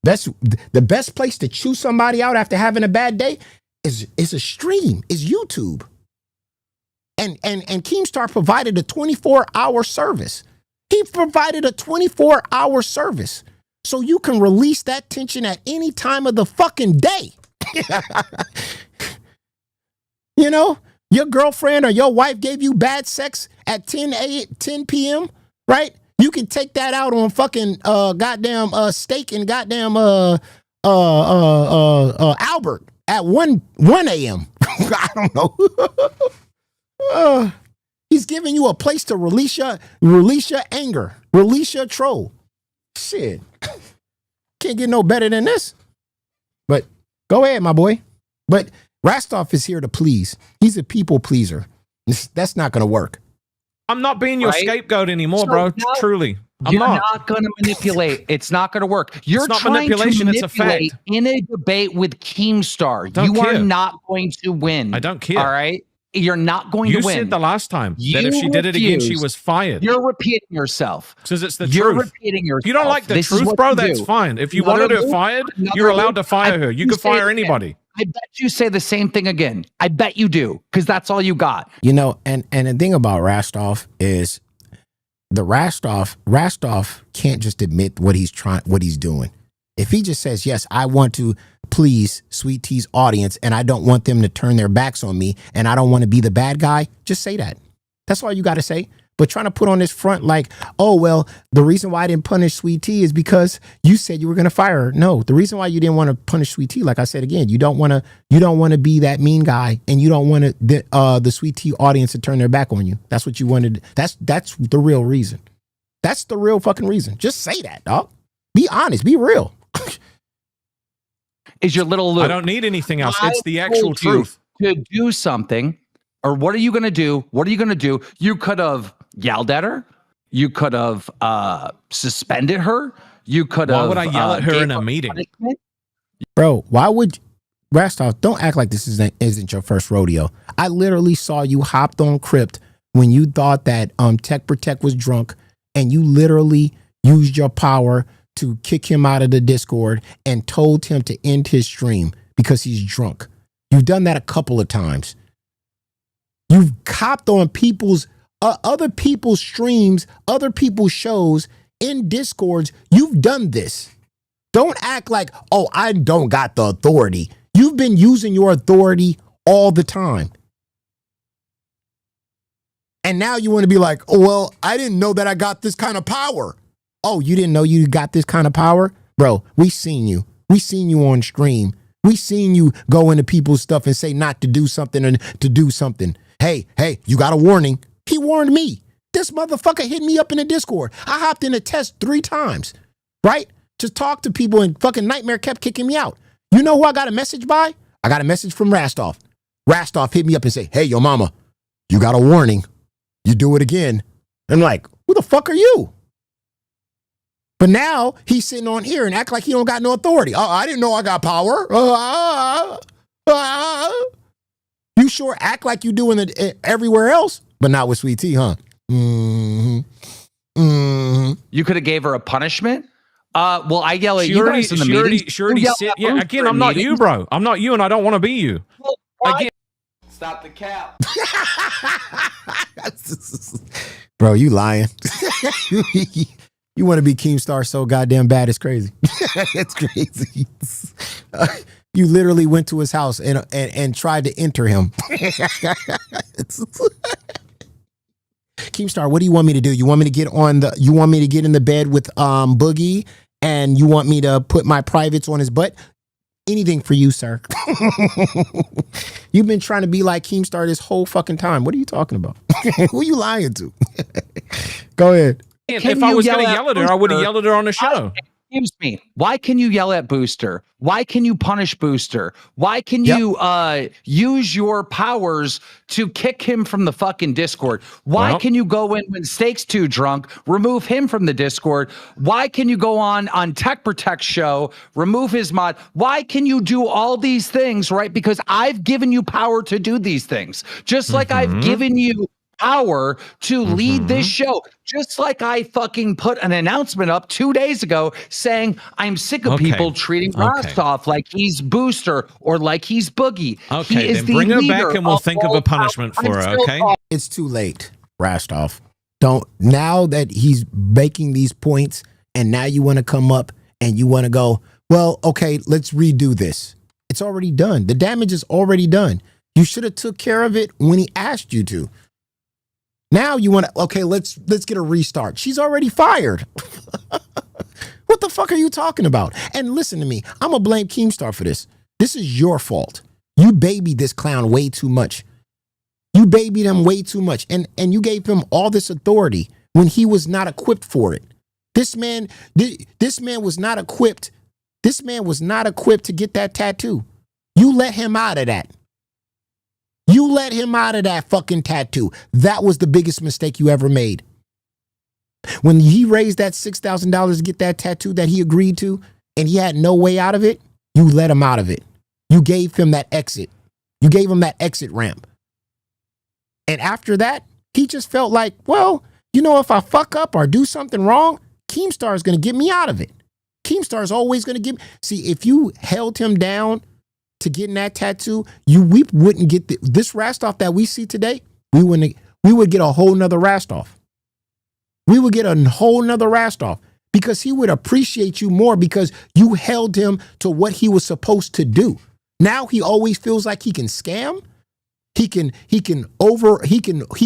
Speaker 1: The best place to chew somebody out after having a bad day is a stream, is YouTube. And Keemstar provided a 24-hour service. He provided a 24-hour service. So you can release that tension at any time of the fucking day. You know, your girlfriend or your wife gave you bad sex at 10 p.m., right? You can take that out on fucking goddamn steak and goddamn Albert at 1 a.m. I don't know. He's giving you a place to release your anger, release your troll. Shit. Can't get no better than this. But go ahead, my boy. But Rastoff is here to please. He's a people pleaser. That's not going to work.
Speaker 9: I'm not being your scapegoat anymore, bro. Truly.
Speaker 2: You're not going to manipulate. It's not going to work. You're
Speaker 9: not
Speaker 2: trying
Speaker 9: manipulation,
Speaker 2: to
Speaker 9: it's a
Speaker 2: manipulate
Speaker 9: fact.
Speaker 2: in a debate with Keemstar. You are not going to win.
Speaker 9: I don't care.
Speaker 2: All right? You're not going to win.
Speaker 9: You said the last time that if she did it again, she was fired.
Speaker 2: You're repeating yourself.
Speaker 9: Because it's the
Speaker 2: You're
Speaker 9: truth.
Speaker 2: repeating yourself.
Speaker 9: You don't like the truth, bro? That's fine. If you wanted her fired, you're allowed to fire her. You can fire anybody.
Speaker 2: I bet you say the same thing again. I bet you do, because that's all you got.
Speaker 1: You know, and the thing about Rastoff is Rastoff can't just admit what he's doing. If he just says, yes, I want to please Sweet Tea's audience and I don't want them to turn their backs on me and I don't want to be the bad guy, just say that. That's all you got to say. But trying to put on this front like, oh, well, the reason why I didn't punish Sweet Tea is because you said you were going to fire her. No, the reason why you didn't want to punish Sweet Tea, like I said again, you don't want to be that mean guy, and you don't want the Sweet Tea audience to turn their back on you. That's what you wanted. That's the real reason. That's the real fucking reason. Just say that, dog. Be honest. Be real.
Speaker 2: Is your little Luke.
Speaker 9: I don't need anything else. It's the actual truth.
Speaker 2: To do something, or what are you going to do? What are you going to do? You could have yelled at her. You could have suspended her. You could have.
Speaker 9: Why would I yell at her in a meeting?
Speaker 2: Punishment?
Speaker 1: Bro, why would Rastoff, don't act like this isn't your first rodeo. I literally saw you hopped on Crypt when you thought that Tech Protect was drunk, and you literally used your power to kick him out of the Discord and told him to end his stream because he's drunk. You've done that a couple of times. You've copped on people's other people's streams, other people's shows in Discords. You've done this. Don't act like, oh, I don't got the authority. You've been using your authority all the time. And now you want to be like, oh, well, I didn't know that I got this kind of power. Oh, you didn't know you got this kind of power? Bro, we seen you. We seen you on stream We seen you go into people's stuff and say not to do something and to do something. Hey, you got a warning. He warned me. This motherfucker hit me up in the Discord. I hopped in a test 3 times, right? To talk to people, and fucking Nightmare kept kicking me out. You know who I got a message by? I got a message from Rastoff. Rastoff hit me up and say, hey, yo mama, you got a warning. You do it again. I'm like, who the fuck are you? But now he's sitting on here and act like he don't got no authority. I didn't know I got power. You sure act like you do everywhere else, but not with Sweet Tea, huh? Mm-hmm. Mm-hmm.
Speaker 2: You could have gave her a punishment. Well, I yell at you guys in the meeting.
Speaker 9: She already said, yeah, again, I'm not you, bro. I'm not you, and I don't want to be you.
Speaker 2: Well,
Speaker 9: again.
Speaker 2: Stop the cap.
Speaker 1: Bro, you lying. You want to be Keemstar so goddamn bad, it's crazy. It's crazy. You literally went to his house and tried to enter him. Keemstar, what do you want me to do? You want me to get in the bed with Boogie, and you want me to put my privates on his butt? Anything for you, sir. You've been trying to be like Keemstar this whole fucking time. What are you talking about? Who are you lying to? Go ahead.
Speaker 9: If I was going to yell at her, I would have yelled at her on the show.
Speaker 2: Excuse me. Why can you yell at Booster? Why can you punish Booster? Why can you use your powers to kick him from the fucking Discord? Why can you go in when Steak's too drunk, remove him from the Discord? Why can you go on Tech Protect show, remove his mod? Why can you do all these things, right? Because I've given you power to do these things. Just like I've given you power to lead this show, just like I fucking put an announcement up 2 days ago saying I'm sick of people treating Rastoff like he's Booster or like he's Boogie.
Speaker 9: Okay, then bring her back and we'll think of a punishment for her, okay?
Speaker 1: It's too late, Rastoff. Now that he's making these points and now you want to come up and you want to go, well, okay, let's redo this. It's already done. The damage is already done. You should have took care of it when he asked you to. Now you want to, okay, let's get a restart. She's already fired. What the fuck are you talking about? And listen to me, I'm going to blame Keemstar for this. This is your fault. You babied this clown way too much. You babied him way too much. And you gave him all this authority when he was not equipped for it. This man was not equipped. This man was not equipped to get that tattoo. You let him out of that. You let him out of that fucking tattoo. That was the biggest mistake you ever made. When he raised that $6,000 to get that tattoo that he agreed to, and he had no way out of it, you let him out of it. You gave him that exit. You gave him that exit ramp. And after that, he just felt like, well, you know, if I fuck up or do something wrong, Keemstar is going to get me out of it. Keemstar is always going to give. See, if you held him down to getting that tattoo, we wouldn't get this Rastoff that we see today. We would get a whole nother Rastoff. We would get a whole nother Rastoff because he would appreciate you more because you held him to what he was supposed to do. Now he always feels like he can scam. He can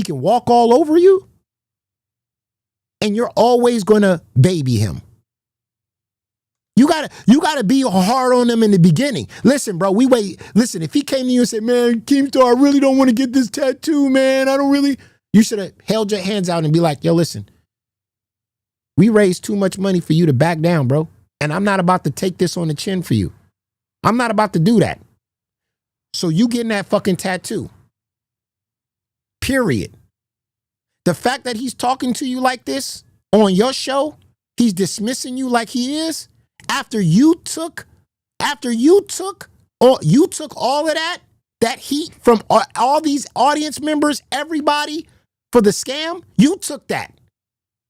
Speaker 1: walk all over you. And you're always going to baby him. You gotta be hard on him in the beginning. Listen, bro, listen, if he came to you and said, man, Keemstar, I really don't want to get this tattoo, man. You should have held your hands out and be like, yo, listen, we raised too much money for you to back down, bro. And I'm not about to take this on the chin for you. I'm not about to do that. So you getting that fucking tattoo. Period. The fact that he's talking to you like this on your show, he's dismissing you like he is, after you took all of that heat from all these audience members, everybody for the scam, you took that.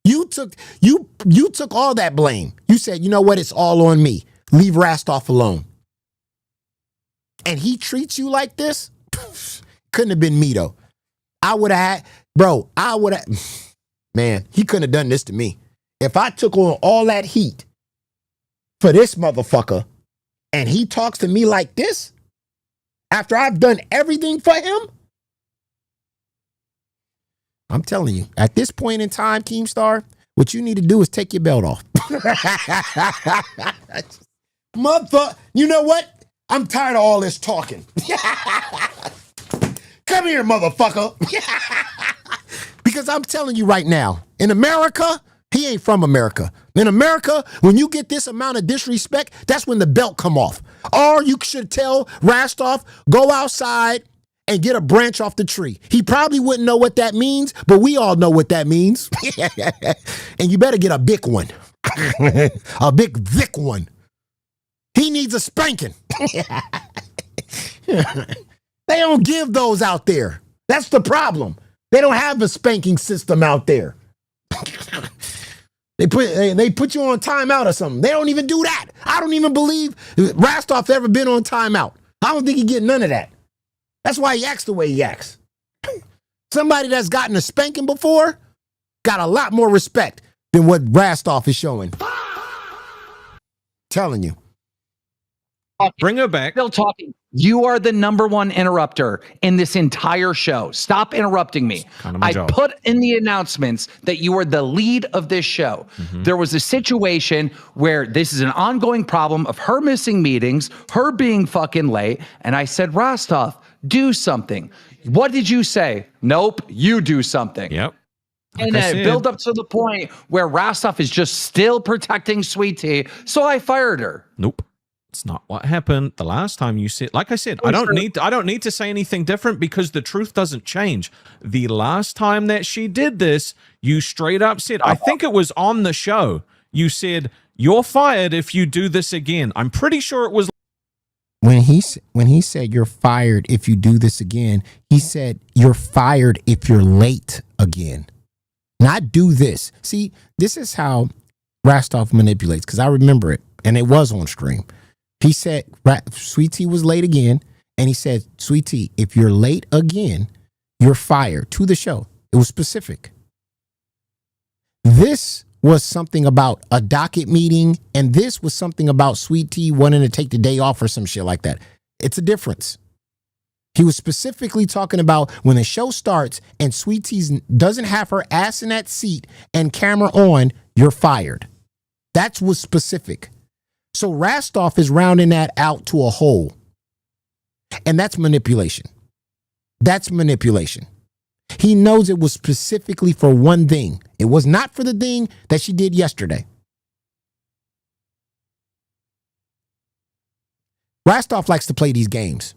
Speaker 1: You took all that blame. You said, you know what? It's all on me. Leave Rastoff alone. And he treats you like this? Couldn't have been me though. Man, he couldn't have done this to me. If I took on all that heat for this motherfucker and he talks to me like this after I've done everything for him, I'm telling you, at this point in time, Keemstar, what you need to do is take your belt off. You know what? I'm tired of all this talking. Come here, motherfucker. Because I'm telling you right now, in America, he ain't from America. In America, when you get this amount of disrespect, that's when the belt come off. Or you should tell Rastoff, go outside and get a branch off the tree. He probably wouldn't know what that means, but we all know what that means. And you better get a big one. A big thick one. He needs a spanking. They don't give those out there. That's the problem. They don't have a spanking system out there. They put you on timeout or something. They don't even do that. I don't even believe Rastoff ever been on timeout. I don't think he get none of that. That's why he acts the way he acts. Somebody that's gotten a spanking before got a lot more respect than what Rastoff is showing. Telling you.
Speaker 9: Bring her back.
Speaker 2: Still talking. You are the #1 interrupter in this entire show. Stop interrupting me.
Speaker 9: Kind of my job.
Speaker 2: Put in the announcements that you are the lead of this show. There was a situation where this is an ongoing problem of her missing meetings, her being fucking late, and I said, Rastoff, do something. What did you say? Nope, you do something.
Speaker 9: Yep.
Speaker 2: And then it built up to the point where Rastoff is just still protecting Sweet Tea, so I fired her.
Speaker 9: Nope. It's not what happened the last time you said. Like I said, I don't need to say anything different because the truth doesn't change. The last time that she did this, you straight up said, I think it was on the show. You said, you're fired if you do this again. I'm pretty sure it was
Speaker 1: When he said you're fired if you do this again, he said you're fired if you're late again. Not do this. See, this is how Rastoff manipulates, because I remember it, and it was on stream. He said Sweet Tea was late again, and he said, Sweet Tea, if you're late again, you're fired, to the show. It was specific. This was something about a docket meeting, and this was something about Sweet Tea wanting to take the day off or some shit like that. It's a difference. He was specifically talking about when the show starts and Sweet Tea doesn't have her ass in that seat and camera on, you're fired. That was specific. So Rastoff is rounding that out to a whole. And that's manipulation. That's manipulation. He knows it was specifically for one thing. It was not for the thing that she did yesterday. Rastoff likes to play these games.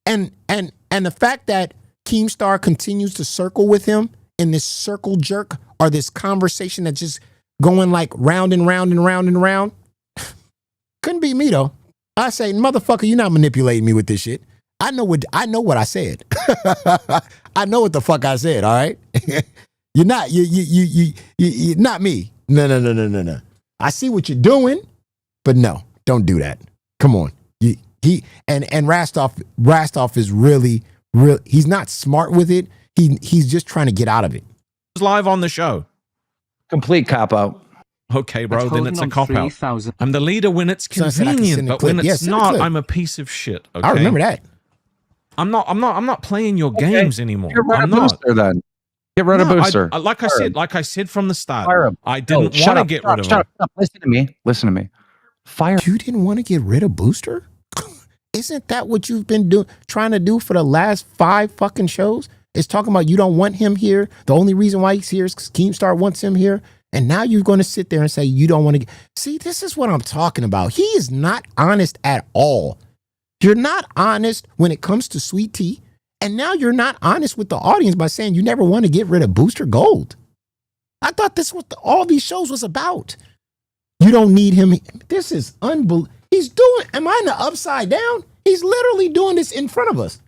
Speaker 1: And the fact that Keemstar continues to circle with him in this circle jerk or this conversation that's just going like round and round and round and round. Couldn't be me though. I say, motherfucker, you're not manipulating me with this shit. I know what I said. I know what the fuck I said, all right? You're not not me. No. I see what you're doing, but no, don't do that. Come on. Rastoff is really he's not smart with it. He's just trying to get out of it.
Speaker 9: It's live on the show.
Speaker 2: Complete cop out.
Speaker 9: Okay, bro, then it's a cop-out. I'm the leader when it's convenient, but when it's not, I'm a piece of shit. Okay?
Speaker 1: I remember that.
Speaker 9: I'm not playing your games anymore.
Speaker 2: Get rid of Booster then. Get rid of Booster.
Speaker 9: Like I said from the start, I didn't want to get rid of him.
Speaker 2: Listen to me. Fire.
Speaker 1: You didn't want to get rid of Booster? Isn't that what you've been trying to do for the last 5 fucking shows? It's talking about you don't want him here. The only reason why he's here is because Keemstar wants him here. And now you're going to sit there and say you don't want to see, this is what I'm talking about. He is not honest at all. You're not honest when it comes to Sweet Tea. And now you're not honest with the audience by saying you never want to get rid of Booster Gold. I thought this was what all these shows was about. You don't need him. This is unbelievable. He's doing, am I in the upside down? He's literally doing this in front of us.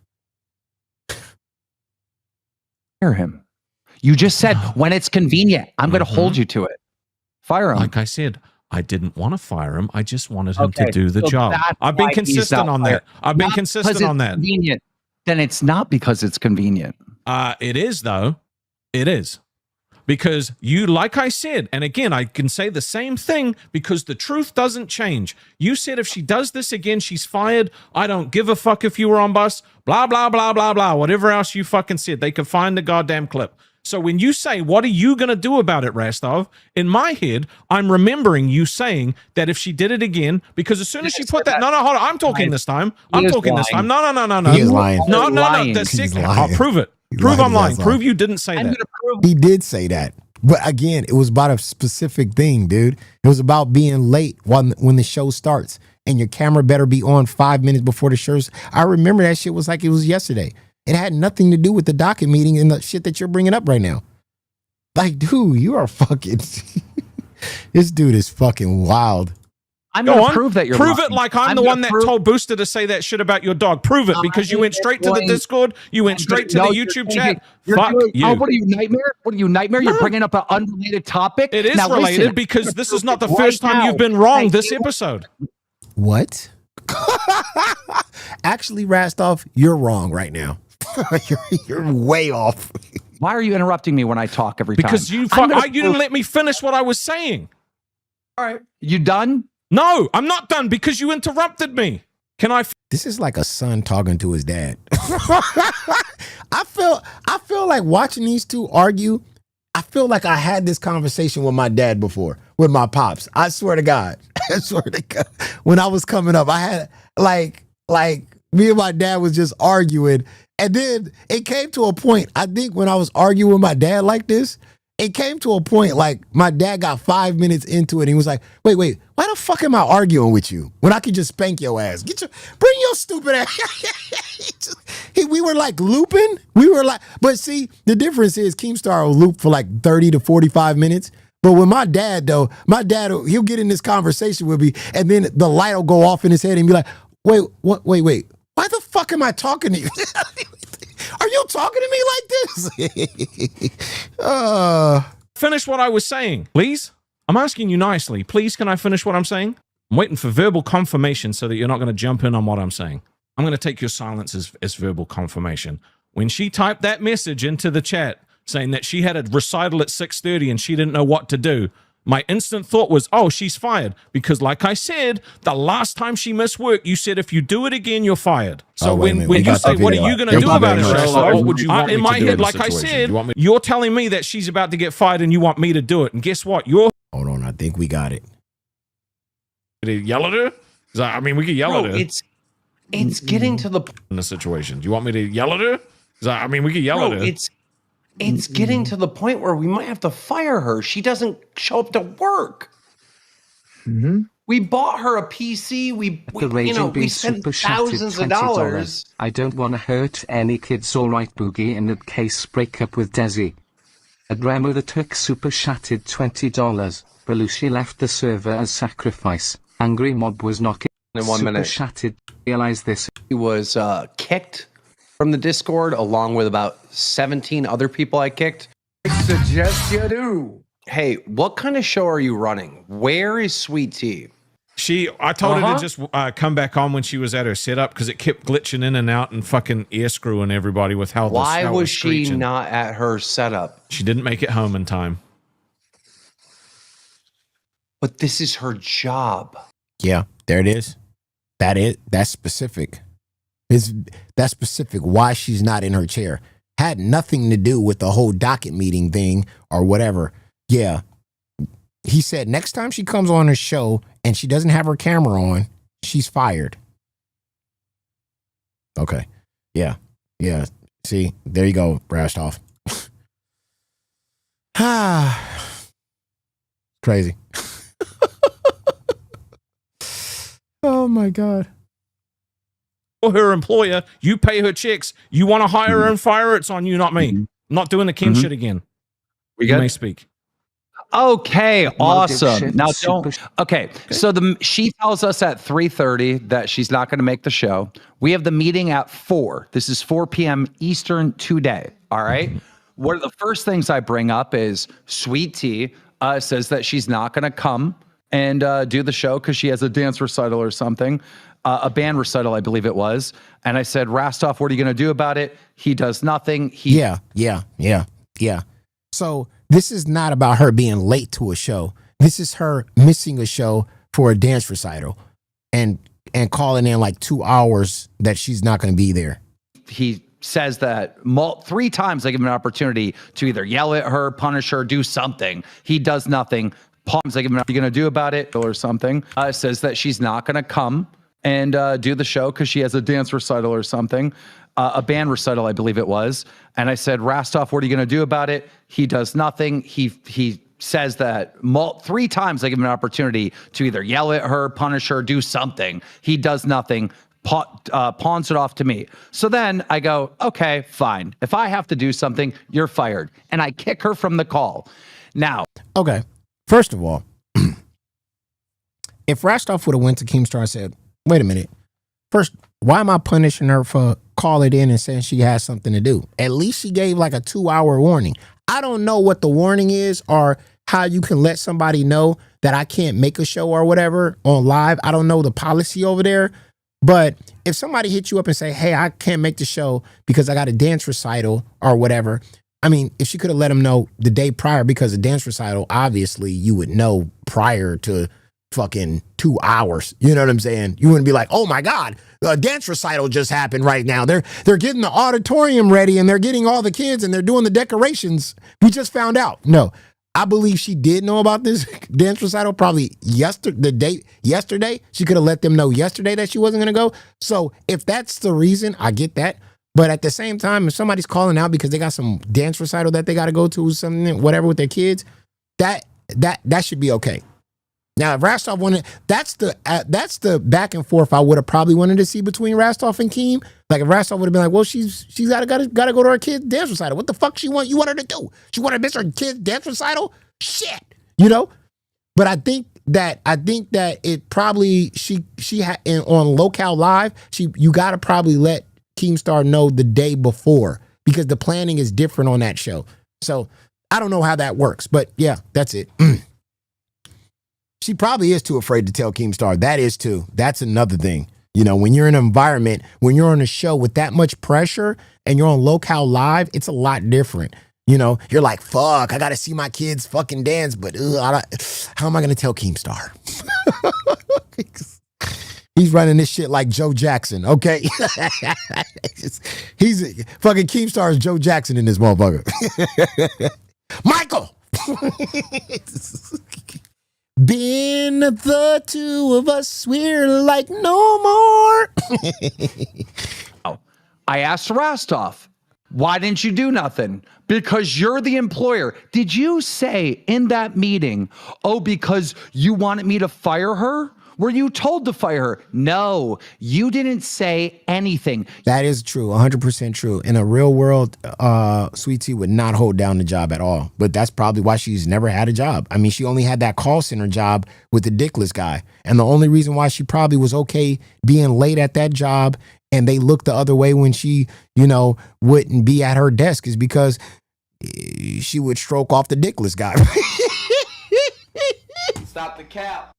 Speaker 2: Fire him. You just said when it's convenient, I'm going to hold you to it. Fire him.
Speaker 9: Like I said, I didn't want to fire him. I just wanted him to do the job. I've been consistent on that. I've been consistent on that.
Speaker 2: Then it's not because it's convenient.
Speaker 9: It is, though. It is. Because you, like I said, and again, I can say the same thing because the truth doesn't change. You said if she does this again, she's fired. I don't give a fuck if you were on bus. Blah, blah, blah, blah, blah. Whatever else you fucking said. They could find the goddamn clip. So when you say, what are you going to do about it, Rastoff? In my head, I'm remembering you saying that if she did it again, because as soon as she put that, no, hold on, I'm talking this time. I'm talking this time. No.
Speaker 1: He is lying.
Speaker 9: No.
Speaker 1: He's lying.
Speaker 9: I'll prove it. Prove I'm lying. Prove you didn't say that.
Speaker 1: He did say that. But again, it was about a specific thing, dude. It was about being late when the show starts. And your camera better be on 5 minutes before the show. I remember that shit was like it was yesterday. It had nothing to do with the docket meeting and the shit that you're bringing up right now. Like, dude, you are fucking... This dude is fucking wild.
Speaker 2: I'm going to prove that you're
Speaker 9: Prove
Speaker 2: lying.
Speaker 9: it like I'm the one that told Booster to say that shit about your dog. Prove it, because you went straight to the Discord. You went straight to the YouTube chat. Fuck you.
Speaker 2: Oh, what are you, Nightmare? What are you, Nightmare? You're bringing up an unrelated topic?
Speaker 9: It is
Speaker 2: now,
Speaker 9: related
Speaker 2: listen,
Speaker 9: because this is not the first time you've been wrong this episode.
Speaker 1: What? Actually, Rastoff, you're wrong right now. you're way off.
Speaker 2: Why are you interrupting me when I talk every time?
Speaker 9: Because you didn't let me finish what I was saying.
Speaker 2: All right. You done?
Speaker 9: No, I'm not done because you interrupted me. Can I?
Speaker 1: This is like a son talking to his dad. I feel like watching these two argue. I feel like I had this conversation with my dad before, with my pops. I swear to God. I swear to God. When I was coming up, I had like me and my dad was just arguing. And then it came to a point, I think when I was arguing with my dad like this, it came to a point like my dad got 5 minutes into it. And he was like, wait, why the fuck am I arguing with you when I could just spank your ass? Bring your stupid ass. We were like looping. We were like, but see, the difference is Keemstar will loop for like 30 to 45 minutes. But with my dad, though, he'll get in this conversation with me, and then the light will go off in his head and be like, wait. Why the fuck am I talking to you? Are you talking to me like this?
Speaker 9: Finish what I was saying, please. I'm asking you nicely. Please, can I finish what I'm saying? I'm waiting for verbal confirmation so that you're not going to jump in on what I'm saying. I'm going to take your silence as verbal confirmation. When she typed that message into the chat saying that she had a recital at 6:30 and she didn't know what to do, my instant thought was, oh, she's fired. Because like I said, the last time she missed work, you said, if you do it again, you're fired. So when you say, what are you going to do about it? What would you want in my head, like I said, you're telling me that she's about to get fired and you want me to do it. And guess what? Hold
Speaker 1: on, I think we got it.
Speaker 9: Yell at her? I mean, we could yell at her.
Speaker 2: It's getting to the
Speaker 9: in the situation. Do you want me to yell at her? I mean, we could yell at her.
Speaker 2: It's getting to the point where we might have to fire her. She doesn't show up to work.
Speaker 10: Mm-hmm.
Speaker 2: We bought her a PC. We spent thousands of dollars.
Speaker 10: I don't want to hurt any kids. All right, Boogie. In that case, break up with Desi. Adremo the took super chatted $20. Belushi left the server as sacrifice. Angry mob was knocking.
Speaker 2: In 1 minute.
Speaker 10: Super chatted. Realize this.
Speaker 2: He was kicked from the Discord along with about 17 other people I kicked.
Speaker 11: I suggest you do.
Speaker 2: Hey, what kind of show are you running? Where is Sweet Tea?
Speaker 9: I told her to just come back on when she was at her setup because it kept glitching in and out and fucking ear screwing everybody with how
Speaker 2: Why was she
Speaker 9: screeching.
Speaker 2: not at her setup?
Speaker 9: She didn't make it home in time.
Speaker 2: But this is her job.
Speaker 1: Yeah, there it is. That's specific. That's specific why she's not in her chair. Had nothing to do with the whole docket meeting thing or whatever. Yeah. He said next time she comes on her show and she doesn't have her camera on, she's fired. Okay. Yeah. Yeah. See, there you go, Rastoff. Crazy. Oh my God.
Speaker 9: Her employer, you pay her checks, you want to hire her and fire her, it's on you, not me. I'm not doing the Kim shit again. You may speak.
Speaker 2: Okay, awesome. Now so she tells us at 3:30 that she's not going to make the show. We have the meeting at 4. This is 4 p.m. Eastern today. All right. One of the first things I bring up is Sweet Tea says that she's not going to come and do the show because she has a dance recital or something. A band recital, I believe it was. And I said, Rastoff, what are you going to do about it? He does nothing.
Speaker 1: Yeah. So this is not about her being late to a show. This is her missing a show for a dance recital and calling in like 2 hours that she's not going to be there.
Speaker 2: He says that 3 times I give him an opportunity to either yell at her, punish her, do something. He does nothing. Palms I give him, what are you going to do about it or something? Says that she's not going to come and do the show because she has a dance recital or something, a band recital, I believe it was. And I said, Rastoff, what are you going to do about it? He does nothing. He says that 3 times I give him an opportunity to either yell at her, punish her, do something. He does nothing. Pawns it off to me. So then I go, okay, fine. If I have to do something, you're fired. And I kick her from the call. Now.
Speaker 1: Okay. First of all, if Rastoff would have went to Keemstar and said, wait a minute, first, why am I punishing her for calling in and saying she has something to do? At least she gave like a 2-hour warning. I don't know what the warning is or how you can let somebody know that I can't make a show or whatever on live. I don't know the policy over there. But if somebody hits you up and say, hey, I can't make the show because I got a dance recital or whatever. I mean, if she could have let him know the day prior, because a dance recital, obviously you would know prior to fucking 2 hours. You know what I'm saying? You wouldn't be like, oh my God, a dance recital just happened right now. They're getting the auditorium ready and they're getting all the kids and they're doing the decorations. We just found out. No, I believe she did know about this dance recital probably yesterday. She could have let them know yesterday that she wasn't going to go. So if that's the reason, I get that. But at the same time, if somebody's calling out because they got some dance recital that they got to go to, something, whatever with their kids, that should be okay. Now, if Rastoff wanted, that's the back and forth I would have probably wanted to see between Rastoff and Keem. Like if Rastoff would have been like, well, she's gotta go to her kid's dance recital. What the fuck you want her to do? She want to miss her kid's dance recital? Shit, you know. But I think that it probably she had on Locale Live. You gotta probably let Keemstar know the day before because the planning is different on that show. So I don't know how that works, but yeah, that's it. She probably is too afraid to tell Keemstar. That is too. That's another thing. You know, when you're in an environment, when you're on a show with that much pressure and you're on Locale Live, it's a lot different. You know, you're like, fuck, I got to see my kids fucking dance, but how am I going to tell Keemstar? He's running this shit like Joe Jackson, okay? He's fucking Keemstar is Joe Jackson in this motherfucker. Michael! Been the two of us, we're like no more.
Speaker 2: I asked Rastoff, why didn't you do nothing? Because you're the employer. Did you say in that meeting, oh, because you wanted me to fire her? Were you told to fire her? No, you didn't say anything.
Speaker 1: That is true, 100% true. In a real world, Sweet Tea would not hold down the job at all. But that's probably why she's never had a job. I mean, she only had that call center job with the dickless guy. And the only reason why she probably was okay being late at that job and they looked the other way when she, you know, wouldn't be at her desk is because she would stroke off the dickless guy.
Speaker 2: Stop the cap.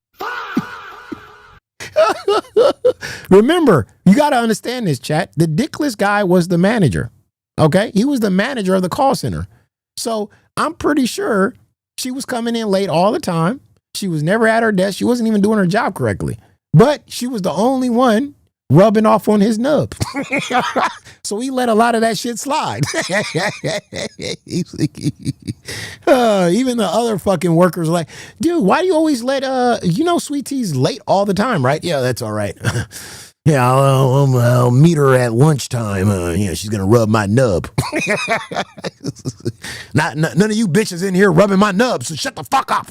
Speaker 1: Remember, you got to understand this, chat. The dickless guy was the manager. Okay? He was the manager of the call center. So I'm pretty sure she was coming in late all the time. She was never at her desk. She wasn't even doing her job correctly. But she was the only one rubbing off on his nub. So he let a lot of that shit slide. Even the other fucking workers were like, dude, why do you always let, Sweet Tea's late all the time, right? Yeah, that's all right. Yeah, I'll meet her at lunchtime. She's going to rub my nub. None of you bitches in here rubbing my nub, so shut the fuck up.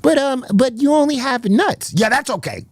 Speaker 1: But you only have nuts. Yeah, that's okay.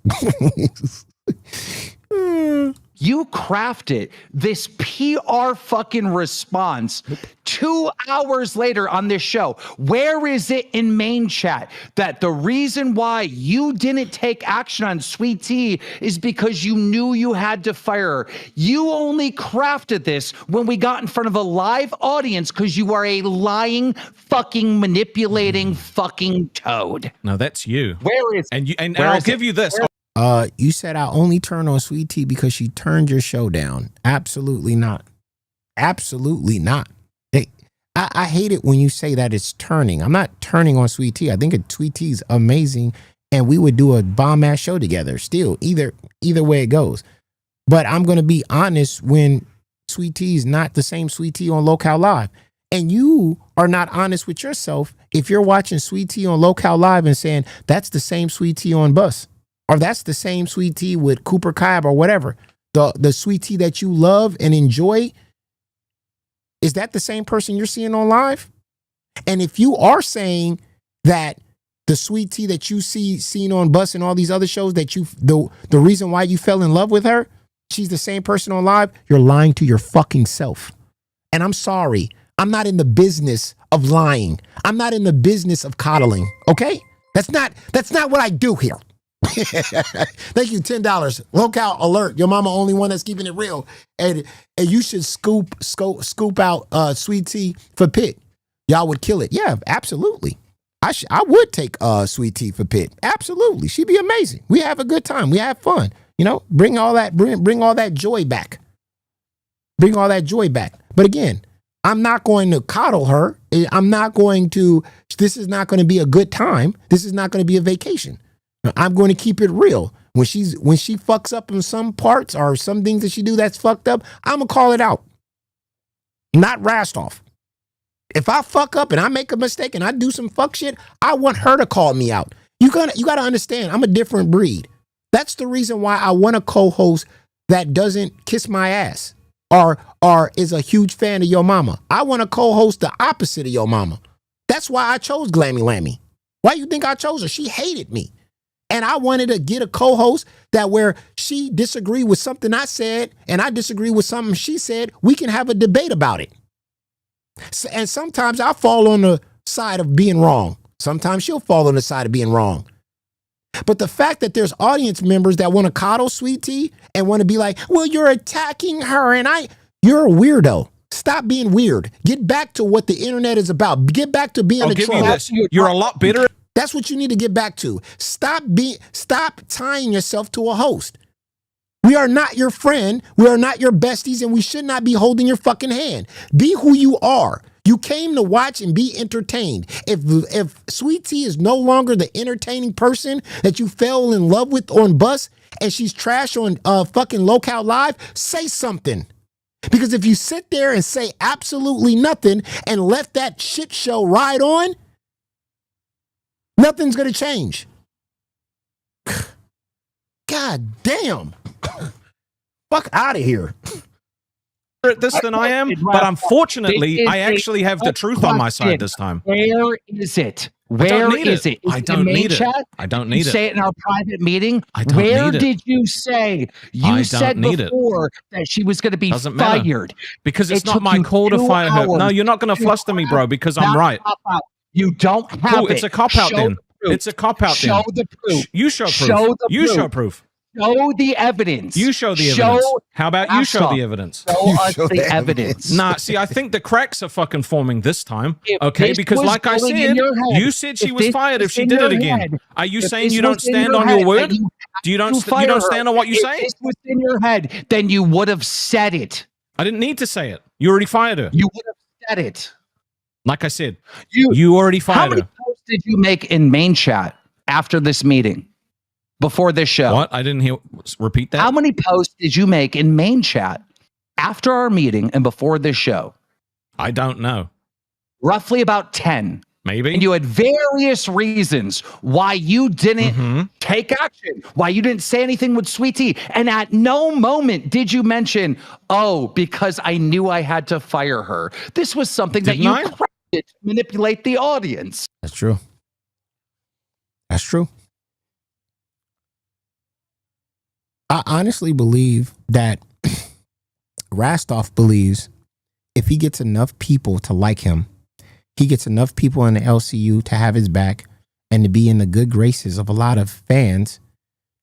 Speaker 2: You crafted this PR fucking response 2 hours later on this show. Where is it in main chat that the reason why you didn't take action on Sweet Tea is because you knew you had to fire her? You only crafted this when we got in front of a live audience because you are a lying, fucking manipulating fucking toad.
Speaker 9: No, that's you.
Speaker 2: Where is
Speaker 9: it? And I'll give you this.
Speaker 1: You said I only turned on Sweet Tea because she turned your show down. Absolutely not. Absolutely not. I hate it when you say that it's turning. I'm not turning on Sweet Tea. I think Sweet Tea is amazing and we would do a bomb ass show together. Still, either way it goes. But I'm gonna be honest when Sweet Tea is not the same Sweet Tea on Locale Live, and you are not honest with yourself if you're watching Sweet Tea on Locale Live and saying that's the same Sweet Tea on Bus, or that's the same Sweet Tea with Cooper Cab or whatever. The Sweet Tea that you love and enjoy, is that the same person you're seeing on live? And if you are saying that the Sweet Tea that you seen on Bus and all these other shows that the reason why you fell in love with her, she's the same person on live, you're lying to your fucking self. And I'm sorry, I'm not in the business of lying. I'm not in the business of coddling, okay? That's not what I do here. Thank you, $10. Locale alert. Your mama only one that's keeping it real. And you should scoop out Sweet Tea for Pitt. Y'all would kill it. Yeah, absolutely. I would take Sweet Tea for Pitt. Absolutely. She'd be amazing. We have a good time. We have fun. You know, bring all that joy back. Bring all that joy back. But again, I'm not going to coddle her. This is not going to be a good time. This is not going to be a vacation. I'm going to keep it real. When she fucks up in some parts or some things that she do that's fucked up, I'm going to call it out. Not Rastoff. If I fuck up and I make a mistake and I do some fuck shit, I want her to call me out. You got to understand, I'm a different breed. That's the reason why I want a co-host that doesn't kiss my ass or is a huge fan of your mama. I want to co-host the opposite of your mama. That's why I chose Glammy Lammy. Why you think I chose her? She hated me. And I wanted to get a co-host that where she disagreed with something I said and I disagree with something she said, we can have a debate about it. And sometimes I fall on the side of being wrong. Sometimes she'll fall on the side of being wrong. But the fact that there's audience members that want to coddle Sweet Tea and want to be like, well, you're attacking her and you're a weirdo. Stop being weird. Get back to what the internet is about. Get back to being a troll.
Speaker 9: You're a lot bitter.
Speaker 1: That's what you need to get back to. Stop tying yourself to a host. We are not your friend. We are not your besties, and we should not be holding your fucking hand. Be who you are. You came to watch and be entertained. If Sweet Tea is no longer the entertaining person that you fell in love with on Bus, and she's trash on fucking Locale Live, say something. Because if you sit there and say absolutely nothing and let that shit show ride on, nothing's gonna change. God damn. Fuck out of here.
Speaker 9: At this than I am, but unfortunately, I actually have the truth on my side this time.
Speaker 2: Where is it? Where is it?
Speaker 9: I don't need it. I don't need it.
Speaker 2: Say it in our private meeting.
Speaker 9: Where
Speaker 2: did you say? You said before that she was going to be fired.
Speaker 9: Because it's not my call to fire her. No, you're not going to fluster me, bro, because I'm right.
Speaker 2: You don't have it.
Speaker 9: It's a cop-out then. It's a cop-out then.
Speaker 2: Show the proof.
Speaker 9: You show proof. You show proof.
Speaker 2: Show the evidence.
Speaker 9: You show the evidence. How about you show the evidence?
Speaker 2: Show us the evidence.
Speaker 9: Nah, see, I think the cracks are fucking forming this time. Okay, because like I said, you said she was fired if she did it again. Are you saying you don't stand on your word? Do you don't stand on what you say?
Speaker 2: If this was in your head, then you would have said it.
Speaker 9: I didn't need to say it. You already fired her.
Speaker 2: You would have said it.
Speaker 9: Like I said, you already fired her.
Speaker 2: How many posts did you make in main chat after this meeting? Before this show.
Speaker 9: What? I didn't hear. Repeat that.
Speaker 2: How many posts did you make in main chat after our meeting and before this show?
Speaker 9: I don't know.
Speaker 2: Roughly about 10.
Speaker 9: Maybe.
Speaker 2: And you had various reasons why you didn't take action, why you didn't say anything with Sweet Tea. And at no moment did you mention, oh, because I knew I had to fire her. This was something that you crafted to manipulate the audience.
Speaker 1: That's true. That's true. I honestly believe that Rastoff believes if he gets enough people to like him, he gets enough people in the LCU to have his back and to be in the good graces of a lot of fans,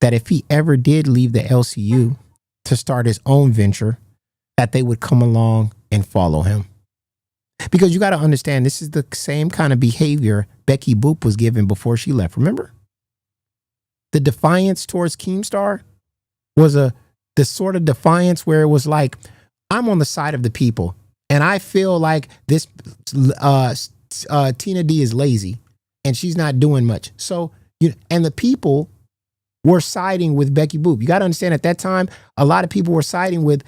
Speaker 1: that if he ever did leave the LCU to start his own venture, that they would come along and follow him. Because you got to understand, this is the same kind of behavior Becky Boop was given before she left. Remember? The defiance towards Keemstar was the sort of defiance where it was like, I'm on the side of the people, and I feel like this Tina D is lazy, and she's not doing much. So, And the people were siding with Becky Boop. You got to understand, at that time, a lot of people were siding with,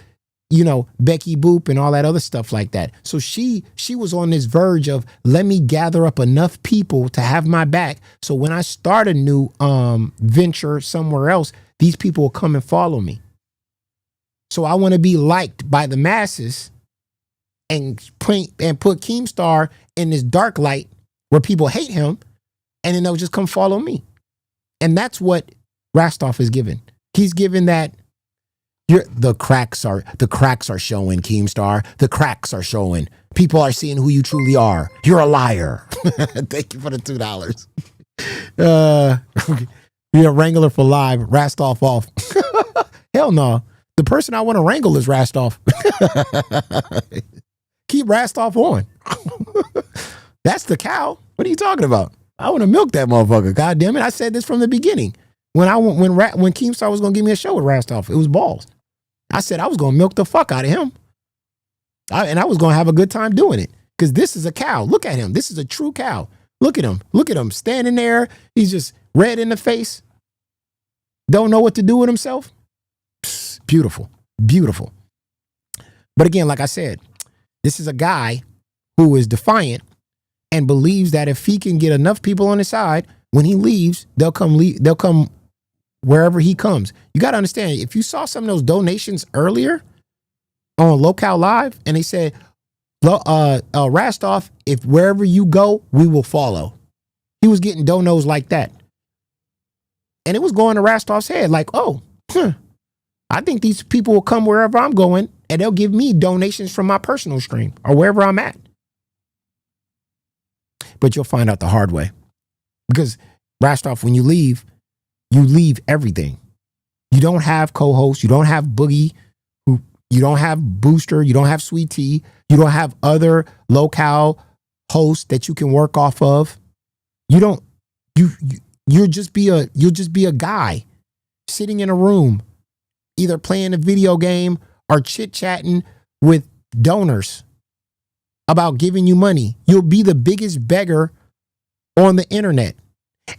Speaker 1: Becky Boop and all that other stuff like that. So she was on this verge of, let me gather up enough people to have my back. So when I start a new venture somewhere else, these people will come and follow me. So I want to be liked by the masses and put Keemstar in this dark light where people hate him, and then they'll just come follow me. And that's what Rastoff is given. He's given that the cracks are showing, Keemstar. The cracks are showing. People are seeing who you truly are. You're a liar. Thank you for the $2. You're a wrangler for live. Rastoff off. Hell no. The person I want to wrangle is Rastoff. Keep Rastoff on. That's the cow. What are you talking about? I want to milk that motherfucker. God damn it. I said this from the beginning. When Keemstar was going to give me a show with Rastoff, it was balls. I said I was going to milk the fuck out of him. And I was going to have a good time doing it. Because this is a cow. Look at him. This is a true cow. Look at him. Look at him standing there. He's just red in the face. Don't know what to do with himself. Psst, beautiful. Beautiful. But again, like I said, this is a guy who is defiant and believes that if he can get enough people on his side, when he leaves, they'll come wherever he comes. You got to understand, if you saw some of those donations earlier on Locale Live, and they said, Rastoff, if wherever you go, we will follow. He was getting donos like that. And it was going to Rastoff's head like, I think these people will come wherever I'm going, and they'll give me donations from my personal stream or wherever I'm at. But you'll find out the hard way. Because Rastoff, when you leave everything. You don't have co-hosts. You don't have Boogie. You don't have Booster. You don't have Sweet Tea. You don't have other locale hosts that you can work off of. You'll just be a guy sitting in a room, either playing a video game or chit-chatting with donors about giving you money. You'll be the biggest beggar on the internet.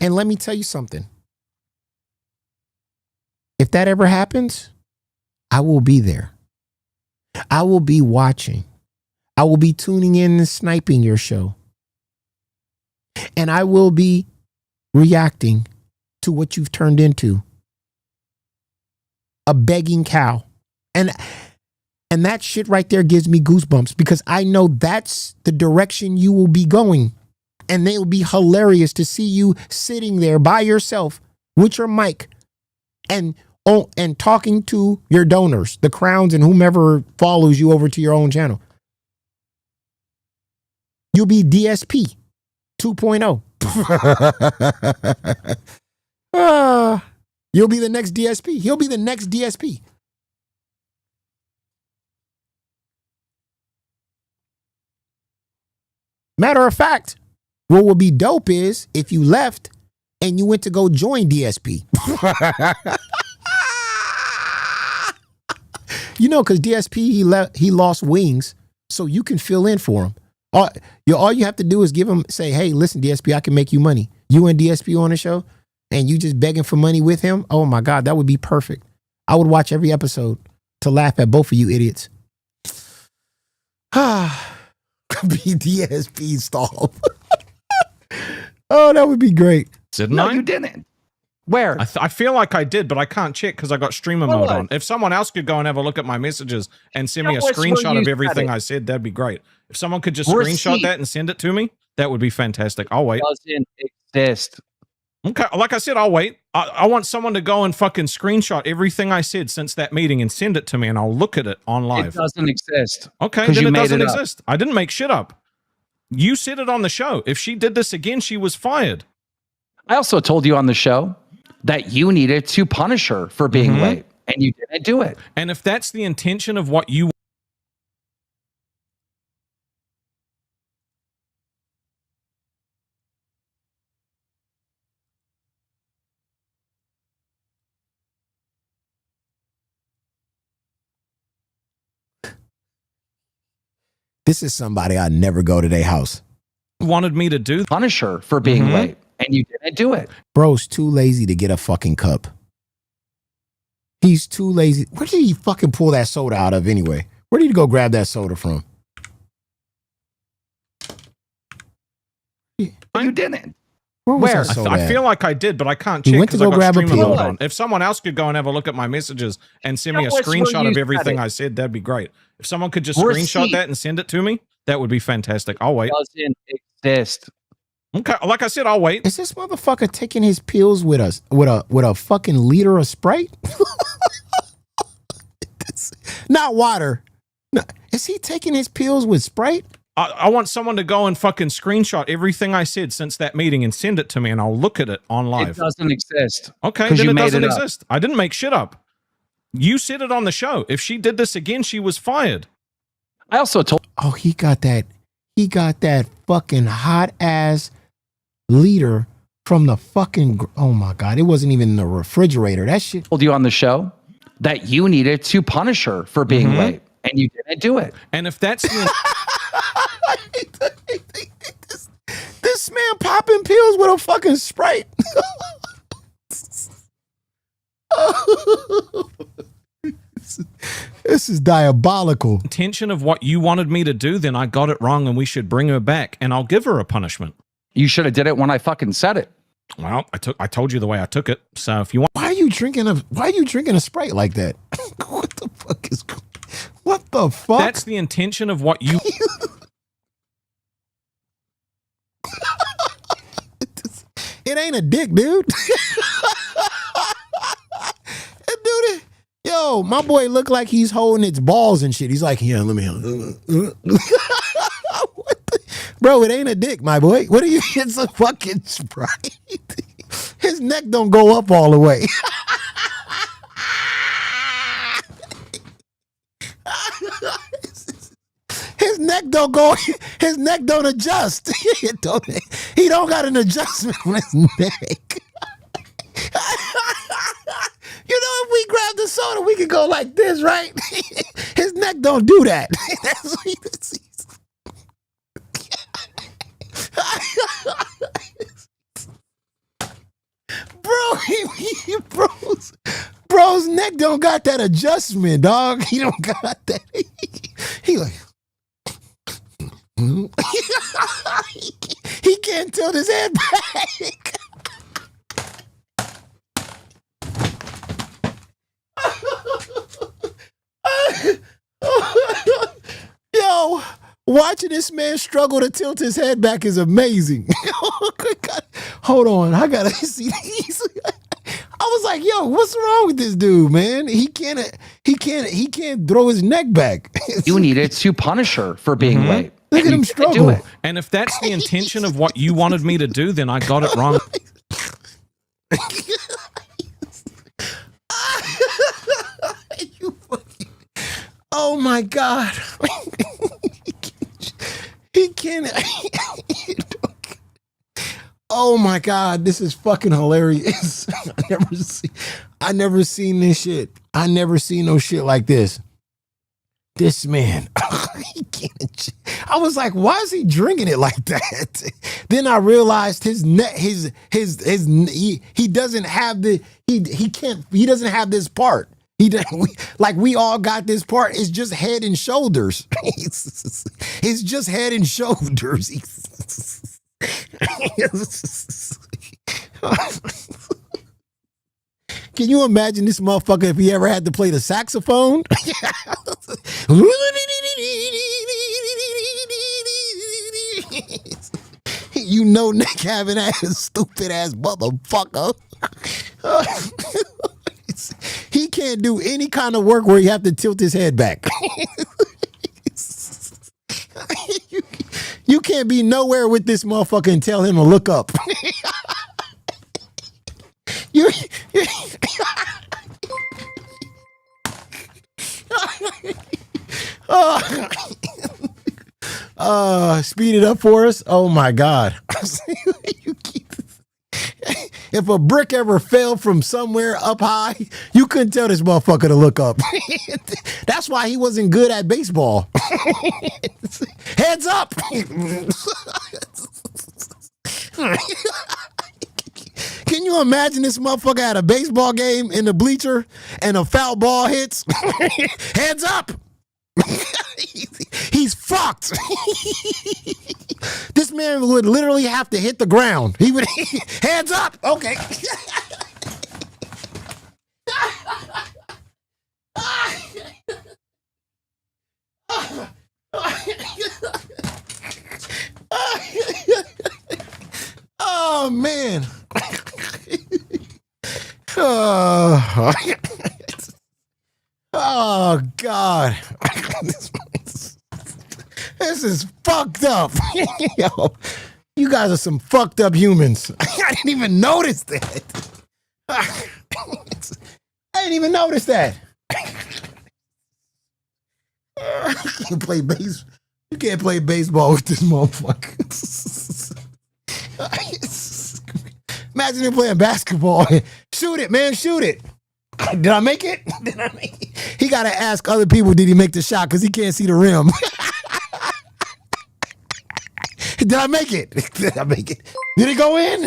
Speaker 1: And let me tell you something. If that ever happens, I will be there. I will be watching. I will be tuning in and sniping your show. And I will be reacting to what you've turned into. A begging cow. And that shit right there gives me goosebumps because I know that's the direction you will be going. And it will be hilarious to see you sitting there by yourself with your mic and talking to your donors, the crowns and whomever follows you over to your own channel. You'll be DSP 2.0. You'll be the next DSP. He'll be the next DSP. Matter of fact, what would be dope is if you left and you went to go join DSP. Because DSP, he lost wings, so you can fill in for him. All you have to do is say, hey, listen, DSP, I can make you money. You and DSP on the show, and you just begging for money with him. Oh my God, that would be perfect. I would watch every episode to laugh at both of you idiots. Be DSP stall. Oh, that would be great.
Speaker 9: Didn't I?
Speaker 2: You didn't. Where?
Speaker 9: I feel like I did, but I can't check because I got streamer mode on. If someone else could go and have a look at my messages and send me a screenshot of everything I said, that'd be great. If someone could just screenshot that and send it to me, that would be fantastic. I'll wait.
Speaker 2: It doesn't exist.
Speaker 9: Okay, like I said, I'll wait. I want someone to go and fucking screenshot everything I said since that meeting and send it to me, and I'll look at it on live.
Speaker 2: It doesn't exist.
Speaker 9: Okay, then it doesn't exist. I didn't make shit up. You said it on the show. If she did this again, she was fired.
Speaker 2: I also told you on the show that you needed to punish her for being late, and you didn't do it.
Speaker 9: And if that's the intention of what you
Speaker 1: This is somebody I'd never go to their house.
Speaker 9: wanted me to do,
Speaker 2: punish her for being late, and you didn't do it.
Speaker 1: Bro's too lazy to get a fucking cup. He's too lazy. Where did he fucking pull that soda out of anyway? Where did he go grab that soda from?
Speaker 2: You didn't.
Speaker 1: Where?
Speaker 9: I feel like I did, but I can't
Speaker 1: He
Speaker 9: check
Speaker 1: went to
Speaker 9: because
Speaker 1: go
Speaker 9: I got
Speaker 1: grab a
Speaker 9: streamer
Speaker 1: pill.
Speaker 9: mode on. If someone else could go and have a look at my messages and send me a
Speaker 2: Tell us where
Speaker 9: screenshot
Speaker 2: you
Speaker 9: of
Speaker 2: said
Speaker 9: everything
Speaker 2: it.
Speaker 9: I said, that'd be great. If someone could just screenshot
Speaker 2: Receipt.
Speaker 9: that and send it to me, that would be fantastic. I'll wait.
Speaker 2: Doesn't exist.
Speaker 9: Okay, like I said, I'll wait.
Speaker 1: Is this motherfucker taking his pills with us with a fucking liter of Sprite? Not water. No. Is he taking his pills with Sprite?
Speaker 9: I want someone to go and fucking screenshot everything I said since that meeting and send it to me, and I'll look at it on live.
Speaker 2: It doesn't exist.
Speaker 9: Okay,
Speaker 2: 'Cause
Speaker 9: then
Speaker 2: you
Speaker 9: it
Speaker 2: made
Speaker 9: doesn't
Speaker 2: it up.
Speaker 9: exist. I didn't make shit up. You said it on the show. If she did this again, she was fired.
Speaker 2: I also told.
Speaker 1: Oh, he got that fucking hot ass liter from the fucking. Oh my god, it wasn't even in the refrigerator. That shit.
Speaker 2: Told you on the show that you needed to punish her for being late, and you didn't do it.
Speaker 9: And if that's the
Speaker 1: This man popping pills with a fucking Sprite. This is diabolical.
Speaker 9: intention of what you wanted me to do, then I got it wrong, and we should bring her back, and I'll give her a punishment.
Speaker 2: You should have did it when I fucking said it.
Speaker 9: Well, I told you the way I took it. So if you want,
Speaker 1: Why are you drinking a Sprite like that? What the fuck is? What the fuck?
Speaker 9: that's the intention of what you.
Speaker 1: It ain't a dick, dude. Dude, yo, my boy look like he's holding its balls and shit. He's like, yeah, let me. What the? Bro, it ain't a dick, my boy. What are you? It's a fucking Sprite. His neck don't go up all the way. His neck don't go. His neck don't adjust. He don't got an adjustment on his neck. You know, if we grab the soda, we can go like this, right? His neck don't do that. That's what he Bro, bro's neck don't got that adjustment, dog. He don't got that. He like. He can't tilt his head back. Yo, watching this man struggle to tilt his head back is amazing. Hold on, I gotta see these. I was like, yo, what's wrong with this dude, man? He can't throw his neck back.
Speaker 2: You needed to punish her for being late.
Speaker 1: Look at him struggle.
Speaker 9: And if that's the intention of what you wanted me to do, then I got it wrong.
Speaker 1: Oh my god. He can't. Oh my god, this is fucking hilarious. I never seen this shit. I never seen no shit like this. This man, he can't. I was like, why is he drinking it like that? Then I realized his neck, he doesn't have he doesn't have this part. We all got this part. It's just head and shoulders. It's just head and shoulders. Can you imagine this motherfucker if he ever had to play the saxophone? You know Nick having that stupid ass motherfucker. He can't do any kind of work where you have to tilt his head back. You can't be nowhere with this motherfucker and tell him to look up. Speed it up for us. Oh my god. If a brick ever fell from somewhere up high, you couldn't tell this motherfucker to look up. That's why he wasn't good at baseball. Heads up. Can you imagine this motherfucker at a baseball game in the bleacher and a foul ball hits? Hands up! He's fucked. This man would literally have to hit the ground. He would hands up. Okay. Oh man. Oh God. This is fucked up. Yo, you guys are some fucked up humans. I didn't even notice that. I didn't even notice that. You can't play baseball with this motherfucker. Imagine him playing basketball. Shoot it, man, shoot it. Did I make it? He got to ask other people, did he make the shot? Because he can't see the rim. Did I make it? Did I make it? Did it go in?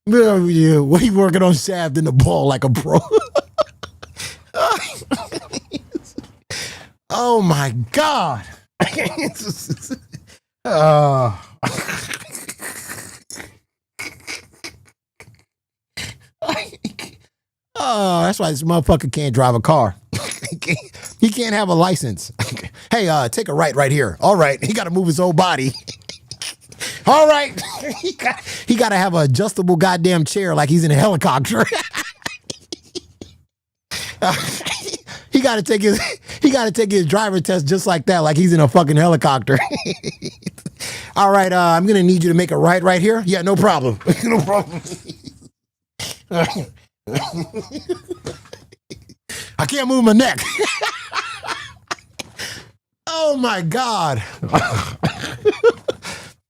Speaker 1: What are you working on shaft in the ball like a pro? Oh my God. Oh, that's why this motherfucker can't drive a car. He can't have a license. Hey, take a right here. All right, he got to move his whole body. All right, he got to have an adjustable goddamn chair like he's in a helicopter. He got to take his driver test just like that, like he's in a fucking helicopter. All right, I'm gonna need you to make a right here. Yeah, no problem. No problem. I can't move my neck. Oh my God.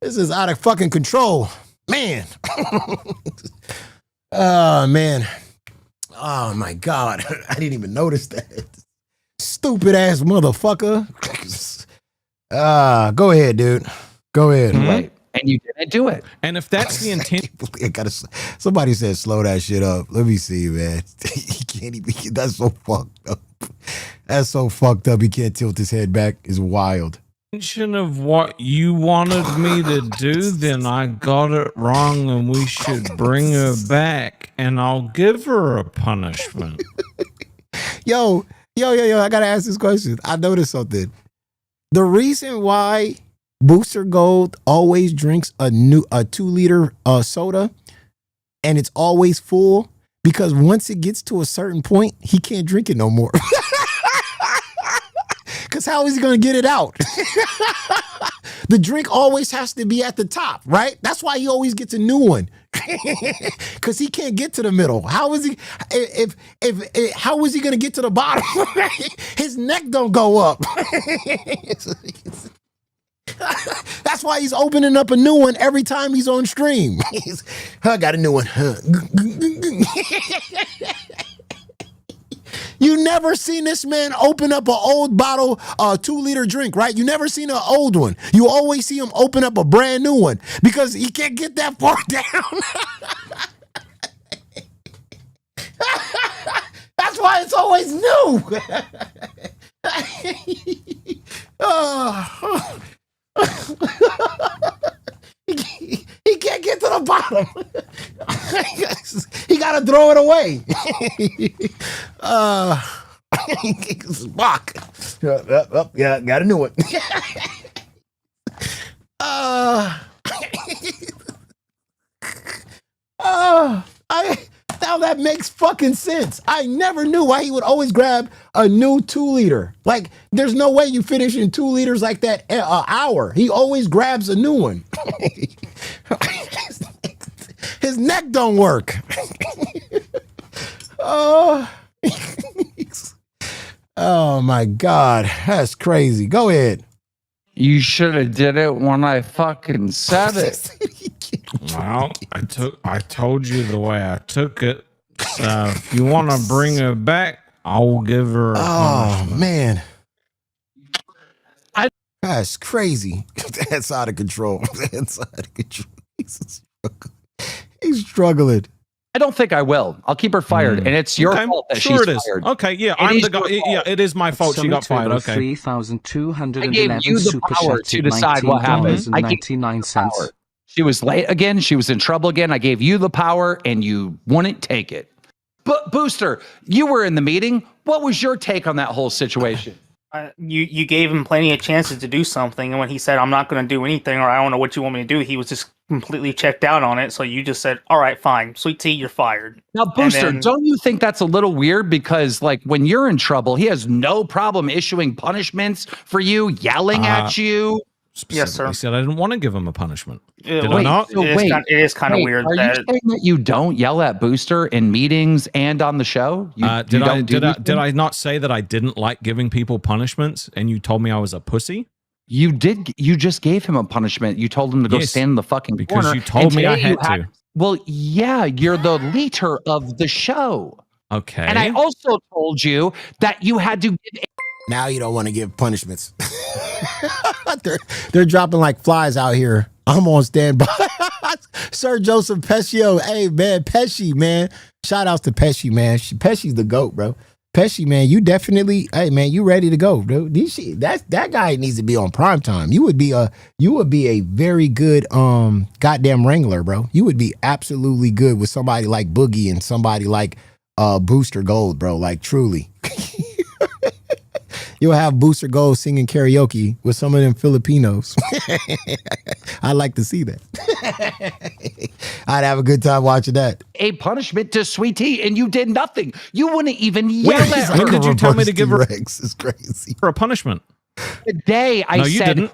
Speaker 1: This is out of fucking control. Man. Oh man. Oh my God. I didn't even notice that. Stupid ass motherfucker. Go ahead, dude. Go ahead.
Speaker 2: Mm-hmm. Right. And you didn't do it.
Speaker 9: And if that's the intent,
Speaker 1: somebody said slow that shit up. Let me see, man. He can't even. That's so fucked up. That's so fucked up. He can't tilt his head back. It's wild.
Speaker 9: Of what you wanted me to do, then I got it wrong, and we should bring her back, and I'll give her a punishment.
Speaker 1: Yo. I gotta ask this question. I noticed something. The reason why Booster Gold always drinks a 2-liter soda and it's always full, because once it gets to a certain point, he can't drink it no more. Because how is he going to get it out? The drink always has to be at the top, right? That's why he always gets a new one. Because he can't get to the middle. How is he? How is he going to get to the bottom? His neck don't go up. That's why he's opening up a new one every time he's on stream. I got a new one. You never seen this man open up an old bottle, 2-liter drink, right? You never seen an old one. You always see him open up a brand new one because he can't get that far down. That's why it's always new. He can't get to the bottom. He got to throw it away. Fuck. Yeah, got a new one. Now that makes fucking sense. I never knew why he would always grab a new 2-liter. Like, there's no way you finish in 2 liters like that an hour. He always grabs a new one. His neck don't work. Oh my God, that's crazy. Go ahead.
Speaker 2: You should have did it when I fucking said it.
Speaker 9: Well, I told you the way I took it. So if you want to bring her back, I'll give her a punishment.
Speaker 1: Man. That's crazy. That's out of control. That's out of control. He's struggling.
Speaker 2: I don't think I will. I'll keep her fired, and it's your fault that she's fired.
Speaker 9: Okay, yeah, I'm the guy. Yeah, it is my fault she got fired. Okay.
Speaker 10: 3,211
Speaker 2: I gave you the power to decide what happened. I gave you the power. She was late again. She was in trouble again. I gave you the power, and you wouldn't take it. But Booster, you were in the meeting. What was your take on that whole situation?
Speaker 12: You gave him plenty of chances to do something, and when he said, "I'm not going to do anything," or "I don't know what you want me to do," he was just completely checked out on it. So you just said, "All right, fine, Sweet Tea, you're fired."
Speaker 2: Now, Booster, don't you think that's a little weird? Because, like, when you're in trouble, he has no problem issuing punishments for you, yelling at you.
Speaker 9: Yes, sir. He said I didn't want to give him a punishment. Did I not?
Speaker 12: It is kind of weird.
Speaker 2: Are you saying that you don't yell at Booster in meetings and on the show?
Speaker 9: Did I not say that I didn't like giving people punishments, and you told me I was a pussy?
Speaker 2: You did. You just gave him a punishment. You told him to go stand in the fucking corner.
Speaker 9: Because you told me I had to.
Speaker 2: Well, yeah, you're the leader of the show.
Speaker 9: Okay.
Speaker 2: And I also told you that you had to give.
Speaker 1: Now you don't want to give punishments. they're dropping like flies out here. I'm on standby. Sir Joseph Pescio. Hey, man, Pesci, man. Shout outs to Pesci, man. Pesci's the GOAT, bro. Pesci, man, you definitely, hey, man, you ready to go, bro. That guy needs to be on prime time. You would be a very good goddamn wrangler, bro. You would be absolutely good with somebody like Boogie and somebody like Booster Gold, bro. Like, truly. You'll have Booster Gold singing karaoke with some of them Filipinos. I'd like to see that. I'd have a good time watching that.
Speaker 2: A punishment to Sweet Tea, and you did nothing. You wouldn't even yell at her.
Speaker 9: When did you tell me to give her
Speaker 1: It's crazy.
Speaker 9: for a punishment?
Speaker 2: The day I said,
Speaker 9: didn't.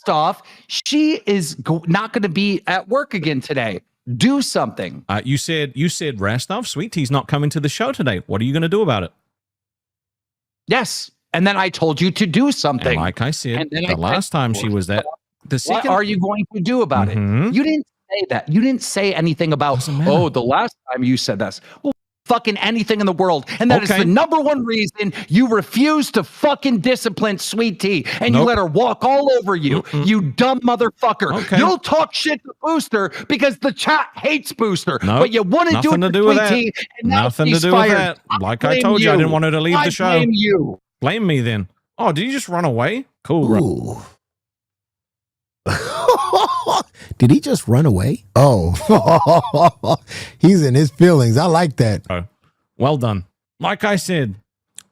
Speaker 2: Rastoff, she is not going to be at work again today. Do something.
Speaker 9: You said Rastoff, Sweet Tea's not coming to the show today. What are you going to do about it?
Speaker 2: Yes. And then I told you to do something.
Speaker 9: And like I said, the last time she was that.
Speaker 2: What are you going to do about it? You didn't say that. You didn't say anything about, the last time you said this. Well, fucking anything in the world. And that is the number one reason you refuse to fucking discipline Sweet Tea. And you let her walk all over you. You dumb motherfucker. You'll talk shit to Booster because the chat hates Booster. But you wouldn't do it to Sweet Tea. And
Speaker 9: nothing to do with that. Like I told you, I didn't want her to leave the show.
Speaker 2: I blame you.
Speaker 9: Blame me then. Oh, did you just run away? Cool.
Speaker 1: Did he just run away? Oh, he's in his feelings. I like that.
Speaker 9: Oh, well done. Like I said,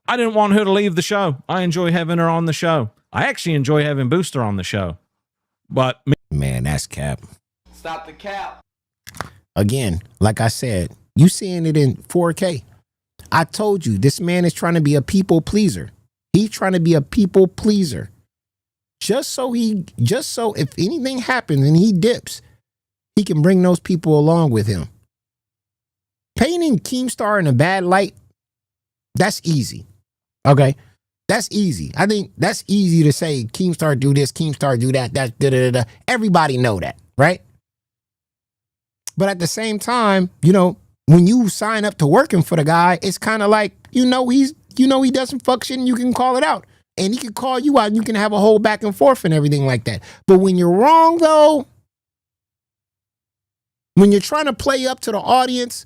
Speaker 9: I didn't want her to leave the show. I enjoy having her on the show. I actually enjoy having Booster on the show. But
Speaker 1: man, that's cap.
Speaker 2: Stop the cap.
Speaker 1: Again, like I said, you seeing it in 4K. I told you, this man is trying to be a people pleaser. He's trying to be a people pleaser. Just so if anything happens and he dips, he can bring those people along with him. Painting Keemstar in a bad light, that's easy. Okay? That's easy. I think that's easy to say, Keemstar do this, Keemstar do that, that's da-da-da-da. Everybody know that, right? But at the same time, when you sign up to working for the guy, it's kind of like, he doesn't fuck shit and you can call it out. And he can call you out and you can have a whole back and forth and everything like that. But when you're wrong, though, when you're trying to play up to the audience,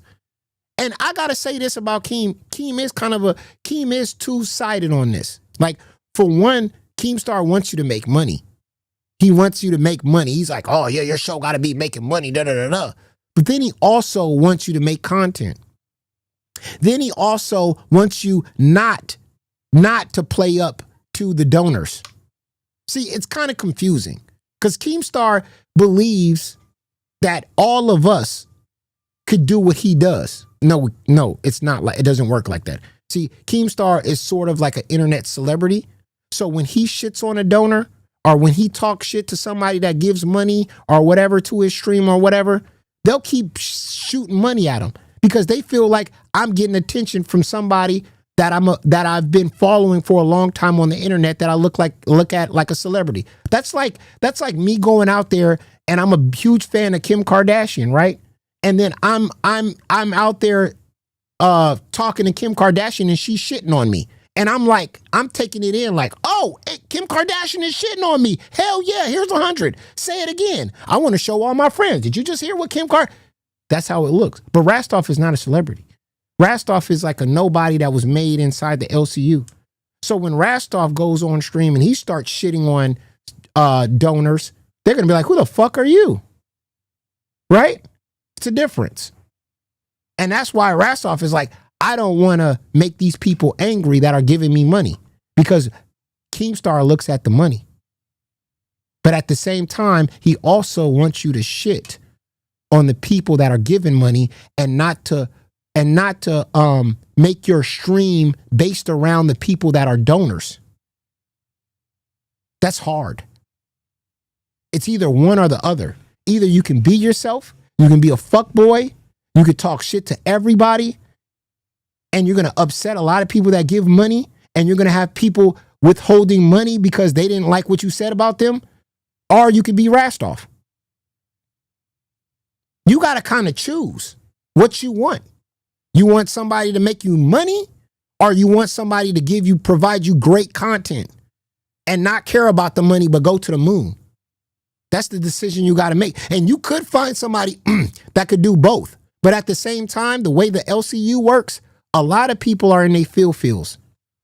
Speaker 1: and I got to say this about Keem. Keem is two-sided on this. Like, for one, Keemstar wants you to make money. He wants you to make money. He's like, oh, yeah, your show got to be making money, da-da-da-da. But then he also wants you to make content. Then he also wants you not to play up to the donors. See, it's kind of confusing because Keemstar believes that all of us could do what he does. No, it's not like, it doesn't work like that. See, Keemstar is sort of like an internet celebrity. So when he shits on a donor or when he talks shit to somebody that gives money or whatever to his stream or whatever, they'll keep shooting money at him because they feel like I'm getting attention from somebody that I've been following for a long time on the internet that I look at like a celebrity. That's like me going out there and I'm a huge fan of Kim Kardashian, right? And then I'm out there talking to Kim Kardashian and she's shitting on me. And I'm taking it in like, oh, hey, Kim Kardashian is shitting on me. Hell yeah, here's 100. Say it again. I want to show all my friends. Did you just hear what Kim Kardashian? That's how it looks. But Rastoff is not a celebrity. Rastoff is like a nobody that was made inside the LCU. So when Rastoff goes on stream and he starts shitting on donors, they're going to be like, who the fuck are you? Right? It's a difference. And that's why Rastoff is like, I don't want to make these people angry that are giving me money, because Keemstar looks at the money. But at the same time, he also wants you to shit on the people that are giving money and not to make your stream based around the people that are donors. That's hard. It's either one or the other. Either you can be yourself, you can be a fuckboy, you could talk shit to everybody, and you're going to upset a lot of people that give money, and you're going to have people withholding money because they didn't like what you said about them, or you could be Rastoff. You got to kind of choose what you want. You want somebody to make you money, or you want somebody to provide you great content and not care about the money but go to the moon. That's the decision you got to make. And you could find somebody that could do both. But at the same time, the way the LCU works, a lot of people are in their feels.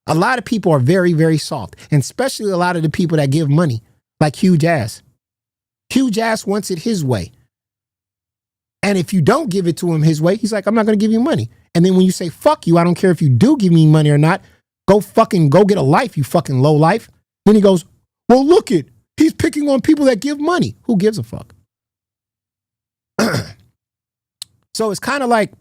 Speaker 1: A lot of people are very, very soft, and especially a lot of the people that give money, like Huge Ass. Huge Ass wants it his way. And if you don't give it to him his way, he's like, I'm not going to give you money. And then when you say, fuck you, I don't care if you do give me money or not, go get a life, you fucking low life. Then he goes, well, look it. He's picking on people that give money. Who gives a fuck? So it's kind of like,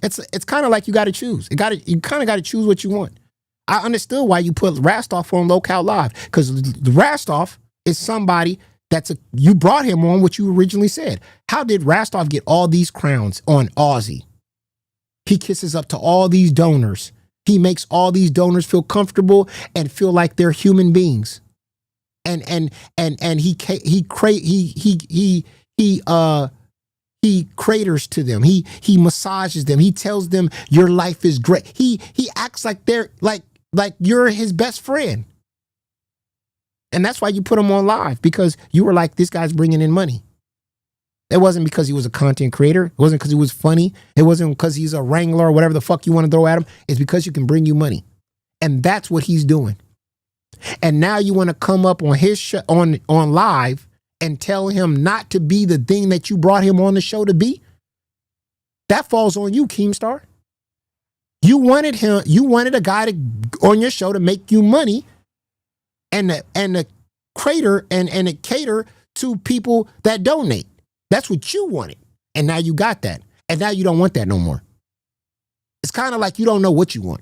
Speaker 1: it's kind of like you got to choose. You kind of got to choose what you want. I understood why you put Rastoff on Local Live, because Rastoff is somebody you brought him on what you originally said. How did Rastoff get all these crowns on Aussie? He kisses up to all these donors. He makes all these donors feel comfortable and feel like they're human beings. And he craters to them. He massages them. He tells them your life is great. He acts like they're like you're his best friend. And that's why you put him on live, because you were like, this guy's bringing in money. It wasn't because he was a content creator. It wasn't because he was funny. It wasn't because he's a wrangler or whatever the fuck you want to throw at him. It's because you can bring you money. And that's what he's doing. And now you want to come up on his show, on live, and tell him not to be the thing that you brought him on the show to be? That falls on you, Keemstar. You wanted a guy on your show to make you money, and the cater to people that donate. That's what you wanted. And now you got that. And now you don't want that no more. It's kind of like you don't know what you want.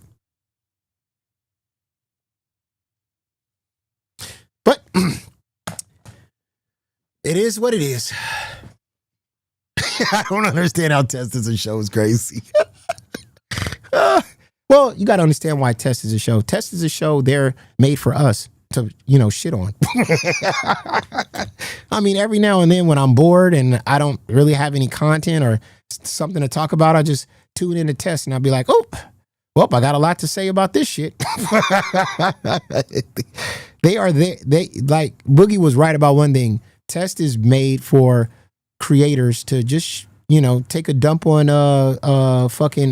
Speaker 1: But it is what it is. I don't understand how Test is a show is crazy. Well, you got to understand why Test is a show. Test is a show. They're made for us to, shit on. I mean, every now and then when I'm bored and I don't really have any content or something to talk about, I just tune in to Test and I'll be like, oh, well, I got a lot to say about this shit. They like Boogie was right about one thing. Test is made for creators to just, take a dump on fucking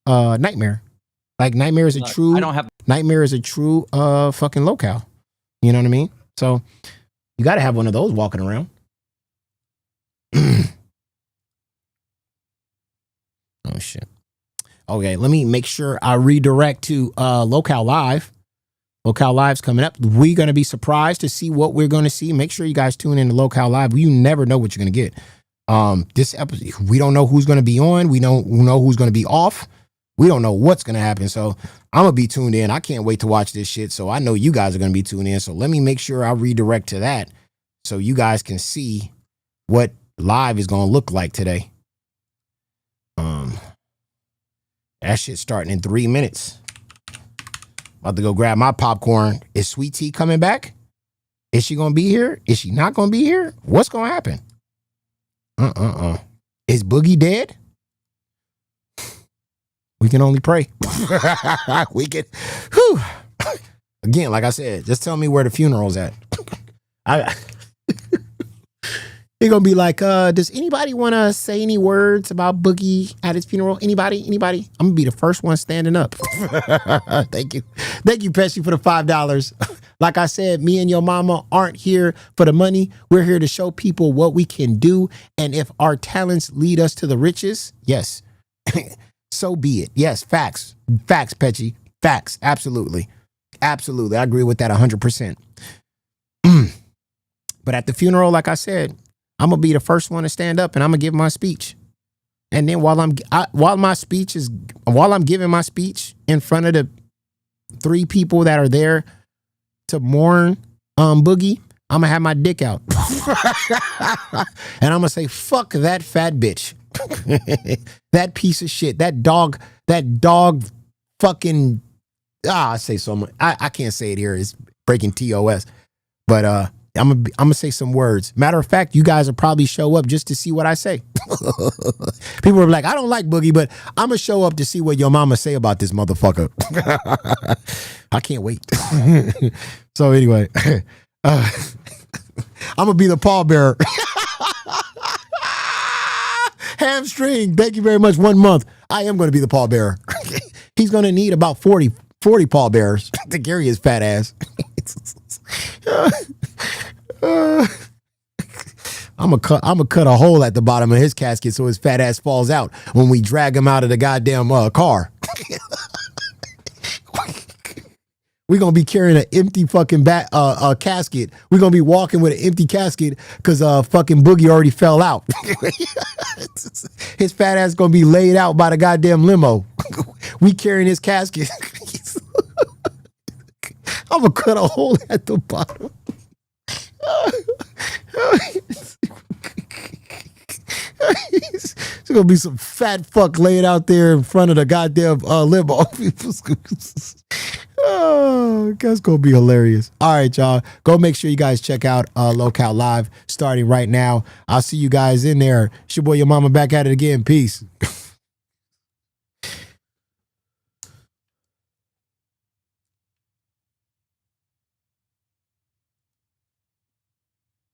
Speaker 1: Nightmare. Like Nightmare is a true fucking locale. You know what I mean? So you got to have one of those walking around. Oh shit. Okay, let me make sure I redirect to Locale Live. Locale Live's coming up. We're going to be surprised to see what we're going to see. Make sure you guys tune in to Locale Live. You never know what you're going to get. This episode, we don't know who's going to be on. We don't know who's going to be off. We don't know what's going to happen. So I'm going to be tuned in. I can't wait to watch this shit. So I know you guys are going to be tuned in. So let me make sure I redirect to that so you guys can see what live is going to look like today. That shit's starting in 3 minutes. About to go grab my popcorn. Is Sweet Tea coming back? Is she going to be here? Is she not going to be here? What's going to happen? Is Boogie dead? We can only pray. We can. Whew. Again, like I said, just tell me where the funeral's at. You're gonna be like, does anybody want to say any words about Boogie at his funeral? Anybody? I'm gonna be the first one standing up. Thank you, Pesci, for the $5. Like I said, me and your mama aren't here for the money. We're here to show people what we can do, and if our talents lead us to the riches, yes, so be it. Yes, facts, Pesci, facts, absolutely. I agree with that 100%. But at the funeral, like I said, I'm gonna be the first one to stand up, and I'm gonna give my speech. And then while I'm giving my speech in front of the 3 people that are there to mourn Boogie, I'm gonna have my dick out, and I'm gonna say, "Fuck that fat bitch, that piece of shit, that dog, fucking." I say so much. I can't say it here. It's breaking TOS, but I'm gonna say some words. Matter of fact, you guys will probably show up just to see what I say. People are like, I don't like Boogie, but I'm gonna show up to see what your mama say about this motherfucker. I can't wait. So anyway, I'm gonna be the pallbearer. Hamstring, thank you very much. 1 month. I am gonna be the pallbearer. He's gonna need about 40 pallbearers to carry his fat ass. I'm gonna cut a hole at the bottom of his casket so his fat ass falls out when we drag him out of the goddamn car. We're gonna be carrying an empty fucking casket. We're gonna be walking with an empty casket because fucking Boogie already fell out. His fat ass gonna be laid out by the goddamn limo. We carrying his casket. I'm gonna cut a hole at the bottom. It's gonna be some fat fuck laying out there in front of the goddamn limo. Oh, that's gonna be hilarious. All right, y'all. Go make sure you guys check out Locale Live starting right now. I'll see you guys in there. It's your boy, your mama, back at it again. Peace.